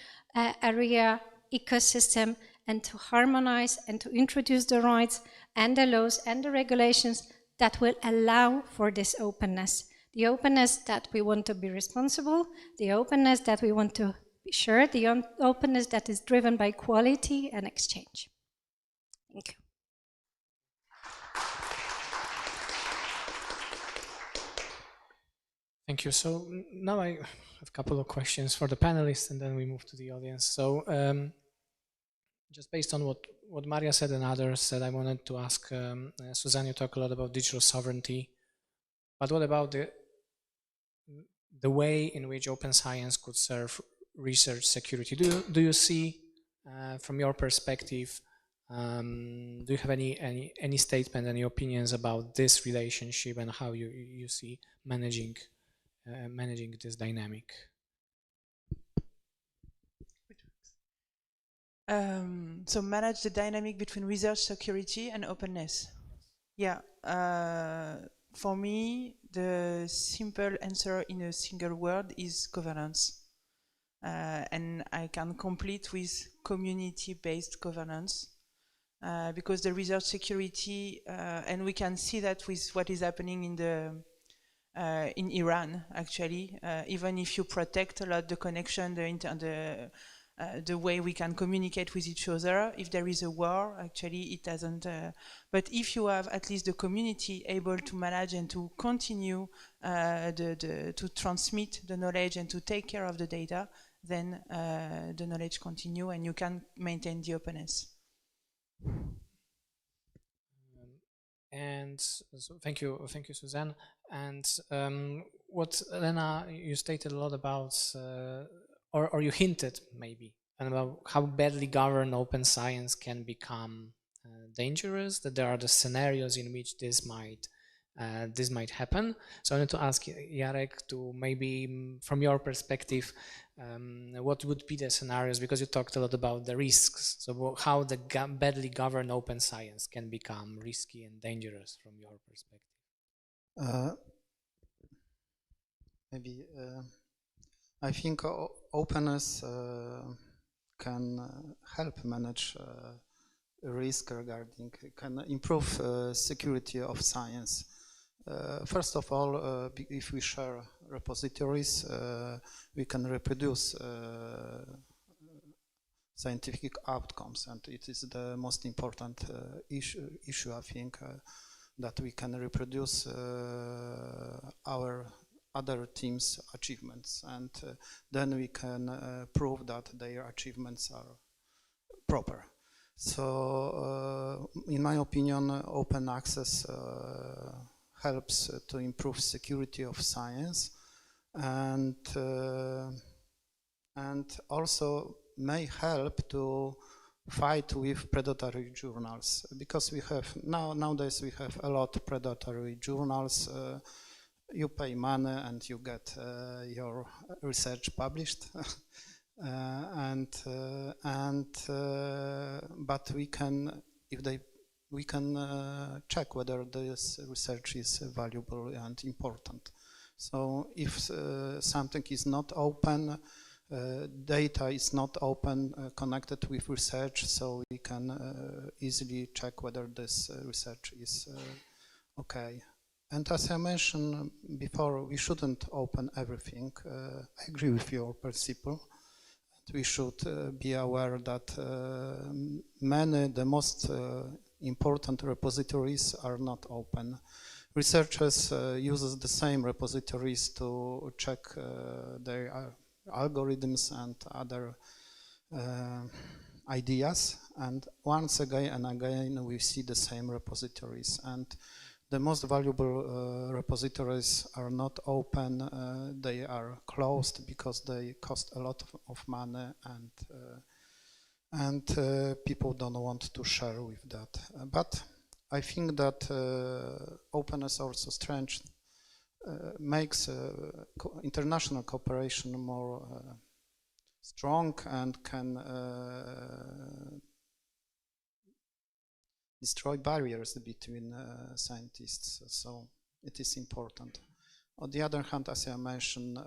Area ecosystem, and to harmonize and to introduce the rights and the laws and the regulations that will allow for this openness. The openness that we want to be responsible, the openness that we want to be sure, the openness that is driven by quality and exchange. Thank you. Thank you. So now I have a couple of questions for the panelists, and then we move to the audience. So just based on what Maria said and others said, I wanted to ask Suzanne, you talk a lot about digital sovereignty, but what about the way in which open science could serve research security? Do you see, from your perspective, do you have any statement, any opinions about this relationship and how you see managing this dynamic? So manage the dynamic between research security and openness. Yeah, for me, the simple answer in a single word is governance. And I can complete with community-based governance. Because the research security, and we can see that with what is happening in Iran, actually, even if you protect a lot the connection, the way we can communicate with each other, if there is a war, actually it doesn't, but if you have at least the community able to manage and to continue to transmit the knowledge and to take care of the data, then the knowledge continue and you can maintain the openness. And so thank you, Suzanne. And what Elena, you stated a lot about, or you hinted maybe, about how badly governed open science can become dangerous. That there are the scenarios in which this might happen. So I wanted to ask Jarek to maybe, from your perspective, what would be the scenarios, because you talked a lot about the risks. So how the badly governed open science can become risky and dangerous from your perspective? Maybe I think openness can help manage risk regarding, can improve security of science. First of all, if we share repositories, we can reproduce scientific outcomes, and it is the most important issue I think, that we can reproduce our other teams' achievements, and then we can prove that their achievements are proper. So, in my opinion, open access helps to improve security of science, and also may help to fight with predatory journals, because we have nowadays we have a lot of predatory journals. You pay money and you get your research published, but we can, we can check whether this research is valuable and important. So if something is not open, data is not open, connected with research, so we can easily check whether this research is okay. And as I mentioned before, we shouldn't open everything. I agree with your principle. We should be aware that the most important repositories are not open. Researchers use the same repositories to check their algorithms and other ideas, and once again and again we see the same repositories, and the most valuable repositories are not open. They are closed because they cost a lot of money, and people don't want to share with that. But I think that openness also makes international cooperation more strong and can destroy barriers between scientists, so it is important. On the other hand, as I mentioned,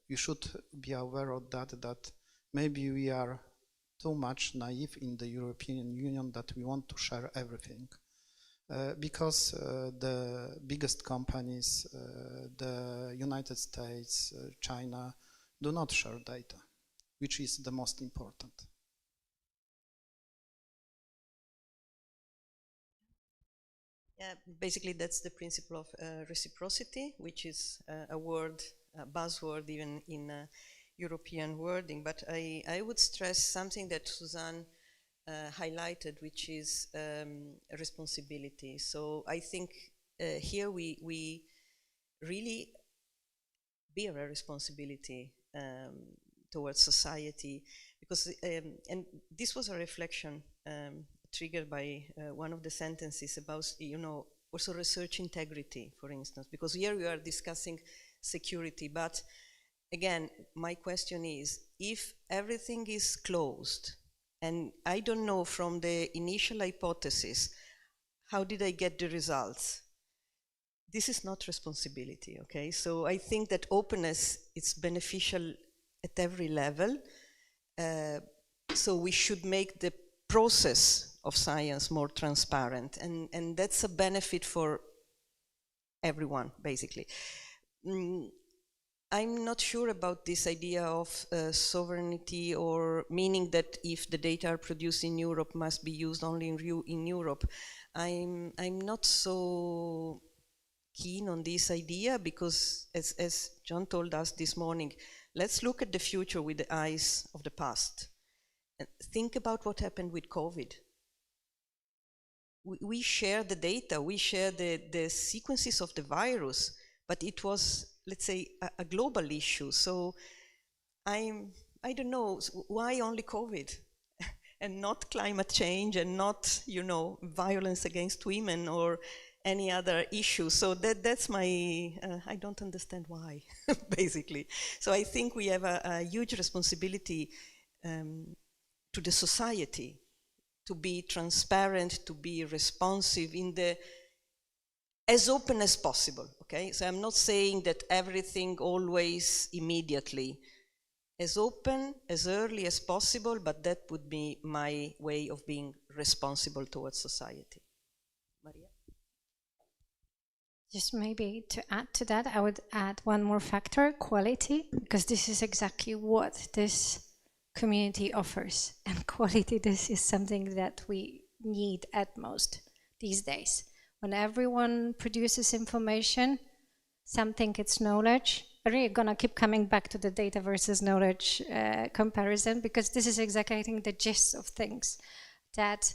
you should be aware of that maybe we are too much naive in the European Union that we want to share everything. because the biggest companies, the United States, China, do not share data, which is the most important. Yeah, basically that's the principle of reciprocity, which is a word, a buzzword even in European wording. But I would stress something that Suzanne highlighted, which is responsibility. So I think here we really bear a responsibility towards society, because and this was a reflection triggered by one of the sentences about, you know, also research integrity, for instance, because here we are discussing security. But again, my question is, if everything is closed, and I don't know from the initial hypothesis, how did I get the results? This is not responsibility, okay? So I think that openness is beneficial at every level. So we should make the process of science more transparent, and that's a benefit for everyone, basically. I'm not sure about this idea of sovereignty, or meaning that if the data are produced in Europe must be used only in Europe. I'm not so keen on this idea, because as John told us this morning, let's look at the future with the eyes of the past. And think about what happened with COVID. We share the data, we share the sequences of the virus, but it was, let's say, a global issue. So I don't know, why only COVID and not climate change, and not, you know, violence against women or any other issue? So that's my, I don't understand why, basically. So I think we have a huge responsibility to the society, to be transparent, to be responsive, in the as open as possible, okay? So I'm not saying that everything always immediately. As open, as early as possible, but that would be my way of being responsible towards society. Maria? Just maybe to add to that, I would add one more factor, quality, because this is exactly what this community offers. And quality, this is something that we need at most these days. When everyone produces information, some think it's knowledge. I'm really gonna keep coming back to the data versus knowledge comparison, because this is exactly, I think, the gist of things, that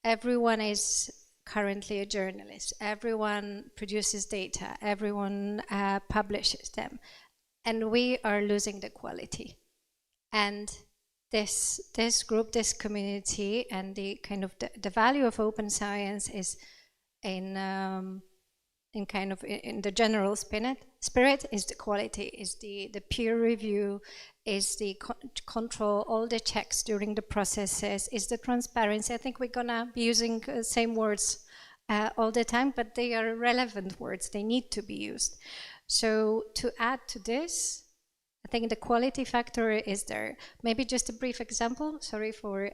everyone is currently a journalist, everyone produces data, everyone publishes them, and we are losing the quality. And this group, this community, and the kind of the value of open science is in the general spirit is the quality, is the peer review, is the control, all the checks during the processes, is the transparency. I think we're gonna be using the same words all the time, but they are relevant words, they need to be used. So to add to this, I think the quality factor is there. Maybe just a brief example, sorry for,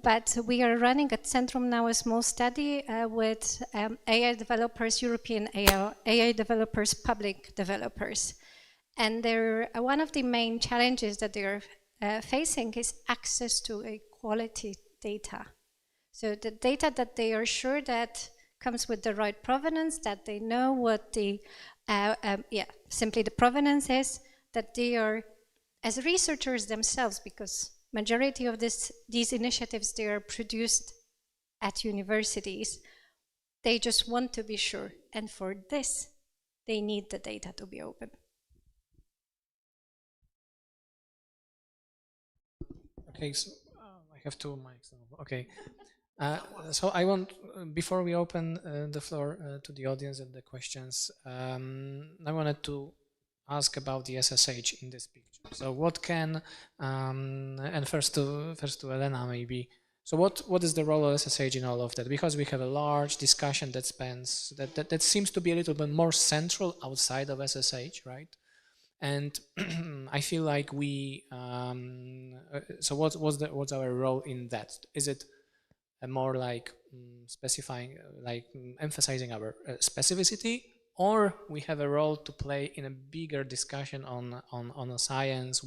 but we are running at Centrum now a small study with AI developers, European AI developers, public developers. And one of the main challenges that they are facing is access to a quality data. So the data that they are sure that comes with the right provenance, that they know what the, simply the provenance is, that they are, as researchers themselves, because majority of these initiatives, they are produced at universities, they just want to be sure. And for this, they need the data to be open. Okay, so I have two mics now. Okay. So I want, before we open the floor to the audience and the questions, I wanted to ask about the SSH in this picture. So what can, and first to Elena maybe, so what is the role of SSH in all of that? Because we have a large discussion that spans, that seems to be a little bit more central outside of SSH, right? And I feel like we, so what's our role in that? Is it more like specifying, like emphasizing our specificity, or we have a role to play in a bigger discussion on a science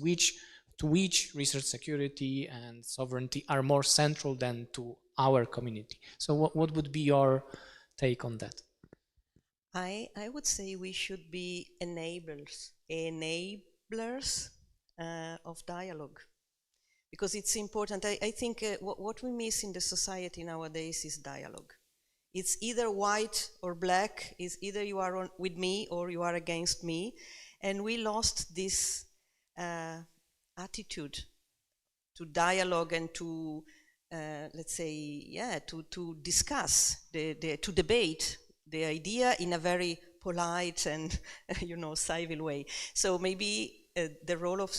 to which research security and sovereignty are more central than to our community. So what would be your take on that? I would say we should be enablers of dialogue, because it's important. I think what we miss in the society nowadays is dialogue. It's either white or black. It's either you are with me or you are against me, and we lost this attitude to dialogue and to let's say, to discuss, to debate the idea in a very polite and civil way. So maybe the role of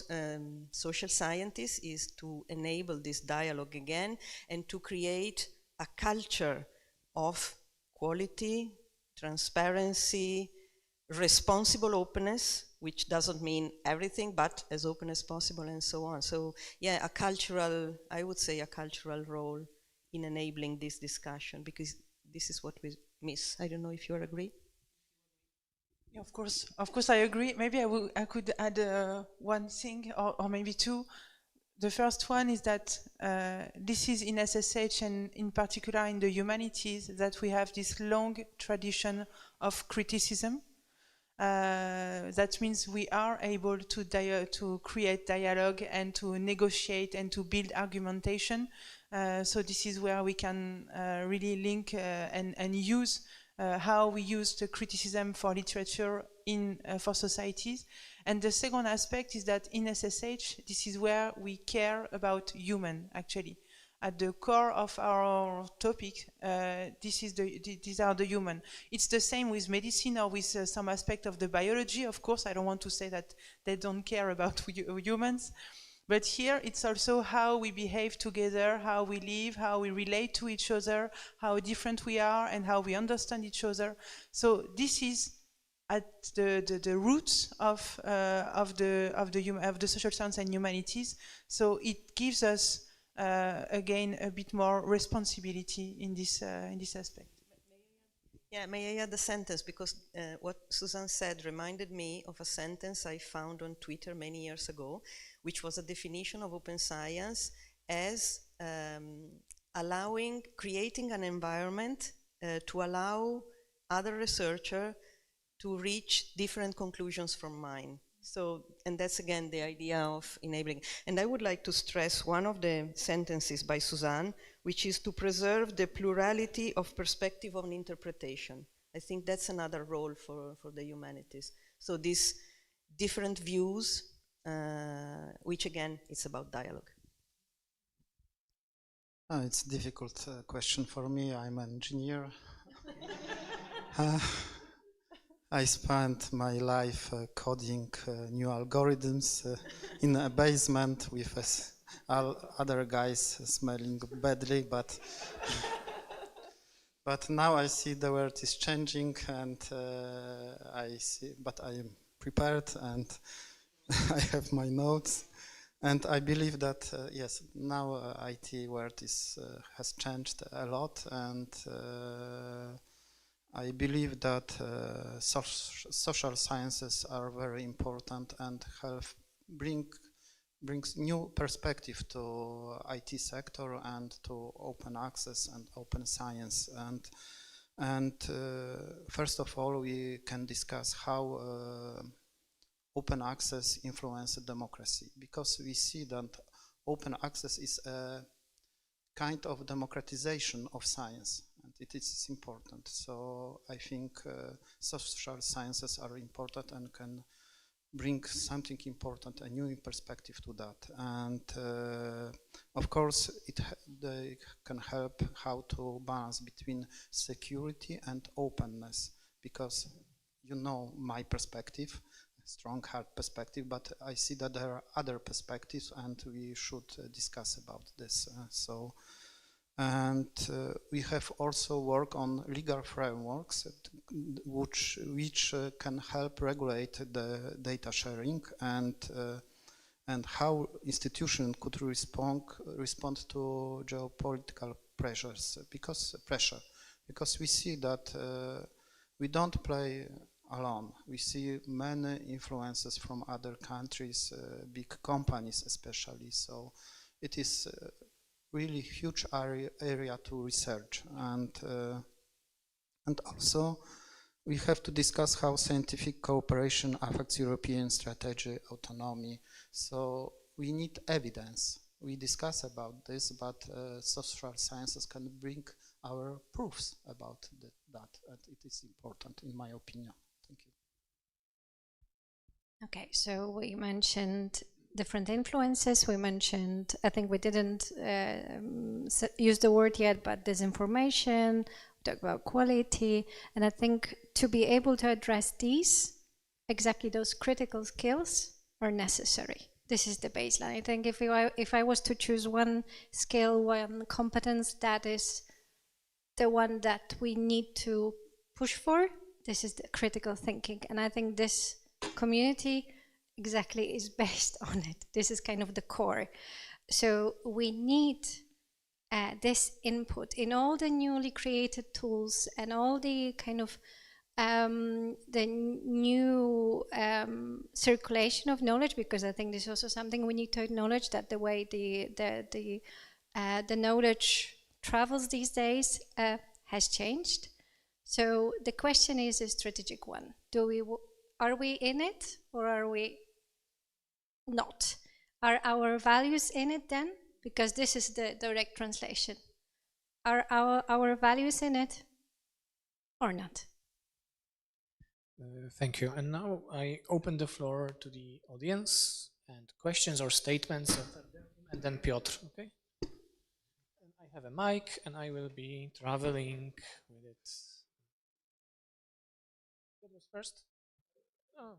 social scientists is to enable this dialogue again and to create a culture of quality, transparency, responsible openness, which doesn't mean everything, but as open as possible and so on. So yeah, I would say a cultural role in enabling this discussion, because this is what we miss. I don't know if you agree. Yeah, of course I agree. Maybe I could add one thing or maybe two. The first one is that this is in SSH and in particular in the humanities that we have this long tradition of criticism. That means we are able to create dialogue and to negotiate and to build argumentation. So this is where we can really link and use how we use the criticism for literature for societies. And the second aspect is that in SSH, this is where we care about human, actually. At the core of our topic, these are the human. It's the same with medicine or with some aspect of the biology. Of course, I don't want to say that they don't care about humans. But here, it's also how we behave together, how we live, how we relate to each other, how different we are, and how we understand each other. So this is at the roots of the social science and humanities. So it gives us again a bit more responsibility in this aspect. Yeah, may I add a sentence, because what Suzanne said reminded me of a sentence I found on Twitter many years ago, which was a definition of open science as creating an environment to allow other researchers to reach different conclusions from mine. So, and that's again the idea of enabling. And I would like to stress one of the sentences by Suzanne, which is to preserve the plurality of perspective on interpretation. I think that's another role for the humanities. So these different views, which again, it's about dialogue. It's a difficult question for me. I'm an engineer. I spent my life coding new algorithms in a basement with all other guys smelling badly, but now I see the world is changing, and but I am prepared and I have my notes, and I believe that yes, now IT world has changed a lot, and I believe that social sciences are very important and brings new perspective to IT sector and to open access and open science. And first of all, we can discuss how open access influences democracy, because we see that open access is a kind of democratization of science. And it is important. So I think social sciences are important and can bring something important, a new perspective to that. And of course, they can help how to balance between security and openness, because you know my perspective, strong hard perspective, but I see that there are other perspectives, and we should discuss about this. And we have also worked on legal frameworks which can help regulate the data sharing and how institutions could respond to geopolitical because we see that we don't play alone. We see many influences from other countries, big companies especially. So it is really huge area to research, and also we have to discuss how scientific cooperation affects European strategy autonomy. So we need evidence. We discuss about this, but social sciences can bring our proofs about that, and it is important in my opinion. Thank you. Okay, so we mentioned different influences. We mentioned, I think we didn't use the word yet, but disinformation, we talked about quality, and I think to be able to address these, exactly those critical skills are necessary. This is the baseline. I think if I was to choose one skill, one competence, that is the one that we need to push for, this is the critical thinking. And I think this community exactly is based on it. This is kind of the core. So we need this input in all the newly created tools and all the kind of the new circulation of knowledge, because I think this is also something we need to acknowledge, that the way the knowledge travels these days has changed. So the question is a strategic one. Are we in it or are we not? Are our values in it then? Because this is the direct translation. Are our values in it or not? Thank you. And now I open the floor to the audience and questions or statements, and then Piotr, okay? And I have a mic and I will be traveling with it. What was first? Oh.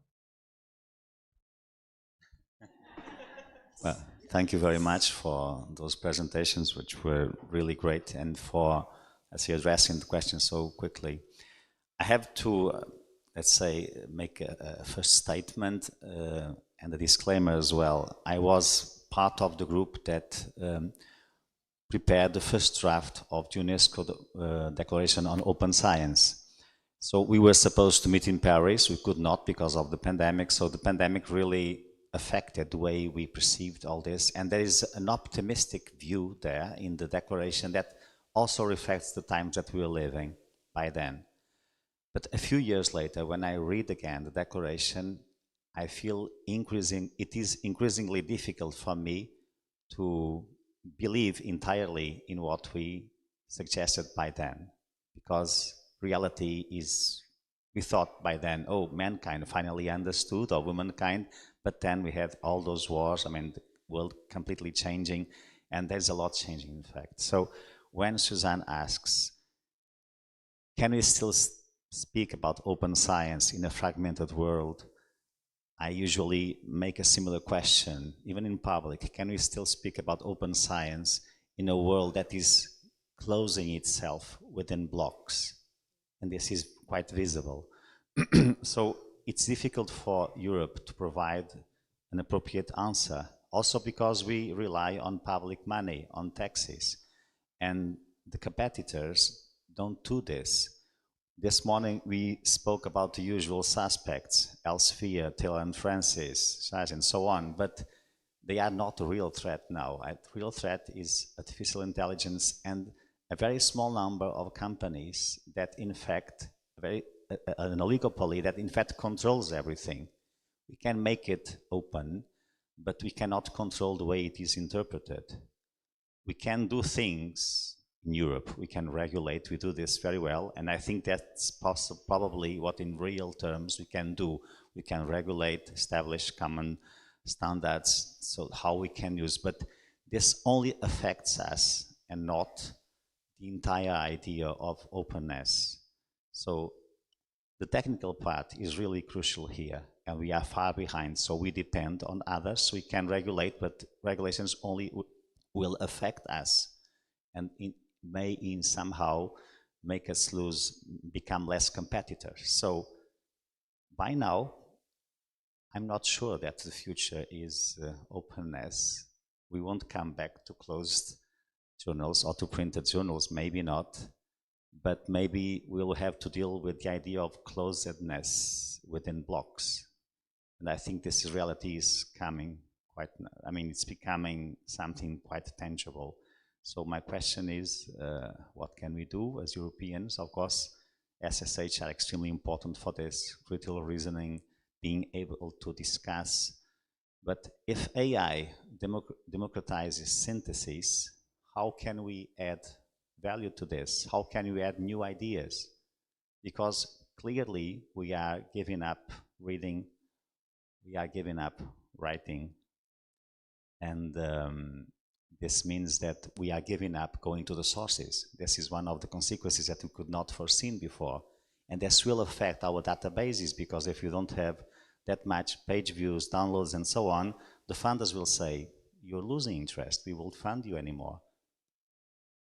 Well, thank you very much for those presentations, which were really great, and for, let's say, addressing the question so quickly. I have to, let's say, make a first statement and a disclaimer as well. I was part of the group that prepared the first draft of the UNESCO Declaration on Open Science. So we were supposed to meet in Paris. We could not because of the pandemic. So the pandemic really affected the way we perceived all this. And there is an optimistic view there in the declaration that also reflects the times that we were living by then. But a few years later, when I read again the declaration, I feel it is increasingly difficult for me to believe entirely in what we suggested by then, because reality is, we thought by then, oh, mankind finally understood, or womankind, but then we had all those wars, I mean, the world completely changing, and there's a lot changing, in fact. So when Suzanne asks, can we still speak about open science in a fragmented world, I usually make a similar question, even in public. Can we still speak about open science in a world that is closing itself within blocks? And this is quite visible. So it's difficult for Europe to provide an appropriate answer, also because we rely on public money, on taxes, and the competitors don't do this. This morning we spoke about the usual suspects, Elsevier, Taylor and Francis, and so on, but they are not a real threat now. A real threat is artificial intelligence and a very small number of companies that in fact, an oligopoly that in fact controls everything. We can make it open, but we cannot control the way it is interpreted. We can do things in Europe, we can regulate, we do this very well, and I think that's probably what in real terms we can do. We can regulate, establish common standards, so how we can use, but this only affects us and not the entire idea of openness. So the technical part is really crucial here, and we are far behind, so we depend on others. We can regulate, but regulations only will affect us, and may somehow make us become less competitors. So by now, I'm not sure that the future is openness. We won't come back to closed journals or to printed journals, maybe not, but maybe we'll have to deal with the idea of closedness within blocks. And I think this reality is coming quite, I mean, it's becoming something quite tangible. So my question is, what can we do as Europeans? Of course, SSH are extremely important for this, critical reasoning, being able to discuss. But if AI democratizes synthesis, how can we add value to this? How can we add new ideas? Because clearly we are giving up reading, we are giving up writing, and this means that we are giving up going to the sources. This is one of the consequences that we could not foreseen before. And this will affect our databases, because if you don't have that much page views, downloads, and so on, the funders will say, you're losing interest, we won't fund you anymore.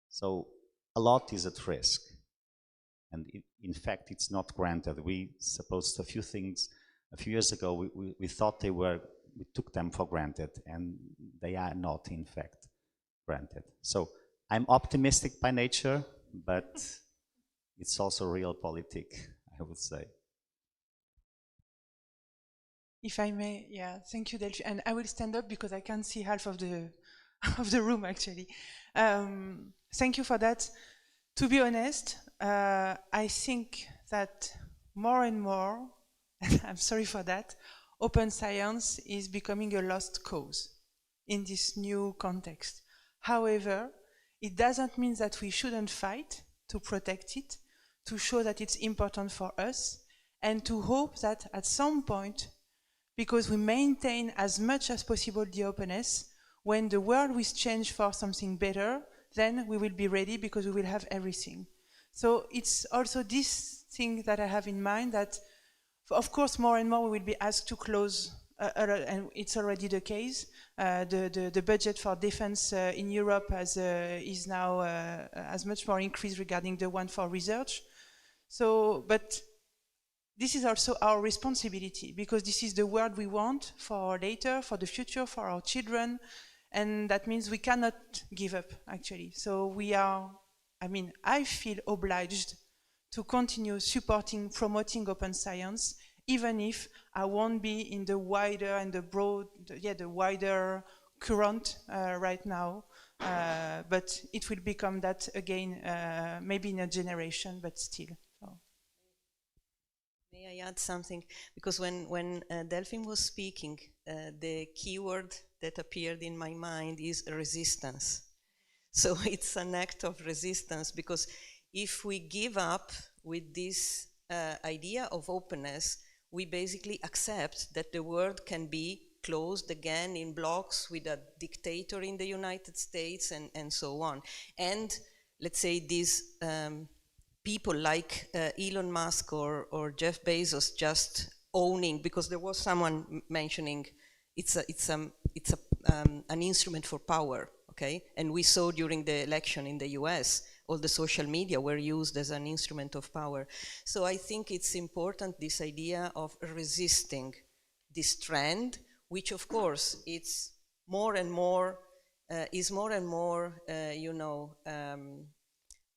So a lot is at risk. And in fact, it's not granted. We supposed a few things, a few years ago, we thought they were, we took them for granted, and they are not, in fact, granted. So I'm optimistic by nature, but it's also realpolitik, I would say. If I may, yeah, thank you, Delphi. And I will stand up because I can't see half of the of the room, actually. Thank you for that. To be honest, I think that more and more, and I'm sorry for that, open science is becoming a lost cause in this new context. However, it doesn't mean that we shouldn't fight to protect it, to show that it's important for us, and to hope that at some point, because we maintain as much as possible the openness, when the world will change for something better, then we will be ready because we will have everything. So it's also this thing that I have in mind, that of course more and more we will be asked to close, and it's already the case. The budget for defense in Europe is now has much more increased regarding the one for research. So, but this is also our responsibility, because this is the world we want for later, for the future, for our children, and that means we cannot give up, actually. So we are, I mean, I feel obliged to continue supporting, promoting open science, even if I won't be in the wider and the broad, the wider current right now, but it will become that again, maybe in a generation, but still. So. May I add something? Because when Delphine was speaking, the keyword that appeared in my mind is resistance. So it's an act of resistance, because if we give up with this idea of openness, we basically accept that the world can be closed again in blocks with a dictator in the United States and so on. And let's say these people like Elon Musk or Jeff Bezos just owning, because there was someone mentioning it's an instrument for power, okay? And we saw during the election in the US, all the social media were used as an instrument of power. So I think it's important, this idea of resisting this trend, which of course it's more and more, you know,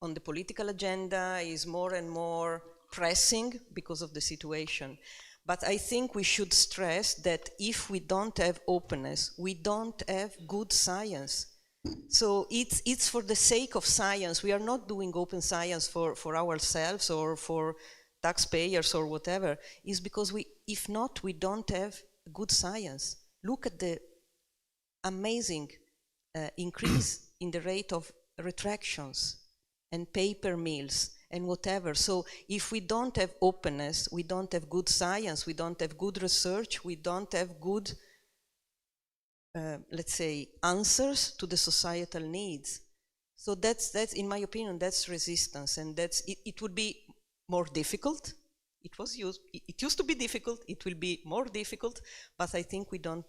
on the political agenda, is more and more pressing because of the situation. But I think we should stress that if we don't have openness, we don't have good science. So it's for the sake of science. We are not doing open science for ourselves or for taxpayers or whatever. It's because if not, we don't have good science. Look at the amazing increase in the rate of retractions and paper mills and whatever. So if we don't have openness, we don't have good science, we don't have good research, we don't have good, let's say, answers to the societal needs. So that's in my opinion, that's resistance, and it would be more difficult. It used to be difficult, it will be more difficult, but I think we don't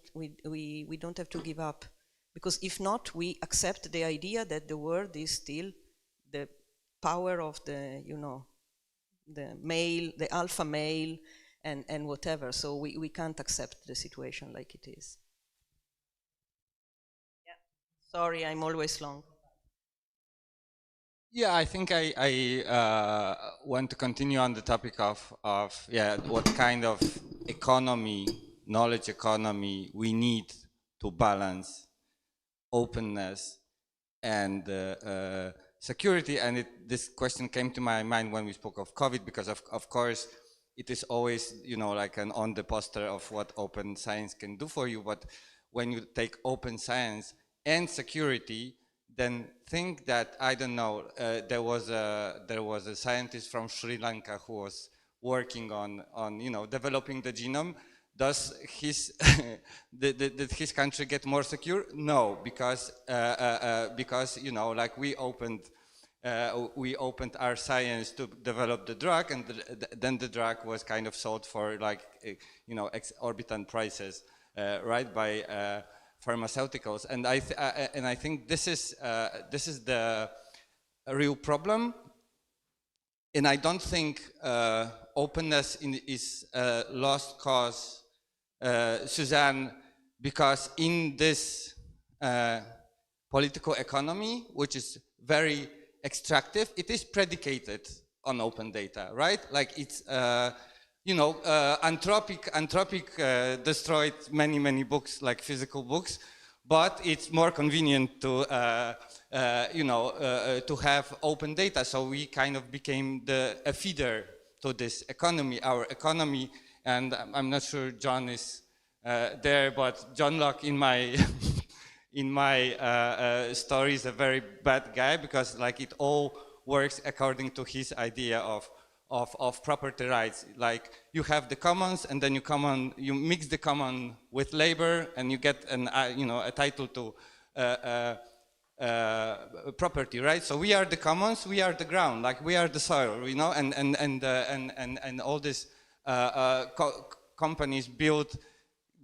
have to give up, because if not, we accept the idea that the world is still the power of the, you know, the male, the alpha male, and whatever. So we can't accept the situation like it is. Yeah. Sorry, I'm always long. Yeah, I think I want to continue on the topic of what kind of economy, knowledge economy we need to balance openness and security. And this question came to my mind when we spoke of COVID, because of course it is always, you know, like an on the poster of what open science can do for you. But when you take open science and security, then think that, I don't know, there was a scientist from Sri Lanka who was working on you know, developing the genome. Does his did his country get more secure? No, because you know, like we opened our science to develop the drug, and then the drug was kind of sold for like you know, exorbitant prices, right, by pharmaceuticals. And I think this is the real problem. And I don't think openness is a lost cause, Suzanne, because in this political economy, which is very extractive, it is predicated on open data, right? Like it's, you know, Anthropic destroyed many books, like physical books, but it's more convenient to, you know, to have open data. So we kind of became a feeder to this economy, our economy. And I'm not sure John is there, but John Locke in my in my story is a very bad guy, because like it all works according to his idea of property rights. Like you have the commons, and then you mix the common with labor, and you get an you know, a title to property, right? So we are the commons, we are the ground, like we are the soil, you know, and all these companies build,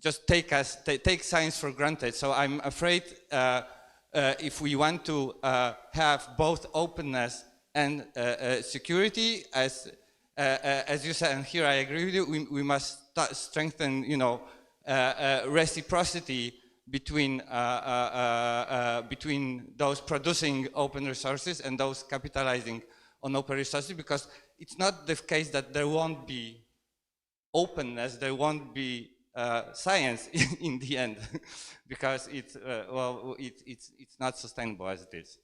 just take science for granted. So I'm afraid if we want to have both openness and security, as you said, and here I agree with you, we must strengthen, you know, reciprocity between those producing open resources and those capitalizing on open resources, because it's not the case that there won't be openness, there won't be science in the end, because it's well, it's not sustainable as it is.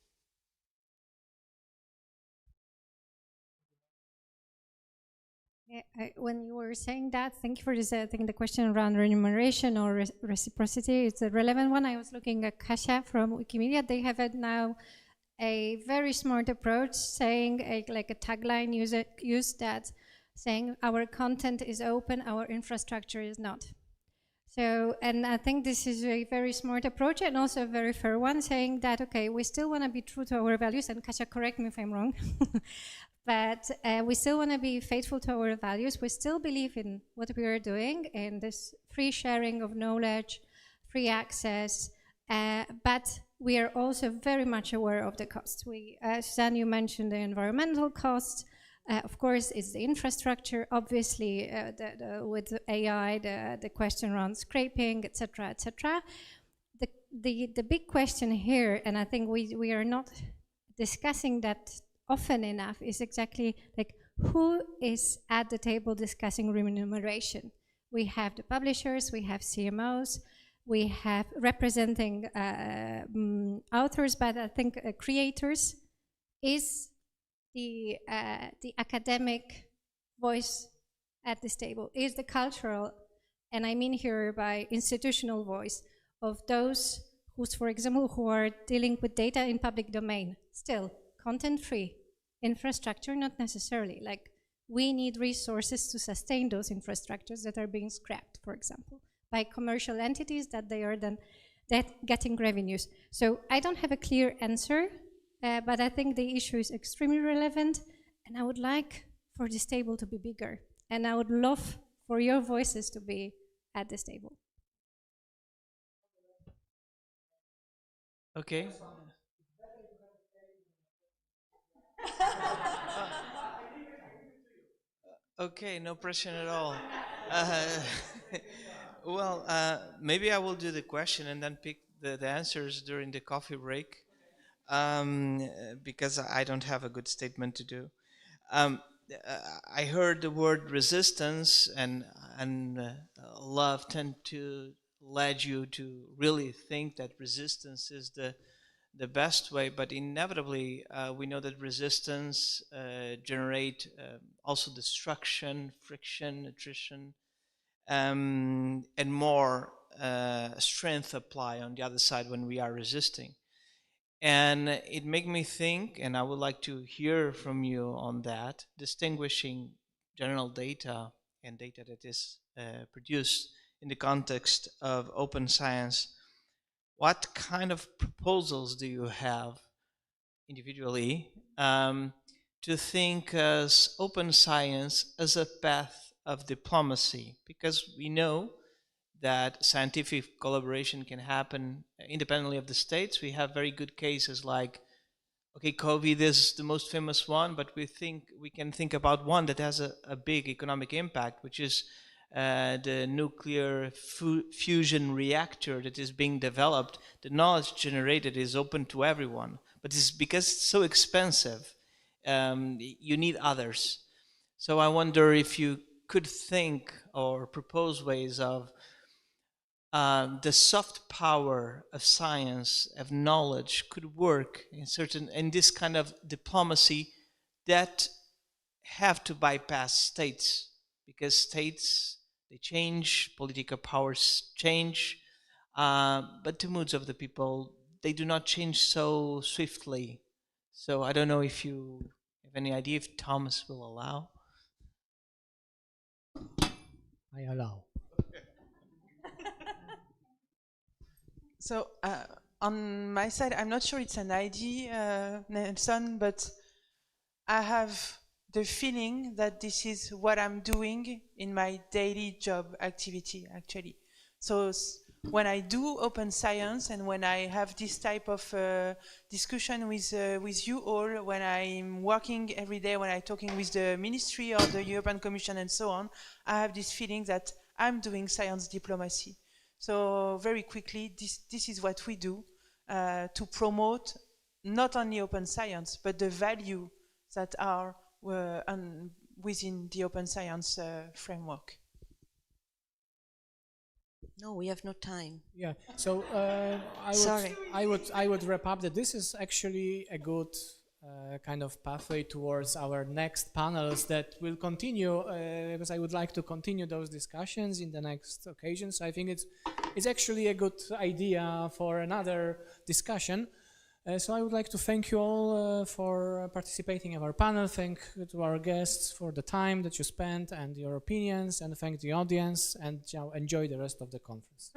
Yeah, when you were saying that, thank you for this. I think the question around remuneration or reciprocity is a relevant one. I was looking at Kasia from Wikimedia. They have now a very smart approach, saying like a tagline used that, saying our content is open, our infrastructure is not. So, and I think this is a very smart approach, and also a very fair one, saying that, okay, we still want to be true to our values, and Kasia, correct me if I'm wrong, but we still want to be faithful to our values. We still believe in what we are doing, in this free sharing of knowledge, free access, but we are also very much aware of the costs. Suzanne, you mentioned the environmental costs. Of course, it's the infrastructure. Obviously, with AI, the question around scraping, etc., etc. The big question here, and I think we are not discussing that often enough, is exactly like who is at the table discussing remuneration. We have the publishers, we have CMOs, we have representing authors, but I think creators is the academic voice at this table, is the cultural, and I mean here by institutional voice, of those who's, for example, who are dealing with data in public domain. Still, content free, infrastructure not necessarily. Like, we need resources to sustain those infrastructures that are being scrapped, for example, by commercial entities that they are then getting revenues. So I don't have a clear answer. But I think the issue is extremely relevant, and I would like for this table to be bigger. And I would love for your voices to be at this table. Okay. Okay, no pressure at all. Well, maybe I will do the question and then pick the answers during the coffee break. because I don't have a good statement to do. I heard the word resistance, and love tend to lead you to really think that resistance is the best way, but inevitably we know that resistance generate also destruction, friction, attrition, and more strength apply on the other side when we are resisting. And it made me think, and I would like to hear from you on that, distinguishing general data and data that is produced in the context of open science. What kind of proposals do you have individually to think as open science as a path of diplomacy? Because we know that scientific collaboration can happen independently of the states. We have very good cases like, okay, COVID is the most famous one, but we can think about one that has a big economic impact, which is the nuclear fusion reactor that is being developed. The knowledge generated is open to everyone, but it's because it's so expensive, you need others. So I wonder if you could think or propose ways of the soft power of science, of knowledge, could work in this kind of diplomacy that have to bypass states, because states, they change, political powers change, but the moods of the people, they do not change so swiftly. So I don't know if you have any idea, if Thomas will allow. I allow. So on my side, I'm not sure it's an idea, Nelson, but I have the feeling that this is what I'm doing in my daily job activity, actually. So when I do open science and when I have this type of discussion with you all, when I'm working every day, when I'm talking with the ministry or the European Commission and so on, I have this feeling that I'm doing science diplomacy. So very quickly, this is what we do to promote not only open science, but the value that are within the open science framework. No, we have no time. Yeah. So I would wrap up that this is actually a good kind of pathway towards our next panels that will continue, because I would like to continue those discussions in the next occasions. I think it's actually a good idea for another discussion. So I would like to thank you all for participating in our panel. Thank to our guests for the time that you spent and your opinions, and thank the audience, and enjoy the rest of the conference.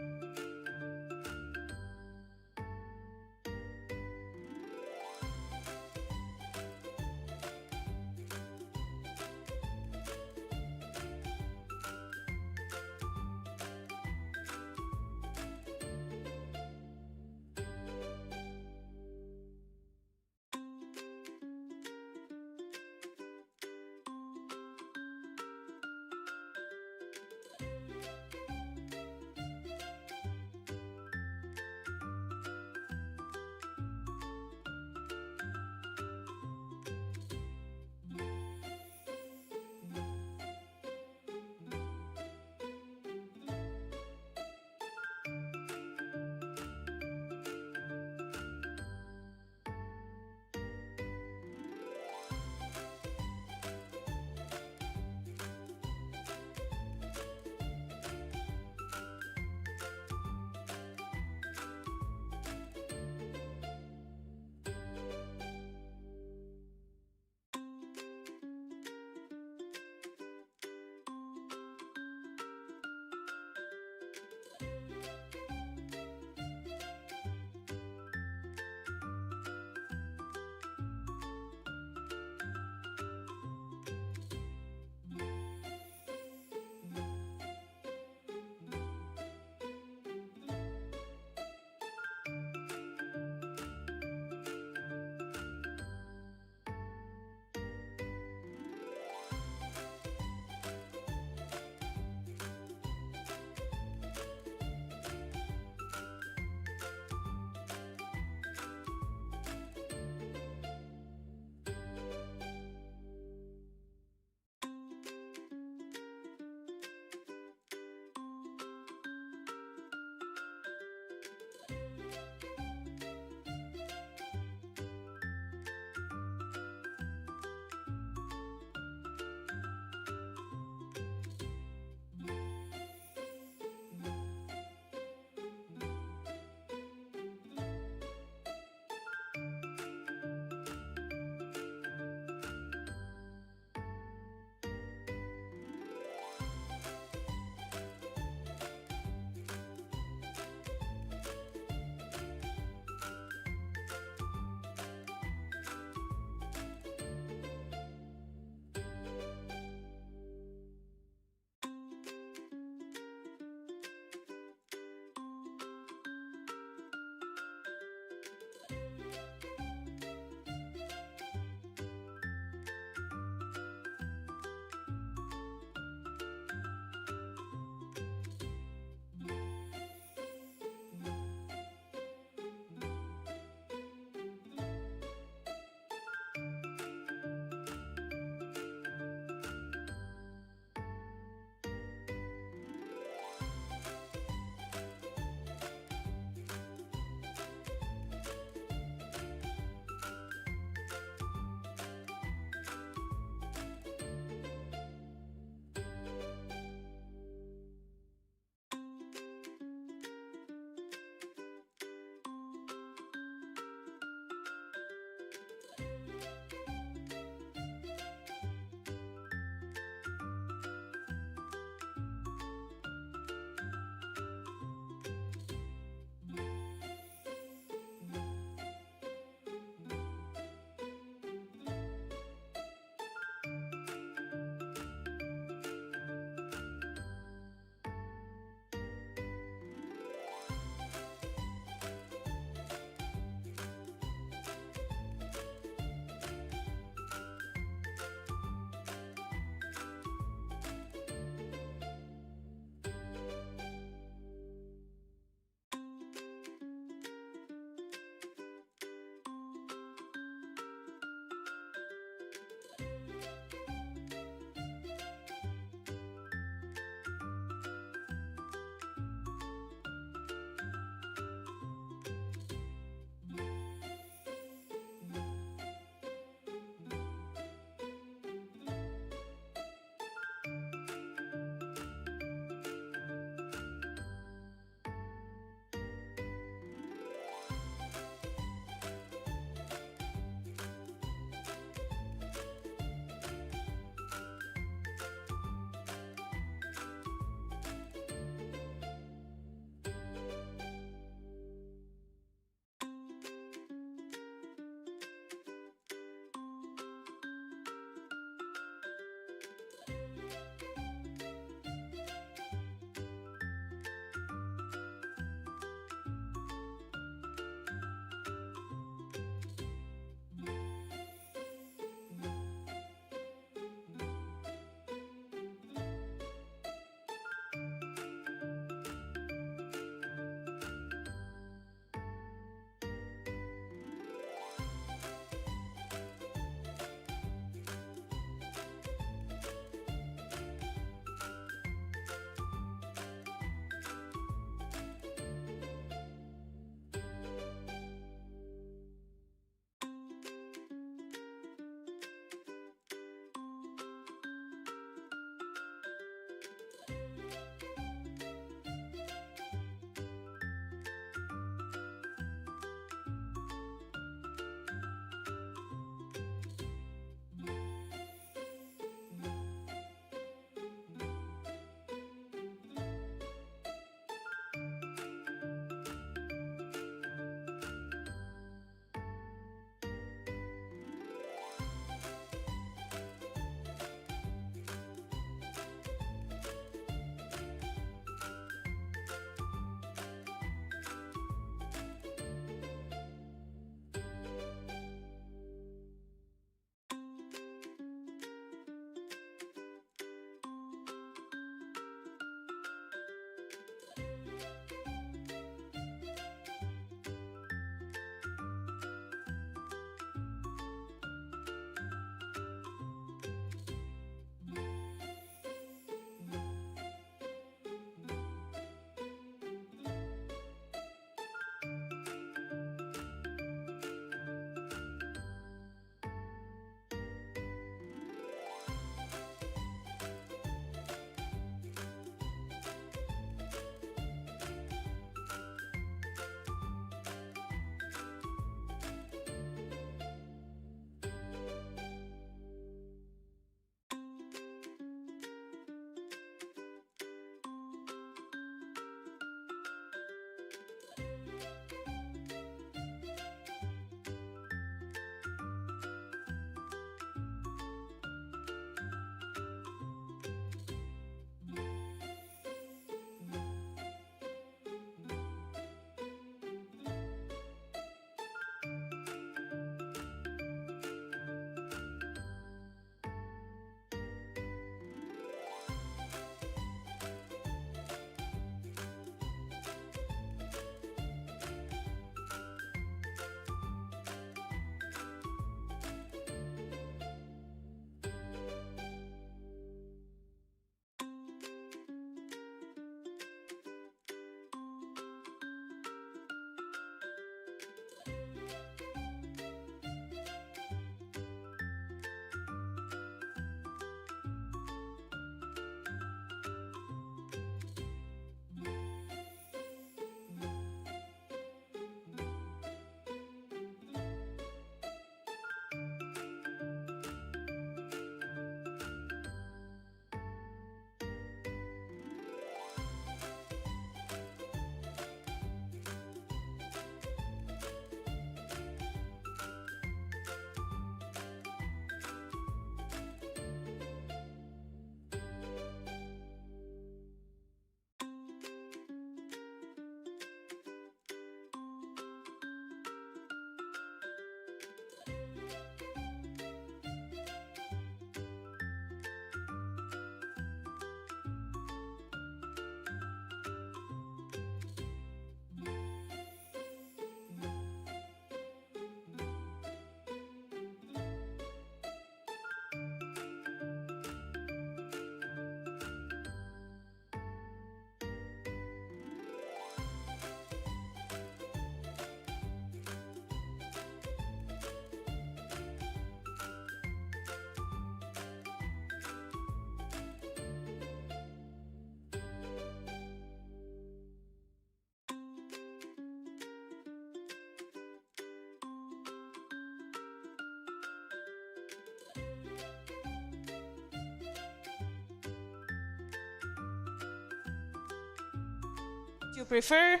you prefer?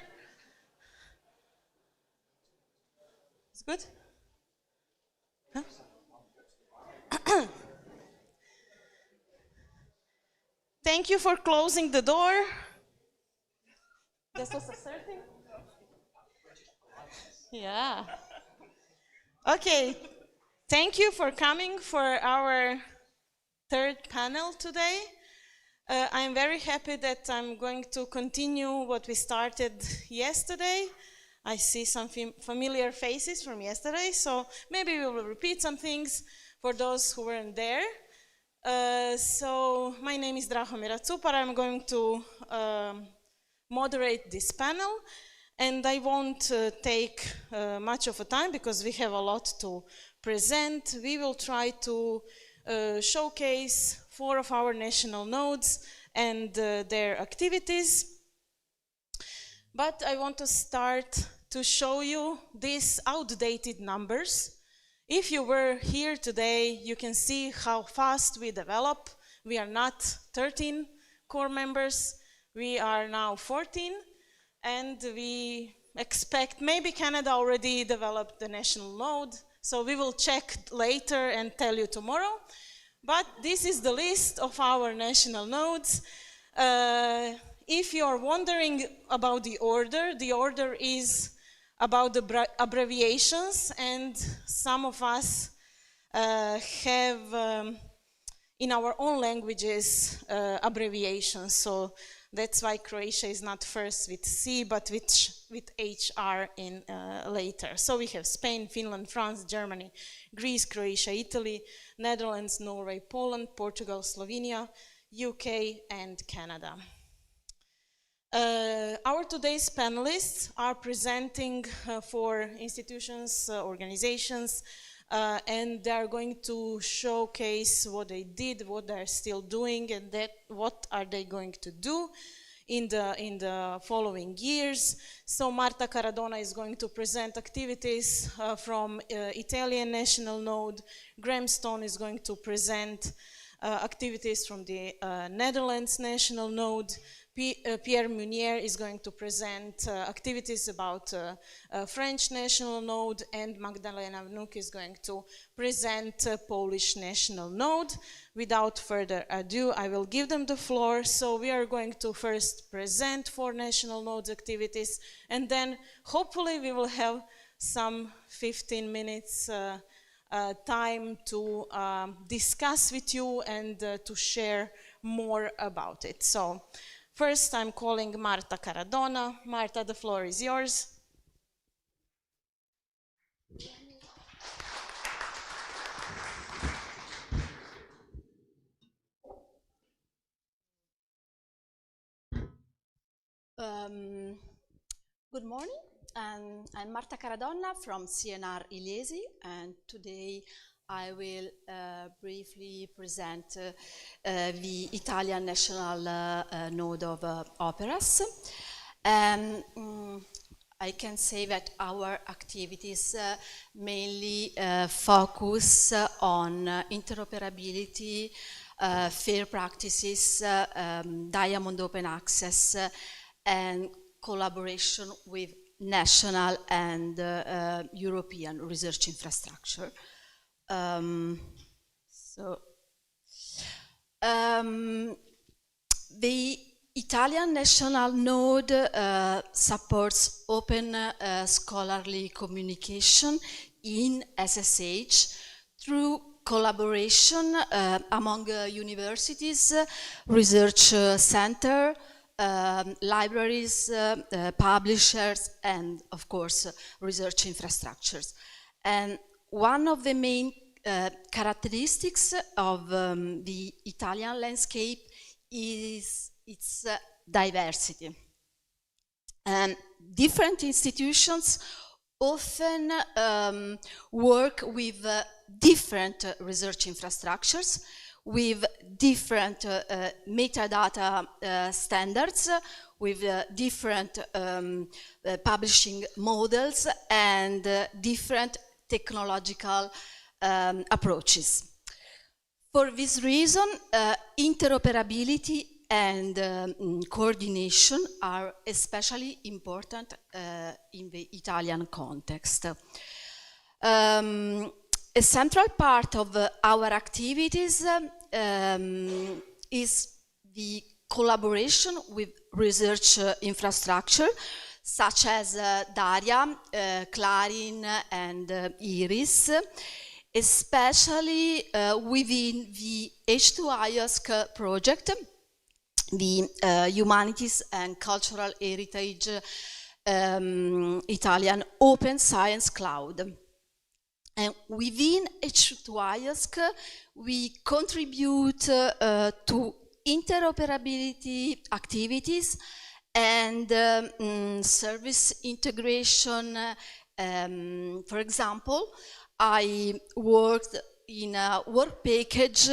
It's good? Huh? Thank you for closing the door. This was asserting? Yeah. Okay. Thank you for coming for our third panel today. I'm very happy that I'm going to continue what we started yesterday. I see some familiar faces from yesterday, so maybe we will repeat some things for those who weren't there. So my name is Drahomira Cupar. I'm going to moderate this panel, and I won't take much of a time because we have a lot to present. We will try to showcase 4 of our national nodes and their activities. But I want to start to show you these outdated numbers. If you were here today, you can see how fast we develop. We are not 13 core members. We are now 14, and we expect maybe Canada already developed the national node, so we will check later and tell you tomorrow. But this is the list of our national nodes. If you are wondering about the order is about the abbreviations, and some of us have in our own languages abbreviations, so that's why Croatia is not first with C, but with HR in later. So we have Spain, Finland, France, Germany, Greece, Croatia, Italy, Netherlands, Norway, Poland, Portugal, Slovenia, UK, and Canada. Our today's panelists are presenting for institutions, organizations, and they are going to showcase what they did, what they're still doing, and what are they going to do in the following years. So Marta Caradona is going to present activities from Italian National Node. Graham Stone is going to present activities from the Netherlands National Node. Pierre Munier is going to present activities about French National Node, and Magdalena Wnuk is going to present Polish National Node. Without further ado, I will give them the floor. So we are going to first present 4 national nodes activities, and then hopefully we will have some 15 minutes time to discuss with you and to share more about it. So first, I'm calling Marta Caradona. Marta, the floor is yours. Good morning. I'm Marta Caradonna from CNR Ilesi, and today I will briefly present the Italian National Node of OPERAS. I can say that our activities mainly focus on interoperability, fair practices, diamond open access, and collaboration with national and European research infrastructure. The Italian National Node supports open scholarly communication in SSH through collaboration among universities, research center, libraries, publishers, and of course research infrastructures. And one of the main characteristics of the Italian landscape is its diversity. And different institutions often work with different research infrastructures, with different metadata standards, with different publishing models, and different technological approaches. For this reason, interoperability and coordination are especially important in the Italian context. A central part of our activities is the collaboration with research infrastructure, such as Daria, Clarin, and IRIS, especially within the H2IOSC project, the Humanities and Cultural Heritage Italian Open Science Cloud. And within H2IOSC, we contribute to interoperability activities and service integration. For example, I worked in a work package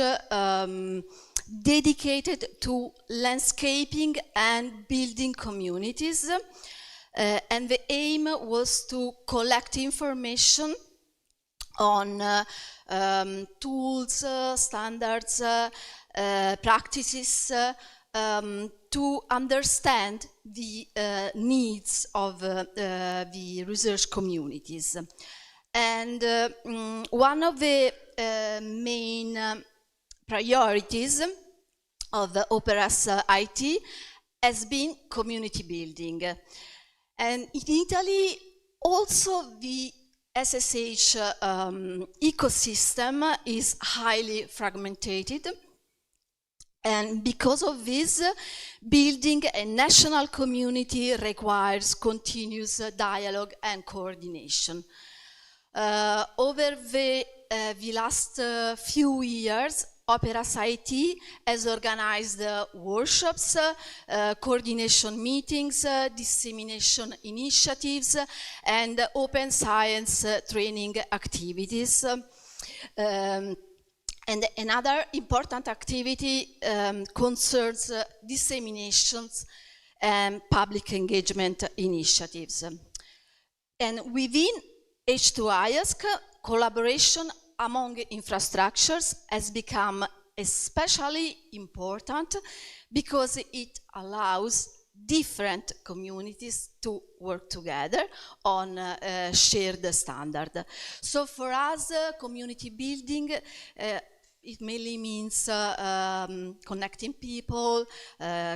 dedicated to landscaping and building communities. And the aim was to collect information on tools, standards, practices to understand the needs of the research communities. And one of the main priorities of the OPERAS IT has been community building. And in Italy, also the SSH ecosystem is highly fragmented. And because of this, building a national community requires continuous dialogue and coordination. Over the last few years, OPERAS IT has organized workshops, coordination meetings, dissemination initiatives, and open science training activities. And another important activity concerns disseminations and public engagement initiatives. And within H2IOSC, collaboration among infrastructures has become especially important because it allows different communities to work together on a shared standard. So for us, community building, it mainly means connecting people,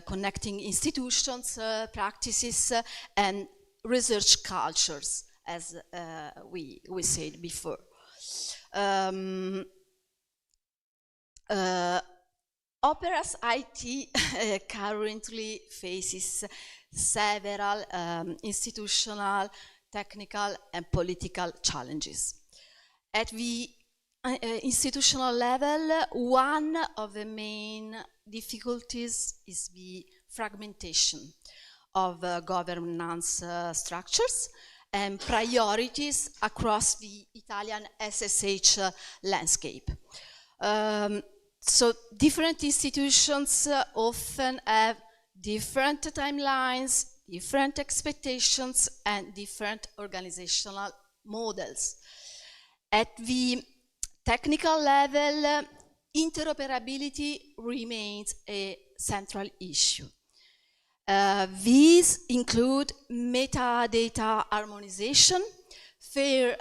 connecting institutions, practices, and research cultures, as we said before. OPERAS IT currently faces several institutional, technical, and political challenges. At the institutional level, one of the main difficulties is the fragmentation of governance structures and priorities across the Italian SSH landscape. So different institutions often have different timelines, different expectations, and different organizational models. At the technical level, interoperability remains a central issue. These include metadata harmonization, fair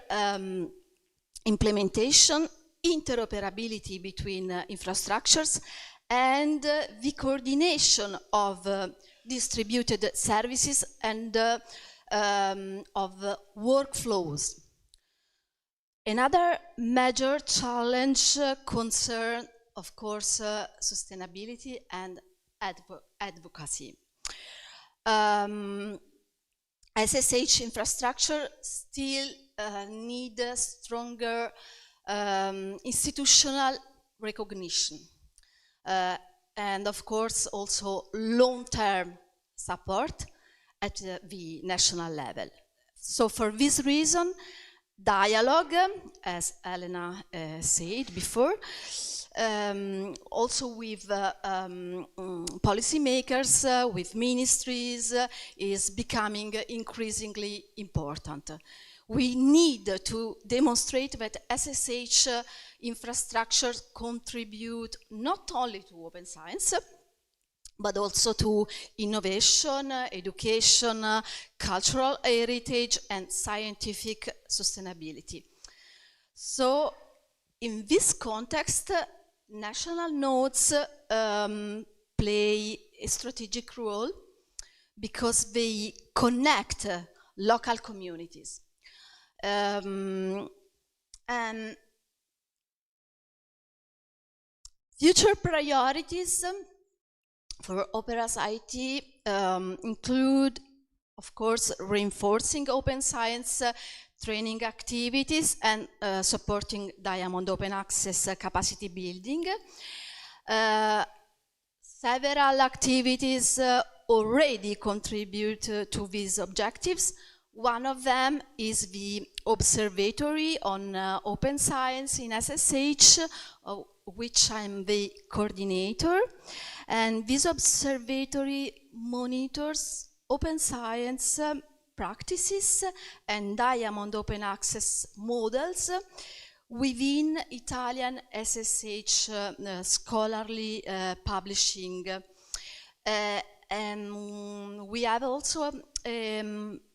implementation, interoperability between infrastructures, and the coordination of distributed services and of workflows. Another major challenge concerns, of course, sustainability and advocacy. SSH infrastructure still need stronger institutional recognition and of course also long-term support at the national level. So for this reason, dialogue, as Elena said before, also with policymakers, with ministries, is becoming increasingly important. We need to demonstrate that SSH infrastructures contribute not only to open science, but also to innovation, education, cultural heritage, and scientific sustainability. So, in this context, national nodes play a strategic role because they connect local communities. And future priorities for OPERAS IT include, of course, reinforcing open science training activities and supporting Diamond Open Access capacity building. Several activities already contribute to these objectives. One of them is the Observatory on Open Science in SSH, which I'm the coordinator. And this observatory monitors open science practices and Diamond Open Access models within Italian SSH scholarly publishing. And we have also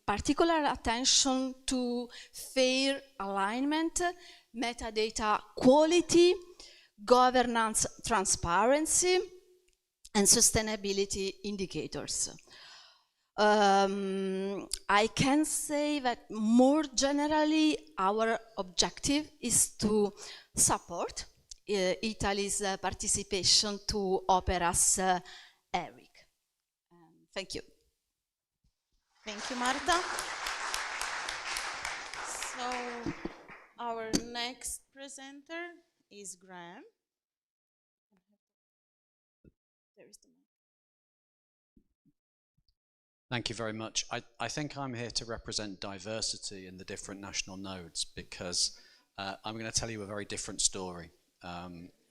particular attention to fair alignment, metadata quality, governance transparency, and sustainability indicators. I can say that more generally, our objective is to support Italy's participation to OPERAS ERIC. Thank you. Thank you, Marta. So, our next presenter is Graham. There is the mic. Thank you very much. I think I'm here to represent diversity in the different national nodes because I'm going to tell you a very different story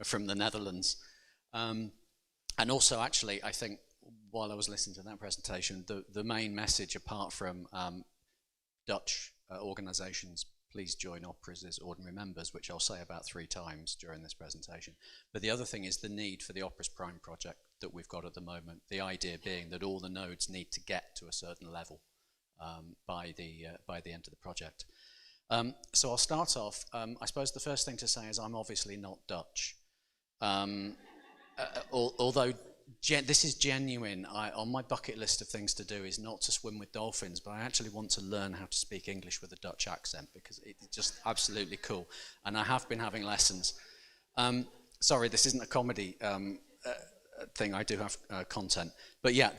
from the Netherlands. And also, actually, I think while I was listening to that presentation, the main message, apart from Dutch organizations, please join OPERAS as ordinary members, which I'll say about 3 times during this presentation. But the other thing is the need for the OPERAS Prime project that we've got at the moment, the idea being that all the nodes need to get to a certain level by the end of the project. So I'll start off. I suppose the first thing to say is I'm obviously not Dutch. Although this is genuine. On my bucket list of things to do is not to swim with dolphins, but I actually want to learn how to speak English with a Dutch accent because it's just absolutely cool. And I have been having lessons. Sorry, this isn't a comedy thing. I do have content. But yeah,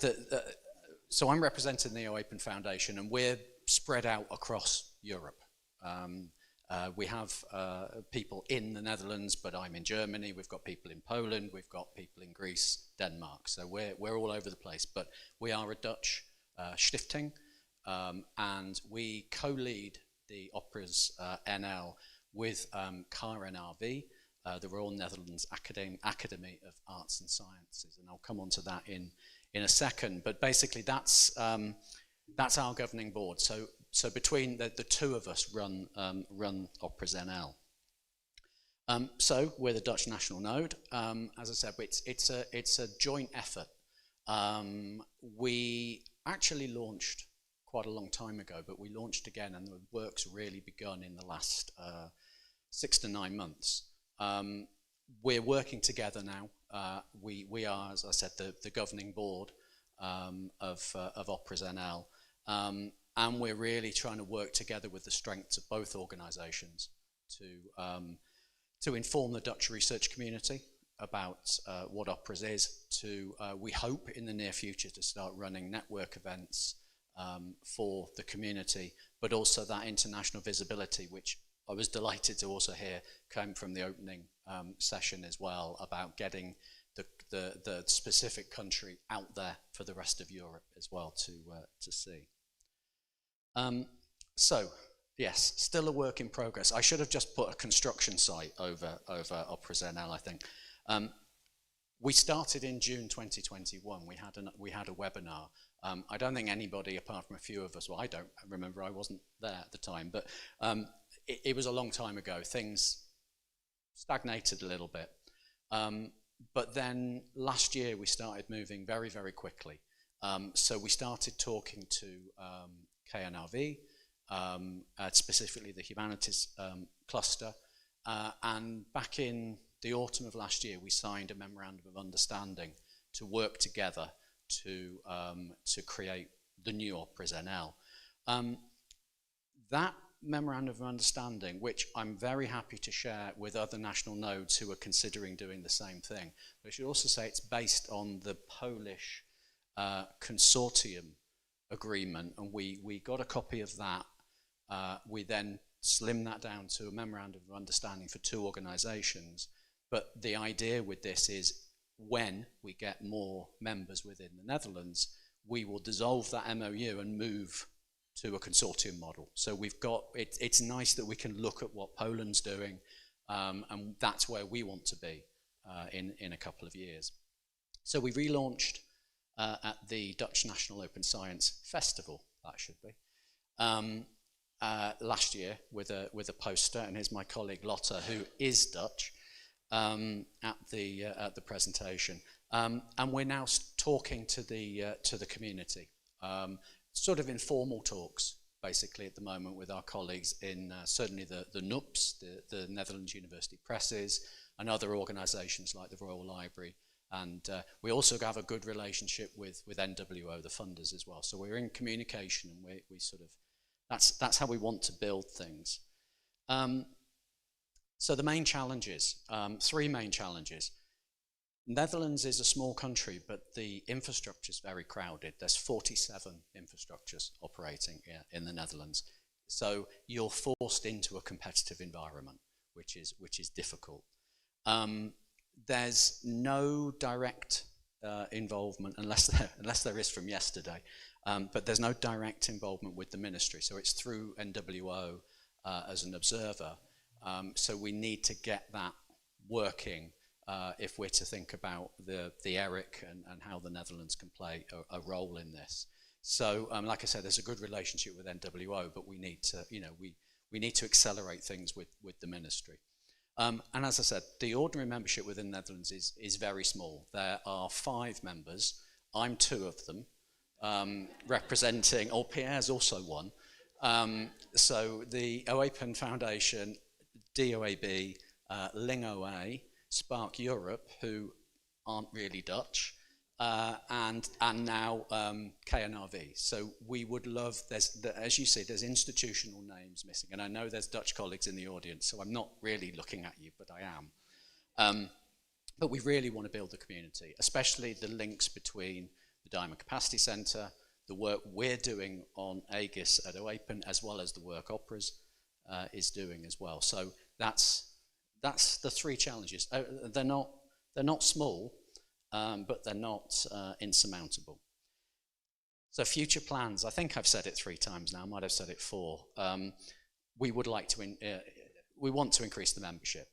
so I'm representing the Open Foundation, and we're spread out across Europe. We have people in the Netherlands, but I'm in Germany. We've got people in Poland. We've got people in Greece, Denmark. So we're all over the place. But we are a Dutch stichting, and we co-lead the OPERAS NL with KNRV, the Royal Netherlands Academy of Arts and Sciences, and I'll come on to that in a second. But basically, that's our governing board. So between the 2 of us run OPERAS NL. So we're the Dutch national node. As I said, it's a joint effort. We actually launched quite a long time ago, but we launched again, and the work's really begun in the last 6 to 9 months. We're working together now. We are, as I said, the governing board of OPERAS NL. And we're really trying to work together with the strengths of both organisations to inform the Dutch research community about what OPERAS is, we hope in the near future to start running network events for the community, but also that international visibility, which I was delighted to also hear came from the opening session as well, about getting the specific country out there for the rest of Europe as well to see. So, yes, still a work in progress. I should have just put a construction site over OPERAS NL, I think. We started in June 2021. We had a webinar. I don't think anybody, apart from a few of us, well, I don't remember, I wasn't there at the time, but it was a long time ago. Things stagnated a little bit. But then last year we started moving very, very quickly. So we started talking to KNRV, specifically the humanities cluster, and back in the autumn of last year we signed a memorandum of understanding to work together to create the new OPERAS NL. That memorandum of understanding, which I'm very happy to share with other national nodes who are considering doing the same thing, but I should also say it's based on the Polish consortium agreement, and we got a copy of that. We then slimmed that down to a memorandum of understanding for 2 organizations. But the idea with this is when we get more members within the Netherlands, we will dissolve that MOU and move to a consortium model. So we've got, it's nice that we can look at what Poland's doing, and that's where we want to be in a couple of years. So we relaunched at the Dutch National Open Science Festival, that should be, last year with a poster, and here's my colleague Lotte, who is Dutch, at the presentation, and we're now talking to the community, sort of informal talks basically at the moment with our colleagues in certainly the NUPS, the Netherlands University Presses, and other organisations like the Royal Library, and we also have a good relationship with NWO, the funders as well. So we're in communication, and we sort of that's how we want to build things. So the main challenges, 3 main challenges. Netherlands is a small country, but the infrastructure is very crowded. There's 47 infrastructures operating in the Netherlands. So you're forced into a competitive environment, which is difficult. There's no direct involvement, unless there is from yesterday, but there's no direct involvement with the ministry. So it's through NWO as an observer. So we need to get that working if we're to think about the ERIC and how the Netherlands can play a role in this. So, like I said, there's a good relationship with NWO, but we need to, we need to accelerate things with the ministry. And as I said, the ordinary membership within the Netherlands is very small. There are 5 members. I'm 2 of them, representing, Pierre's also one. So the OAPEN Foundation, DOAB, Ling OA, Spark Europe, who aren't really Dutch, and now KNRV. So we would love, as you see, there's institutional names missing, and I know there's Dutch colleagues in the audience, so I'm not really looking at you, but I am. But we really want to build the community, especially the links between the Diamond Capacity Centre, the work we're doing on Aegis at OAPEN, as well as the work OPERAS is doing as well. So that's the 3 challenges. They're not small, but they're not insurmountable. So future plans, I think I've said it 3 times now, I might have said it 4. We would like to, we want to increase the membership.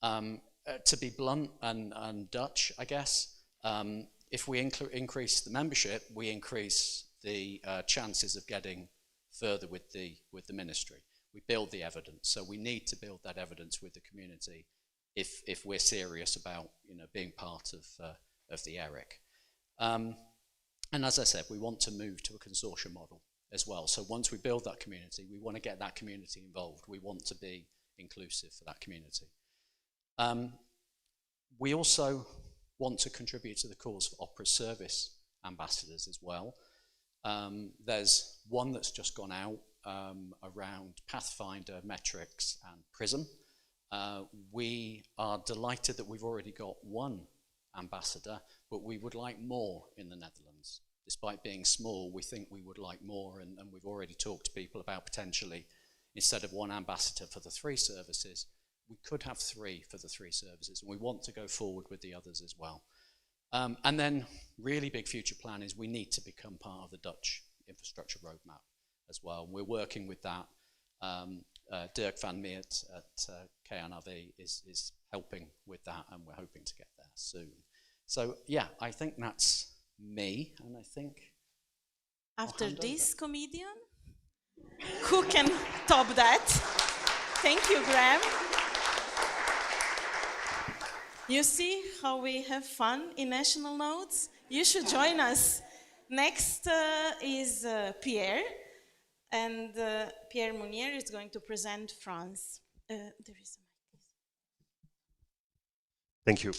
To be blunt and Dutch, I guess, if we increase the membership, we increase the chances of getting further with the ministry. We build the evidence, so we need to build that evidence with the community if we're serious about being part of the ERIC. And as I said, we want to move to a consortium model as well. So once we build that community, we want to get that community involved. We want to be inclusive for that community. We also want to contribute to the cause for OPERAS service ambassadors as well. There's one that's just gone out around Pathfinder, Metrics and PRISM. We are delighted that we've already got 1 ambassador, but we would like more in the Netherlands. Despite being small, we think we would like more, and we've already talked to people about potentially, instead of 1 ambassador for the 3 services, we could have 3 for the 3 services, and we want to go forward with the others as well. And then really big future plan is we need to become part of the Dutch infrastructure roadmap as well. We're working with that. Dirk van Meert at KNRV is helping with that, and we're hoping to get there soon. So yeah, I think that's me, and I think after this comedian, who can top that? Thank you, Graham. You see how we have fun in national notes? You should join us. Next is Pierre, and Pierre Mounier is going to present France. There is a mic. Thank you.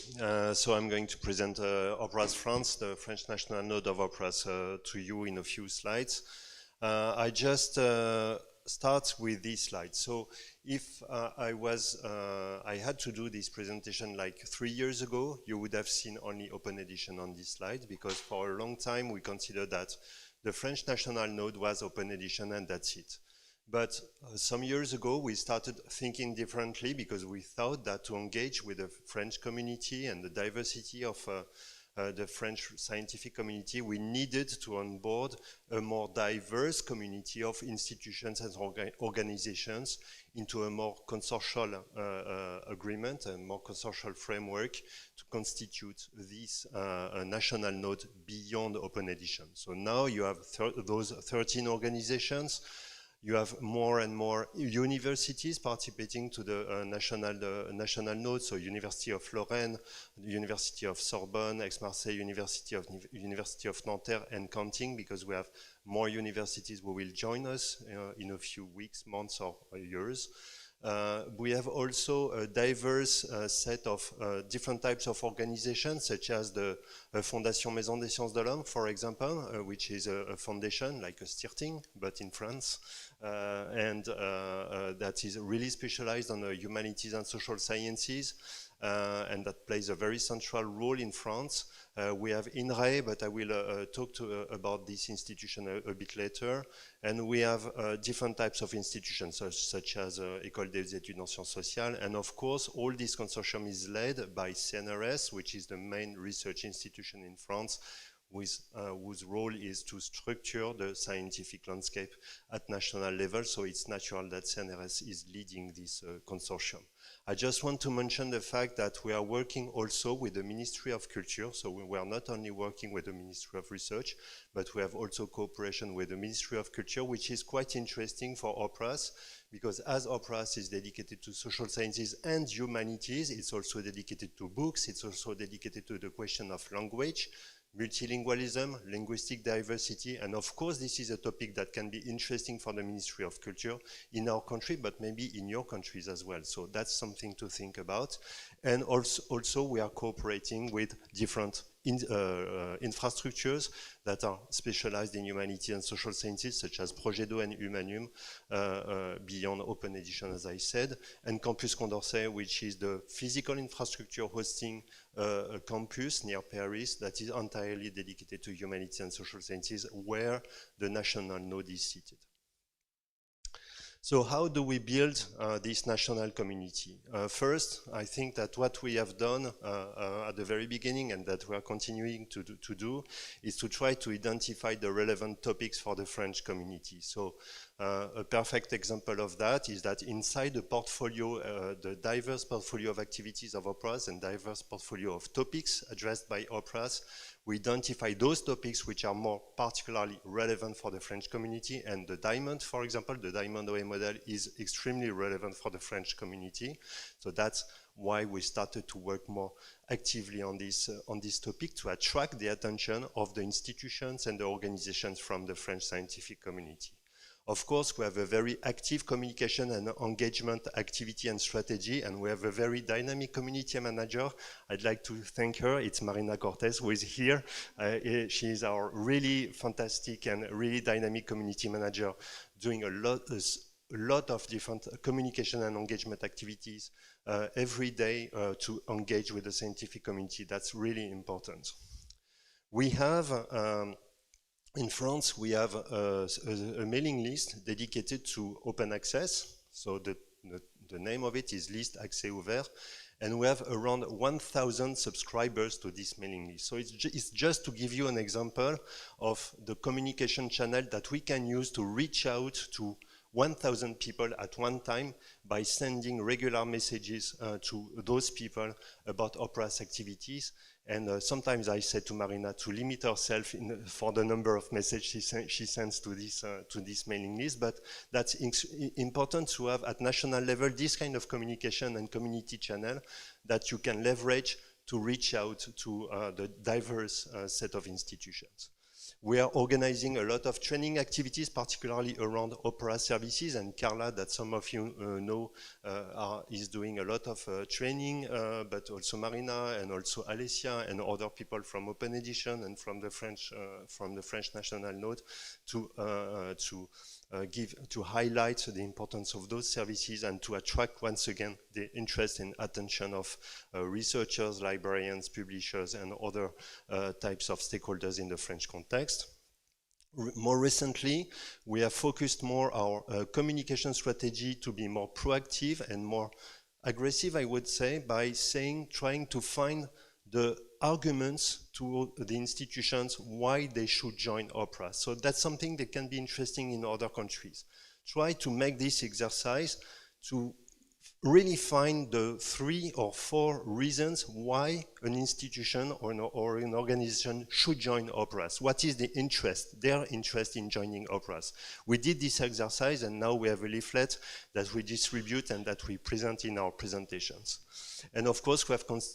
So I'm going to present OPERAS France, the French national node of OPERAS, to you in a few slides. I just start with this slide. So if I had to do this presentation like 3 years ago, you would have seen only open edition on this slide, because for a long time we considered that the French national node was open edition and that's it. But some years ago, we started thinking differently, because we thought that to engage with the French community and the diversity of the French scientific community, we needed to onboard a more diverse community of institutions and organizations into a more consortial agreement, a more consortial framework to constitute this national node beyond open edition. So now you have those 13 organizations. You have more and more universities participating to the national node, so University of Lorraine, University of Sorbonne, Aix-Marseille, University of Nanterre, and counting, because we have more universities who will join us in a few weeks, months, or years. We have also a diverse set of different types of organizations, such as the Fondation Maison des Sciences de l'Homme, for example, which is a foundation like a Stirting, but in France, and that is really specialized on the humanities and social sciences, and that plays a very central role in France. We have INRAE, but I will talk about this institution a bit later. And we have different types of institutions, such as École des études en sciences sociales. And of course, all this consortium is led by SCIROS, which is the main research institution in France, whose role is to structure the scientific landscape at national level. So it's natural that SCIROS is leading this consortium. I just want to mention the fact that we are working also with the Ministry of Culture. So we are not only working with the Ministry of Research, but we have also cooperation with the Ministry of Culture, which is quite interesting for OPERAS, because as OPERAS is dedicated to social sciences and humanities, it's also dedicated to books, it's also dedicated to the question of language, multilingualism, linguistic diversity, and of course this is a topic that can be interesting for the Ministry of Culture in our country, but maybe in your countries as well. So that's something to think about. And also we are cooperating with different infrastructures that are specialized in humanity and social sciences, such as Progedo and Humanum, beyond open edition, as I said, and Campus Condorcet, which is the physical infrastructure hosting a campus near Paris that is entirely dedicated to humanity and social sciences, where the national node is seated. So how do we build this national community? First, I think that what we have done at the very beginning, and that we are continuing to do, is to try to identify the relevant topics for the French community. So a perfect example of that is that inside the portfolio, the diverse portfolio of activities of OPERAS and diverse portfolio of topics addressed by OPERAS, we identify those topics which are more particularly relevant for the French community, and the diamond, for example, the diamond OA model is extremely relevant for the French community. So that's why we started to work more actively on this topic, to attract the attention of the institutions and the organizations from the French scientific community. Of course, we have a very active communication and engagement activity and strategy, and we have a very dynamic community manager. I'd like to thank her. It's Marina Cortez, who is here. She is our really fantastic and really dynamic community manager, doing a lot of different communication and engagement activities every day to engage with the scientific community. That's really important. We have in France, we have a mailing list dedicated to open access. So the name of it is Liste Accès Ouvert. And we have around 1,000 subscribers to this mailing list. So it's just to give you an example of the communication channel that we can use to reach out to 1,000 people at one time by sending regular messages to those people about OPERAS activities. And sometimes I said to Marina to limit herself for the number of messages she sends to this mailing list, but that's important to have at national level this kind of communication and community channel that you can leverage to reach out to the diverse set of institutions. We are organizing a lot of training activities, particularly around OPERAS services, and Carla, that some of you know, is doing a lot of training, but also Marina and also Alessia and other people from Open Edition and from the French National Node to highlight the importance of those services and to attract once again the interest and attention of researchers, librarians, publishers, and other types of stakeholders in the French context. More recently, we have focused more our communication strategy to be more proactive and more aggressive, I would say, by trying to find the arguments to the institutions why they should join OPERAS. So that's something that can be interesting in other countries. Try to make this exercise to really find the 3 or 4 reasons why an institution or an organization should join OPERAS. What is the interest, their interest in joining OPERAS? We did this exercise and now we have a leaflet that we distribute and that we present in our presentations. And of course,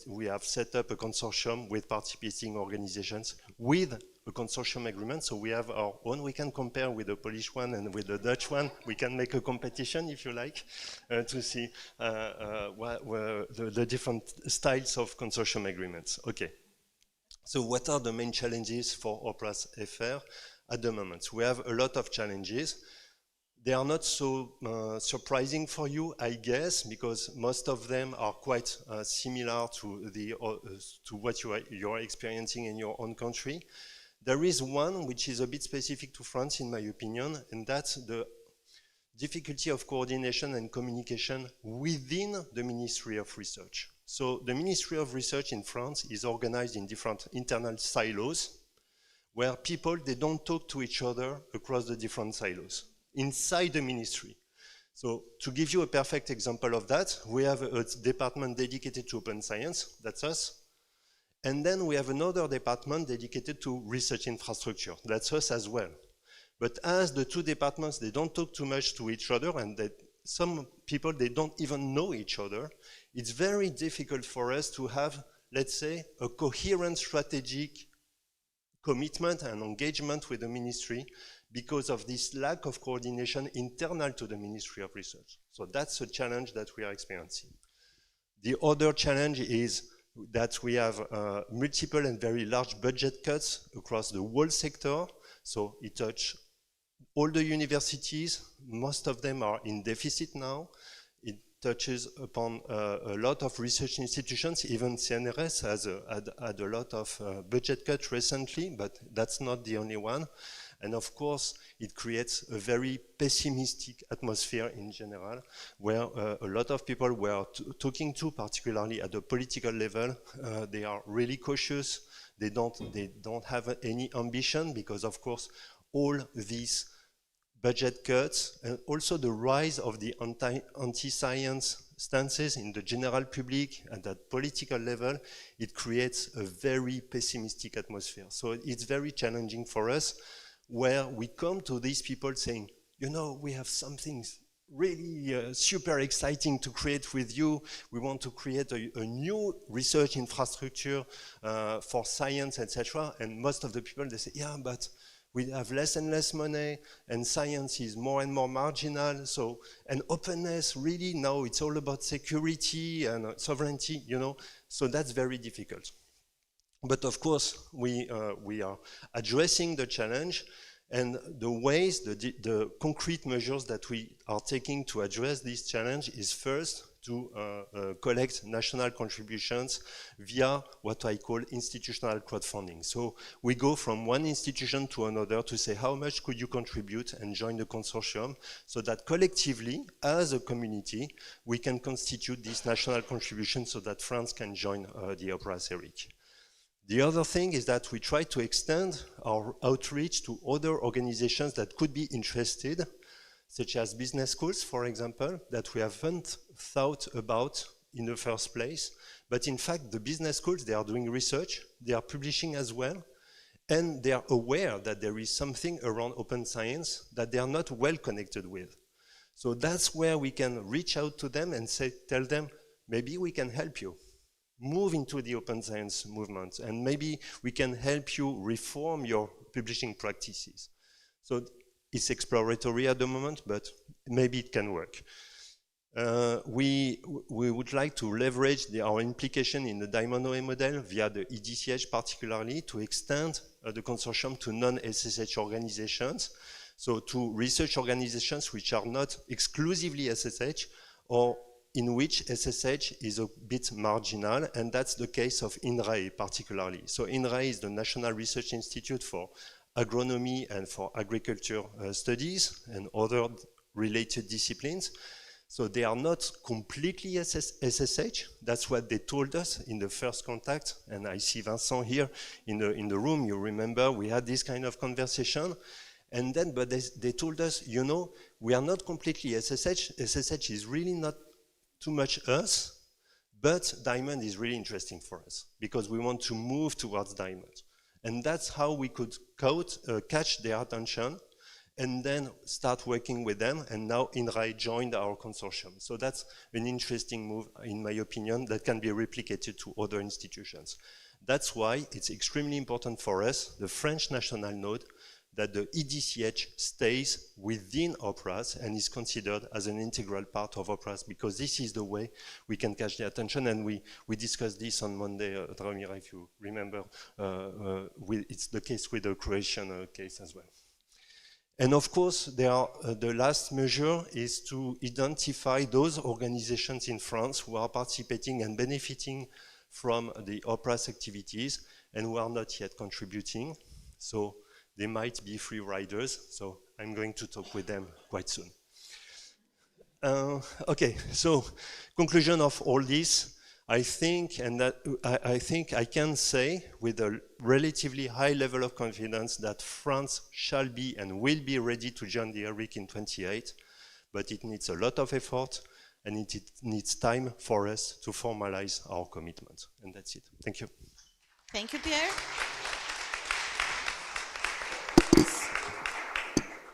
we have set up a consortium with participating organizations with a consortium agreement. So we have our own. We can compare with the Polish one and with the Dutch one. We can make a competition, if you like, to see the different styles of consortium agreements. Okay. So what are the main challenges for OPERAS FR at the moment? We have a lot of challenges. They are not so surprising for you, I guess, because most of them are quite similar to what you are experiencing in your own country. There is one which is a bit specific to France, in my opinion, and that's the difficulty of coordination and communication within the Ministry of Research. So the Ministry of Research in France is organized in different internal silos, where people, they don't talk to each other across the different silos inside the ministry. So to give you a perfect example of that, we have a department dedicated to open science, that's us. And then we have another department dedicated to research infrastructure, that's us as well. But as the two departments, they don't talk too much to each other, and some people, they don't even know each other, it's very difficult for us to have, let's say, a coherent strategic commitment and engagement with the ministry because of this lack of coordination internal to the Ministry of Research. So that's a challenge that we are experiencing. The other challenge is that we have multiple and very large budget cuts across the whole sector. So it touches all the universities. Most of them are in deficit now. It touches upon a lot of research institutions. Even CNRS has had a lot of budget cuts recently, but that's not the only one. And of course, it creates a very pessimistic atmosphere in general, where a lot of people we are talking to, particularly at the political level, they are really cautious. They don't have any ambition because, of course, all these budget cuts and also the rise of the anti-science stances in the general public at that political level, it creates a very pessimistic atmosphere. So it's very challenging for us, where we come to these people saying, you know, we have something really super exciting to create with you. We want to create a new research infrastructure for science, etc. And most of the people, they say, yeah, but we have less and less money, and science is more and more marginal. So, and openness, really, now it's all about security and sovereignty, you know. So that's very difficult. But of course, we are addressing the challenge, and the ways, the concrete measures that we are taking to address this challenge is first to collect national contributions via what I call institutional crowdfunding. So we go from one institution to another to say, how much could you contribute and join the consortium, so that collectively, as a community, we can constitute this national contribution so that France can join the OPERAS ERIC. The other thing is that we try to extend our outreach to other organizations that could be interested. such as business schools, for example, that we haven't thought about in the first place. But in fact, the business schools, they are doing research, they are publishing as well, and they are aware that there is something around open science that they are not well connected with. So that's where we can reach out to them and tell them, maybe we can help you move into the open science movement, and maybe we can help you reform your publishing practices. So it's exploratory at the moment, but maybe it can work. We would like to leverage our implication in the Diamond OA model via the EDCH particularly to extend the consortium to non-SSH organizations, so to research organizations which are not exclusively SSH or in which SSH is a bit marginal, and that's the case of INRAE particularly. So INRAE is the National Research Institute for Agronomy and for Agriculture Studies and other related disciplines. So they are not completely SSH. That's what they told us in the first contact. And I see Vincent here in the room. You remember we had this kind of conversation. And then, but they told us, you know, we are not completely SSH. SSH is really not too much us, but Diamond is really interesting for us because we want to move towards Diamond. And that's how we could catch their attention and then start working with them. And now INRAE joined our consortium. So that's an interesting move, in my opinion, that can be replicated to other institutions. That's why it's extremely important for us, the French national node, that the EDCH stays within OPERAS and is considered as an integral part of OPERAS, because this is the way we can catch the attention. And we discussed this on Monday, Dragomir, if you remember. It's the case with the Croatian case as well. And of course, the last measure is to identify those organizations in France who are participating and benefiting from the OPERAS activities and who are not yet contributing. So they might be free riders, so I'm going to talk with them quite soon. Okay, so conclusion of all this, I think I can say with a relatively high level of confidence that France shall be and will be ready to join the ERIC in 28, but it needs a lot of effort and it needs time for us to formalize our commitment. And that's it. Thank you. Thank you, Pierre.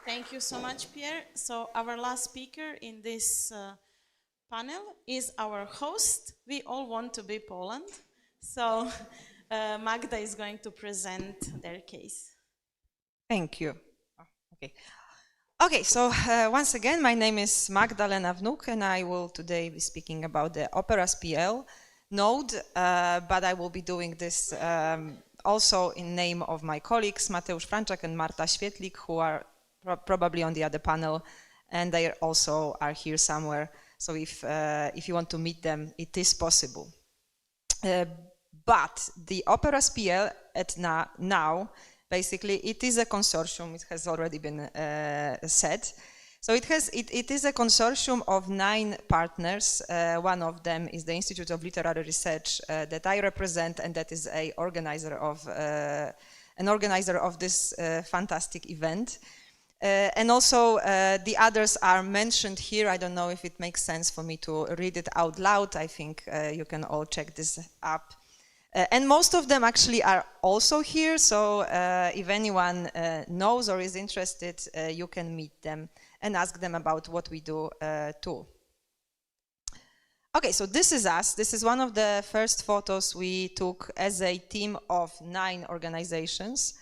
Thank you so much, Pierre. So our last speaker in this panel is our host. We all want to be Poland. So Magda is going to present their case. Thank you. Okay, so once again, my name is Magdalena Wnuk, and I will today be speaking about the OPERAS PL node, but I will be doing this also in name of my colleagues, Mateusz Franczak and Marta Świetlik, who are probably on the other panel, and they also are here somewhere. So if you want to meet them, it is possible. But the OPERAS PL now, basically, it is a consortium. It has already been said. So it is a consortium of 9 partners. One of them is the Institute of Literary Research that I represent, and that is an organizer of this fantastic event. And also the others are mentioned here. I don't know if it makes sense for me to read it out loud. I think you can all check this up. And most of them actually are also here. So if anyone knows or is interested, you can meet them and ask them about what we do too. Okay, so this is us. This is one of the first photos we took as a team of 9 organizations.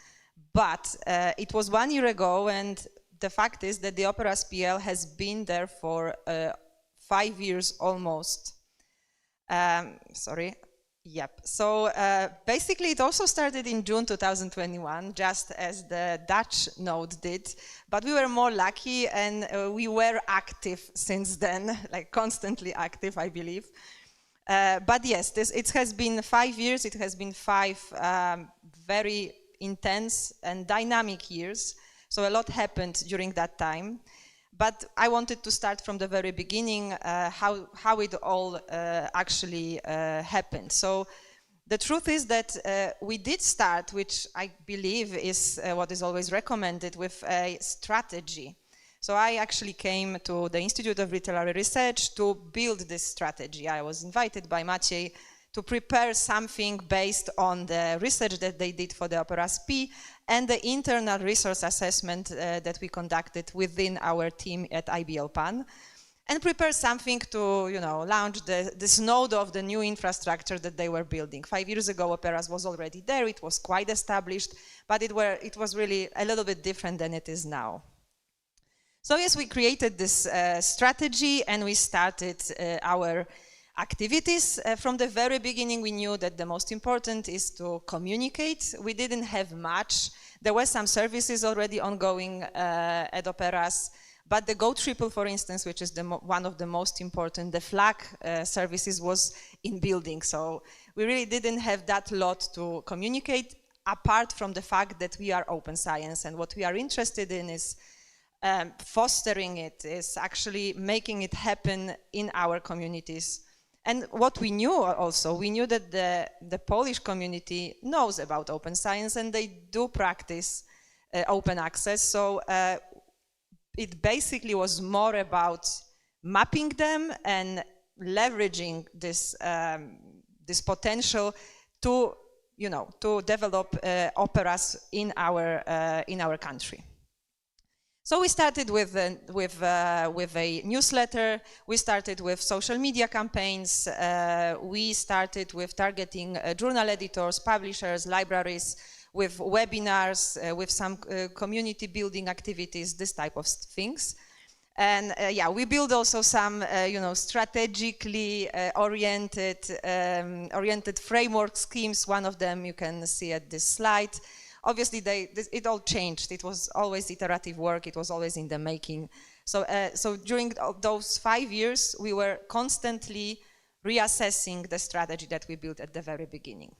But it was 1 year ago, and the fact is that the OPERAS PL has been there for 5 years almost. Sorry. Yep. So basically, it also started in June 2021, just as the Dutch node did. But we were more lucky, and we were active since then, like constantly active, I believe. But yes, it has been 5 years. It has been 5 very intense and dynamic years. So a lot happened during that time. But I wanted to start from the very beginning, how it all actually happened. So the truth is that we did start, which I believe is what is always recommended, with a strategy. So I actually came to the Institute of Literary Research to build this strategy. I was invited by Maciej to prepare something based on the research that they did for the OPERAS P and the internal resource assessment that we conducted within our team at IBL PAN, and prepare something to, launch this node of the new infrastructure that they were building. 5 years ago, OPERAS was already there. It was quite established, but it was really a little bit different than it is now. So yes, we created this strategy and we started our activities. From the very beginning, we knew that the most important is to communicate. We didn't have much. There were some services already ongoing at OPERAS, but the Go Triple, for instance, which is one of the most important, the flag services was in building. So we really didn't have that lot to communicate, apart from the fact that we are open science, and what we are interested in is fostering it, is actually making it happen in our communities. And what we knew also, we knew that the Polish community knows about open science and they do practice open access. So it basically was more about mapping them and leveraging this this potential to develop operas in our country. So we started with a newsletter. We started with social media campaigns. We started with targeting journal editors, publishers, libraries, with webinars, with some community building activities, this type of things. And yeah, we build also some, strategically oriented framework schemes. One of them you can see at this slide. Obviously, it all changed. It was always iterative work. It was always in the making. So, so during those 5 years, we were constantly reassessing the strategy that we built at the very beginning.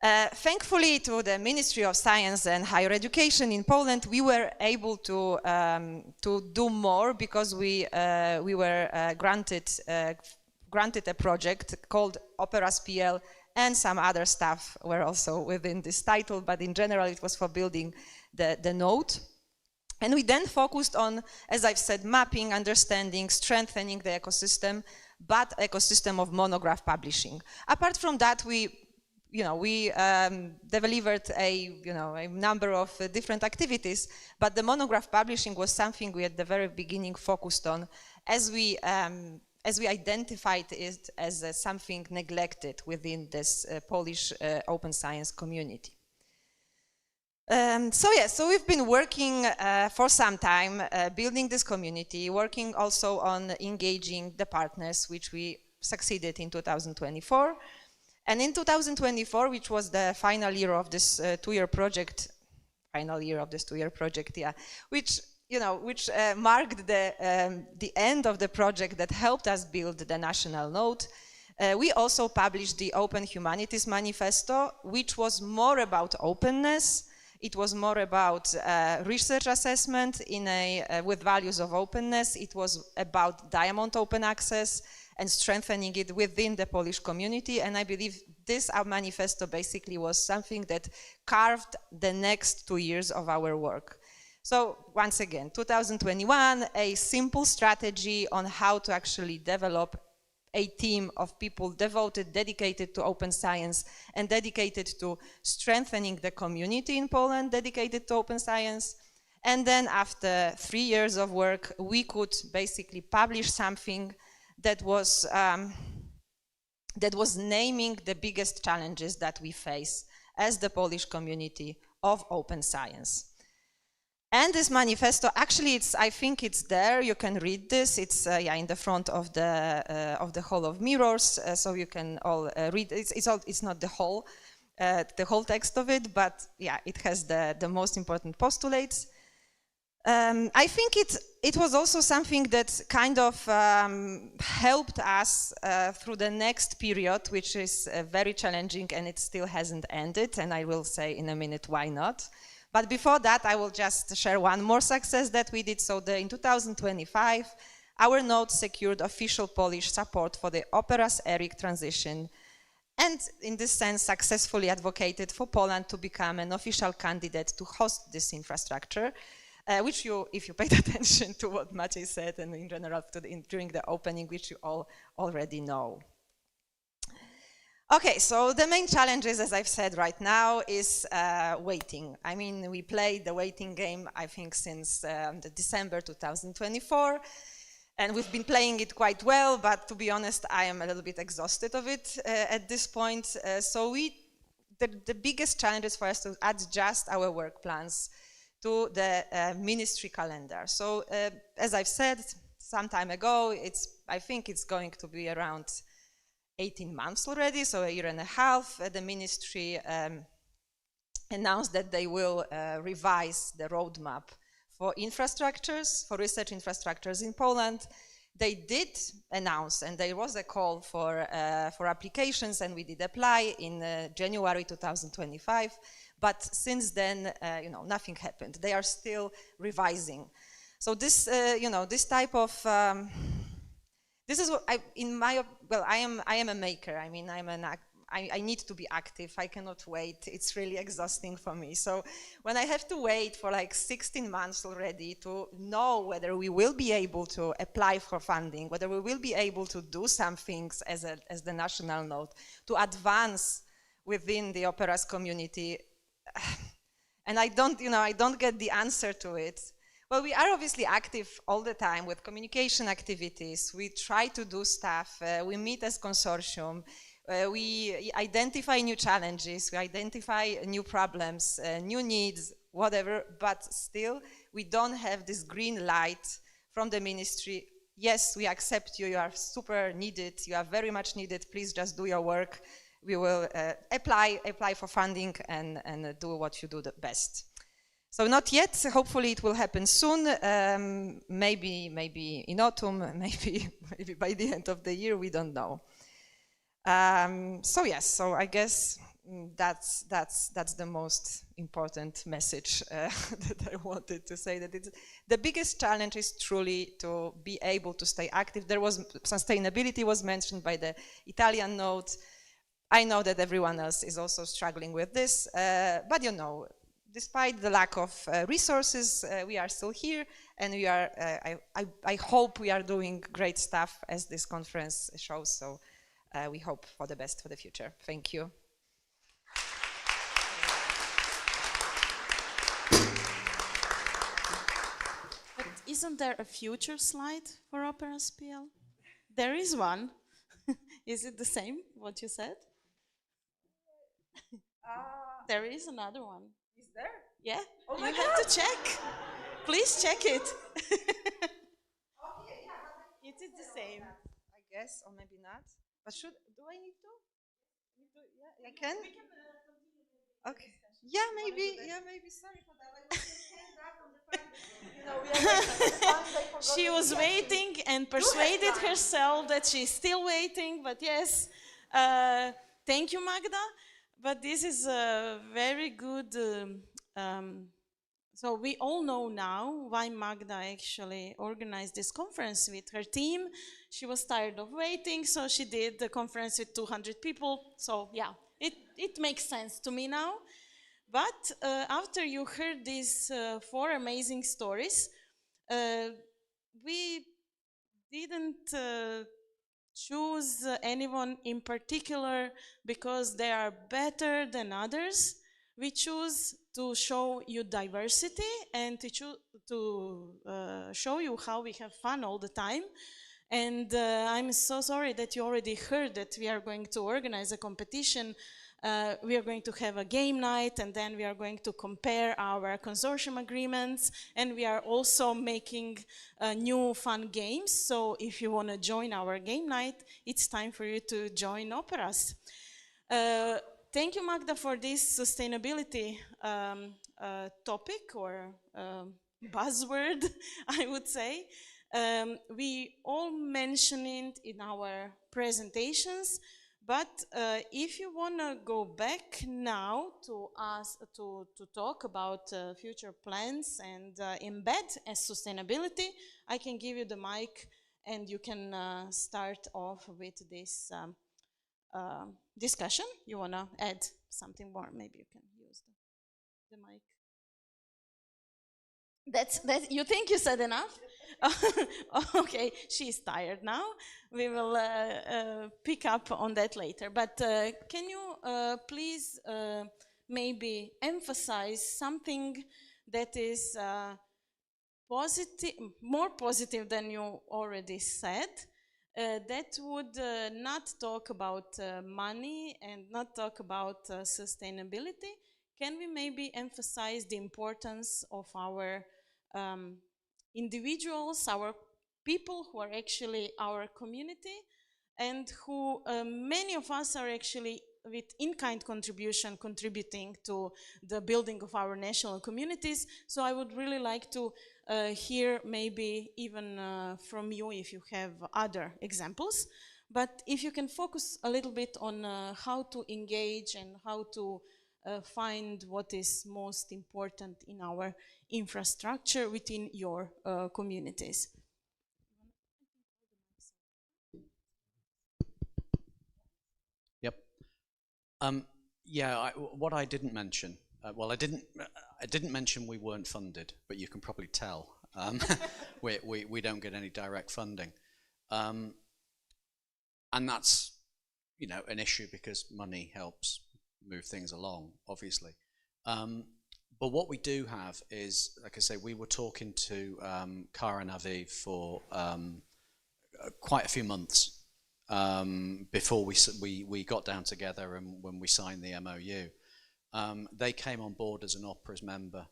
Thankfully, to the Ministry of Science and Higher Education in Poland, we were able to do more because we were granted a project called OPERAS PL, and some other stuff were also within this title, but in general it was for building the node. And we then focused on, as I've said, mapping, understanding, strengthening the ecosystem, but ecosystem of monograph publishing. Apart from that, we delivered a number of different activities, but the monograph publishing was something we at the very beginning focused on as we identified it as something neglected within this Polish open science community. So we've been working for some time, building this community, working also on engaging the partners, which we succeeded in 2024. And in 2024, which was the final year of this two-year project, which marked the end of the project that helped us build the national node. We also published the Open Humanities Manifesto, which was more about openness. It was more about research assessment with values of openness. It was about diamond open access and strengthening it within the Polish community. And I believe this manifesto basically was something that carved the next 2 years of our work. So once again, 2021, a simple strategy on how to actually develop a team of people dedicated to open science and dedicated to strengthening the community in Poland, dedicated to open science. And then after 3 years of work, we could basically publish something that was naming the biggest challenges that we face as the Polish community of open science. And this manifesto, actually, I think it's there. You can read this. It's in the front of the Hall of Mirrors, so you can all read. It's not the whole text of it, but yeah, it has the most important postulates. I think it was also something that kind of helped us through the next period, which is very challenging, and it still hasn't ended. And I will say in a minute why not. But before that, I will just share one more success that we did. So in 2025, our node secured official Polish support for the OPERAS ERIC transition, and in this sense, successfully advocated for Poland to become an official candidate to host this infrastructure. which you, if you paid attention to what Maciej said and in general during the opening, which you all already know. Okay, so the main challenges, as I've said right now, is waiting. I mean, we played the waiting game, I think, since December 2024, and we've been playing it quite well, but to be honest, I am a little bit exhausted of it at this point. So the biggest challenge is for us to adjust our work plans to the ministry calendar. So, as I've said some time ago, I think it's going to be around 18 months already, so a year and a half. The ministry announced that they will revise the roadmap for infrastructures, for research infrastructures in Poland. They did announce, and there was a call for applications, and we did apply in January 2025. But since then, nothing happened. They are still revising. So this, this type of this is what I am a maker. I mean, I need to be active. I cannot wait. It's really exhausting for me. So when I have to wait for like 16 months already to know whether we will be able to apply for funding, whether we will be able to do some things as the national node, to advance within the OPERAS community, and I don't get the answer to it. Well, we are obviously active all the time with communication activities. We try to do stuff. We meet as consortium. We identify new challenges. We identify new problems, new needs, whatever. But still, we don't have this green light from the ministry. Yes, we accept you. You are super needed. You are very much needed. Please just do your work. We will apply for funding and do what you do the best. So not yet. Hopefully it will happen soon. Maybe in autumn. Maybe by the end of the year. We don't know. So yes. So I guess that's the most important message that I wanted to say. That the biggest challenge is truly to be able to stay active. Sustainability was mentioned by the Italian note. I know that everyone else is also struggling with this, but despite the lack of resources, we are still here, and we are. I hope we are doing great stuff as this conference shows. So we hope for the best for the future. Thank you. But isn't there a future slide for OPERAS PL? There is one. Is it the same, what you said? There is another one. Is there? Yeah. Oh you my have God. to check. Please check it. It is the same. I guess, or maybe not. But do I need to? Yeah, I can. Okay. Yeah, maybe. Sorry for that. I was stand up on the front. She was waiting and persuaded herself that she's still waiting, but yes. Thank you, Magda. But this is a very good, so we all know now why Magda actually organized this conference with her team. She was tired of waiting, so she did the conference with 200 people. So yeah, it makes sense to me now. But after you heard these 4 amazing stories, we didn't choose anyone in particular because they are better than others. We choose to show you diversity and to show you how we have fun all the time. And I'm so sorry that you already heard that we are going to organize a competition. We are going to have a game night, and then we are going to compare our consortium agreements, and we are also making new fun games. So if you want to join our game night, it's time for you to join OPERAS. Thank you, Magda, for this sustainability topic or buzzword, I would say. We all mention it in our presentations, but if you want to go back now to talk about future plans and embed as sustainability, I can give you the mic and you can start off with this discussion. You want to add something more? Maybe you can use the mic. You think you said enough? Okay, she's tired now. We will pick up on that later. But can you please maybe emphasize something that is positive, more positive than you already said, that would not talk about money and not talk about sustainability? Can we maybe emphasize the importance of our individuals, our people who are actually our community, and who many of us are actually with in-kind contribution contributing to the building of our national communities. So I would really like to hear maybe even from you if you have other examples. But if you can focus a little bit on how to engage and how to find what is most important in our infrastructure within your communities. Yep. Yeah. What I didn't mention. Well, I didn't mention we weren't funded, but you can probably tell we don't get any direct funding, and that's an issue because money helps move things along, obviously. But what we do have is, like I say, we were talking to Kara and Aviv for quite a few months before we got down together and when we signed the MOU. They came on board as an OPERAS member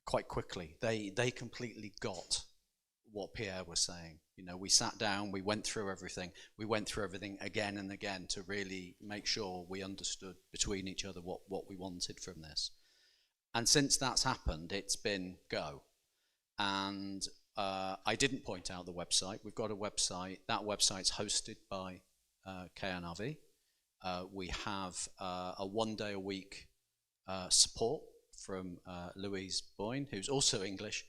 quite quickly. They completely got what Pierre was saying. We sat down, we went through everything. We went through everything again and again to really make sure we understood between each other what we wanted from this. And since that's happened, it's been go. And I didn't point out the website. We've got a website. That website's hosted by KNRV. We have a one-day-a-week support from Louise Boyne, who's also English,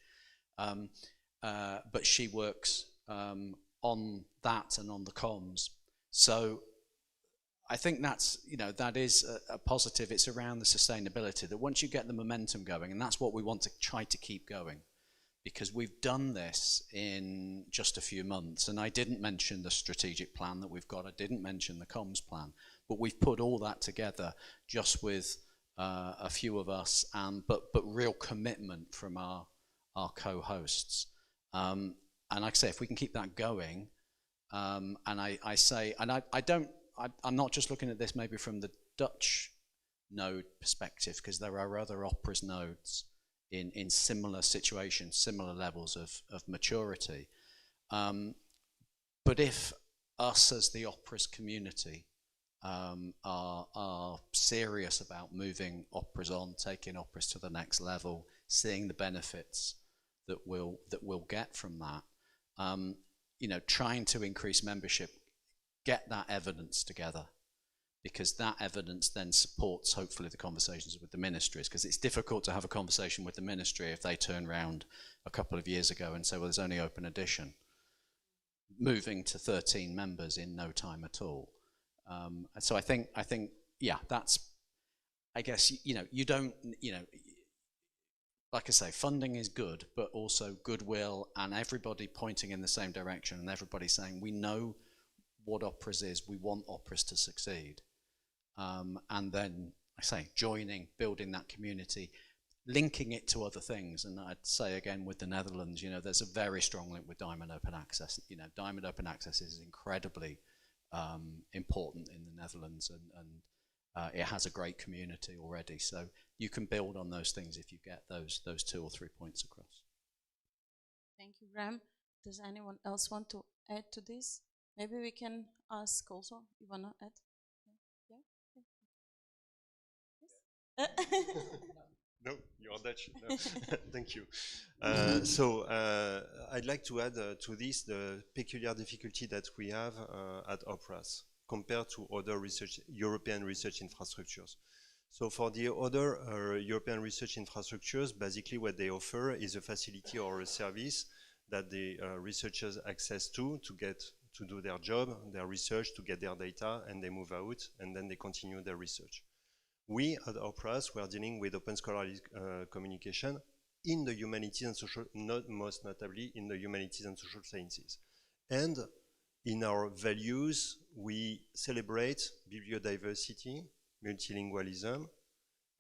but she works on that and on the comms. So I think that's, that is a positive. It's around the sustainability, that once you get the momentum going, and that's what we want to try to keep going, because we've done this in just a few months. And I didn't mention the strategic plan that we've got. I didn't mention the comms plan, but we've put all that together just with a few of us, but real commitment from our co-hosts. And like I say, if we can keep that going, and I'm not just looking at this maybe from the Dutch node perspective, because there are other OPERAS nodes in similar situations, similar levels of maturity. But if us as the OPERAS community are serious about moving OPERAS on, taking OPERAS to the next level, seeing the benefits that we'll get from that, trying to increase membership, get that evidence together, because that evidence then supports hopefully the conversations with the ministries, because it's difficult to have a conversation with the ministry if they turn around a couple of years ago and say, well, there's only open edition, moving to 13 members in no time at all. So I think, yeah, that's, I guess, you don't, like I say, funding is good, but also goodwill and everybody pointing in the same direction and everybody saying, we know what OPERAS is, we want OPERAS to succeed. And then, I say, joining, building that community, linking it to other things. And I'd say again with the Netherlands, there's a very strong link with Diamond Open Access. Diamond Open Access is incredibly important in the Netherlands, and it has a great community already. So you can build on those things if you get those 2 or 3 points across. Thank you, Graham. Does anyone else want to add to this? Maybe we can ask also. You want to add? Yeah? Yes? No, you're Dutch. No. Thank you. So I'd like to add to this the peculiar difficulty that we have at OPERAS compared to other European research infrastructures. So for the other European research infrastructures, basically what they offer is a facility or a service that the researchers access to do their job, their research, to get their data, and they move out, and then they continue their research. We at OPERAS, we are dealing with open scholarly communication in the humanities and social, most notably in the humanities and social sciences. And in our values, we celebrate bibliodiversity, multilingualism,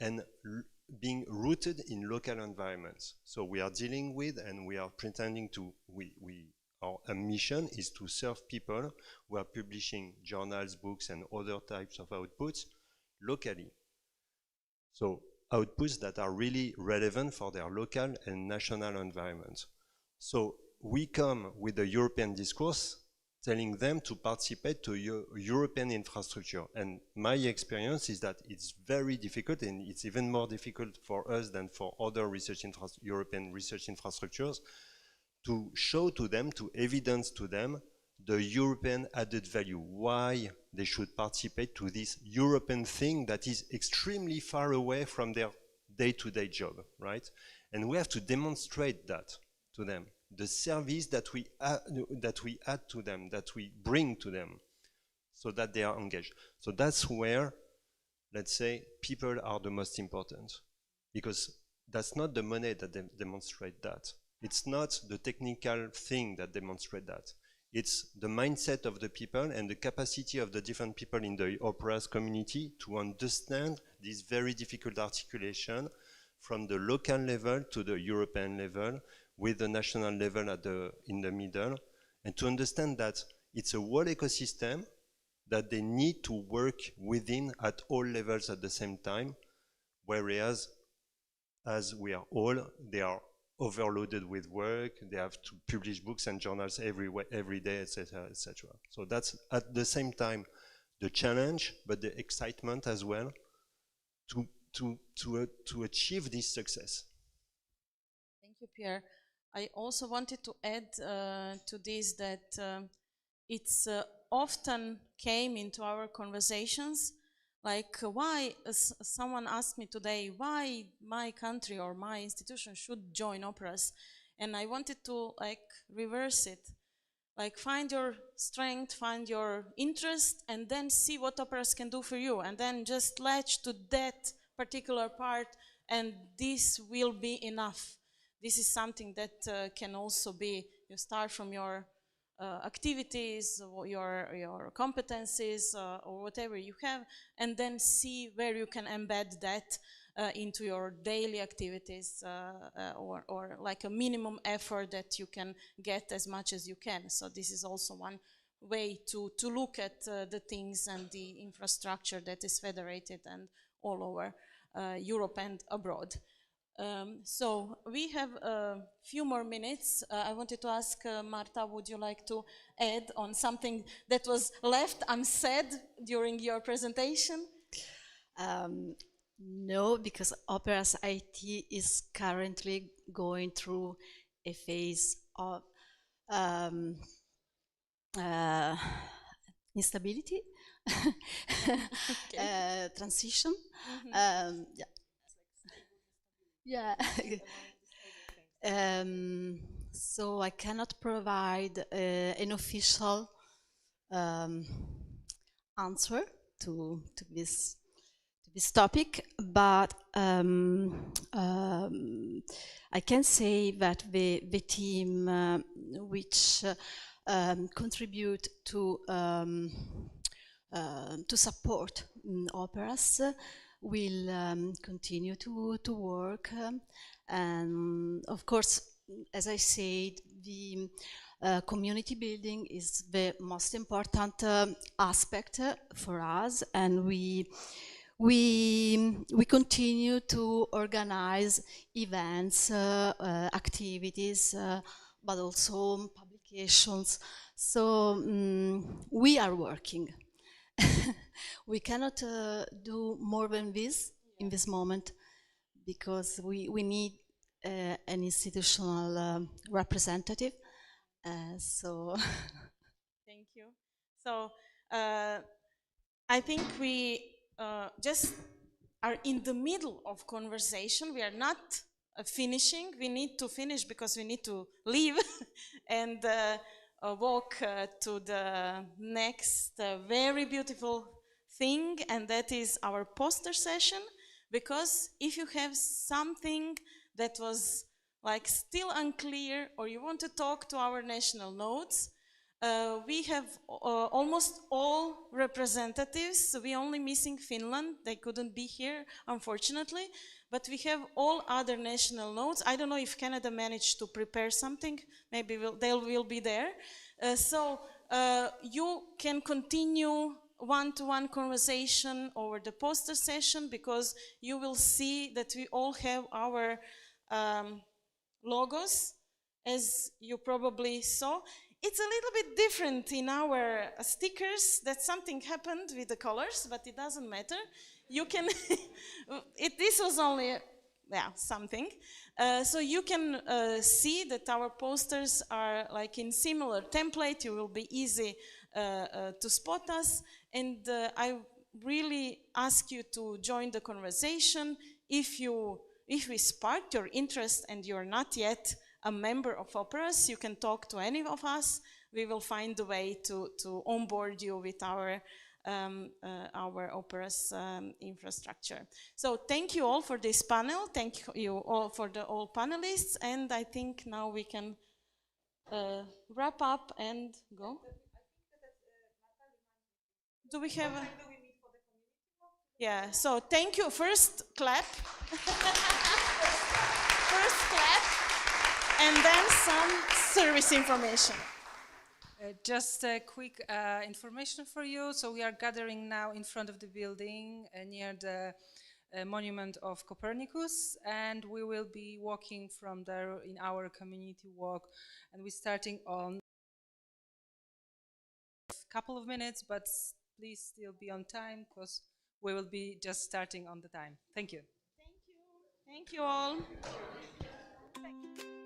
and being rooted in local environments. So we are dealing with, and we are pretending to, our mission is to serve people who are publishing journals, books, and other types of outputs locally. So outputs that are really relevant for their local and national environment. So we come with a European discourse telling them to participate to European infrastructure. And my experience is that it's very difficult, and it's even more difficult for us than for other European research infrastructures, to show to them, to evidence to them, the European added value, why they should participate to this European thing that is extremely far away from their day-to-day job, right? And we have to demonstrate that to them, the service that we add to them, that we bring to them, so that they are engaged. So that's where, let's say, people are the most important, because that's not the money that demonstrate that. It's not the technical thing that demonstrate that. It's the mindset of the people and the capacity of the different people in the OPERAS community to understand this very difficult articulation from the local level to the European level, with the national level in the middle, and to understand that it's a whole ecosystem that they need to work within at all levels at the same time, whereas as we are all, they are overloaded with work, they have to publish books and journals every day, etc., etc. So that's at the same time the challenge, but the excitement as well to achieve this success. Thank you, Pierre. I also wanted to add to this that it's often came into our conversations, like why, someone asked me today, why my country or my institution should join OPERAS, and I wanted to reverse it, find your strength, find your interest, and then see what OPERAS can do for you, and then just latch to that particular part, and this will be enough. This is something that can also be, you start from your activities, or your competencies, or whatever you have, and then see where you can embed that into your daily activities, or like a minimum effort that you can get as much as you can. So this is also one way to look at the things and the infrastructure that is federated and all over Europe and abroad. So we have a few more minutes. I wanted to ask Marta, would you like to add on something that was left unsaid during your presentation? No, because OPERAS IT is currently going through a phase of instability, transition. Yeah. So I cannot provide an official answer to this topic, but I can say that the team which contribute to support OPERAS will continue to work, and of course, as I said, the community building is the most important aspect for us, and we continue to organize events, activities, but also publications. So we are working. We cannot do more than this in this moment, because we need an institutional representative. So Thank you. So I think we just are in the middle of conversation. We are not finishing. We need to finish because we need to leave and walk to the next very beautiful thing, and that is our poster session. Because if you have something that was like still unclear, or you want to talk to our national nodes, we have almost all representatives. We're only missing Finland. They couldn't be here, unfortunately. But we have all other national nodes. I don't know if Canada managed to prepare something. Maybe they will be there. So you can continue one-to-one conversation over the poster session, because you will see that we all have our logos, as you probably saw. It's a little bit different in our stickers, that something happened with the colors, but it doesn't matter. You can, this was only, something. So you can see that our posters are like in similar template. You will be easy to spot us. And I really ask you to join the conversation. If we sparked your interest and you're not yet a member of OPERAS, you can talk to any of us. We will find a way to onboard you with our OPERAS infrastructure. So thank you all for this panel. Thank you all for all panelists. And I think now we can wrap up and go. Do we have a... Yeah, so thank you. First clap. First clap. And then some service information. Just a quick information for you. So we are gathering now in front of the building near the monument of Copernicus, and we will be walking from there in our community walk, and we're starting on a couple of minutes, but please still be on time, because we will be just starting on the time. Thank you. Thank you. Thank you all. Thank you.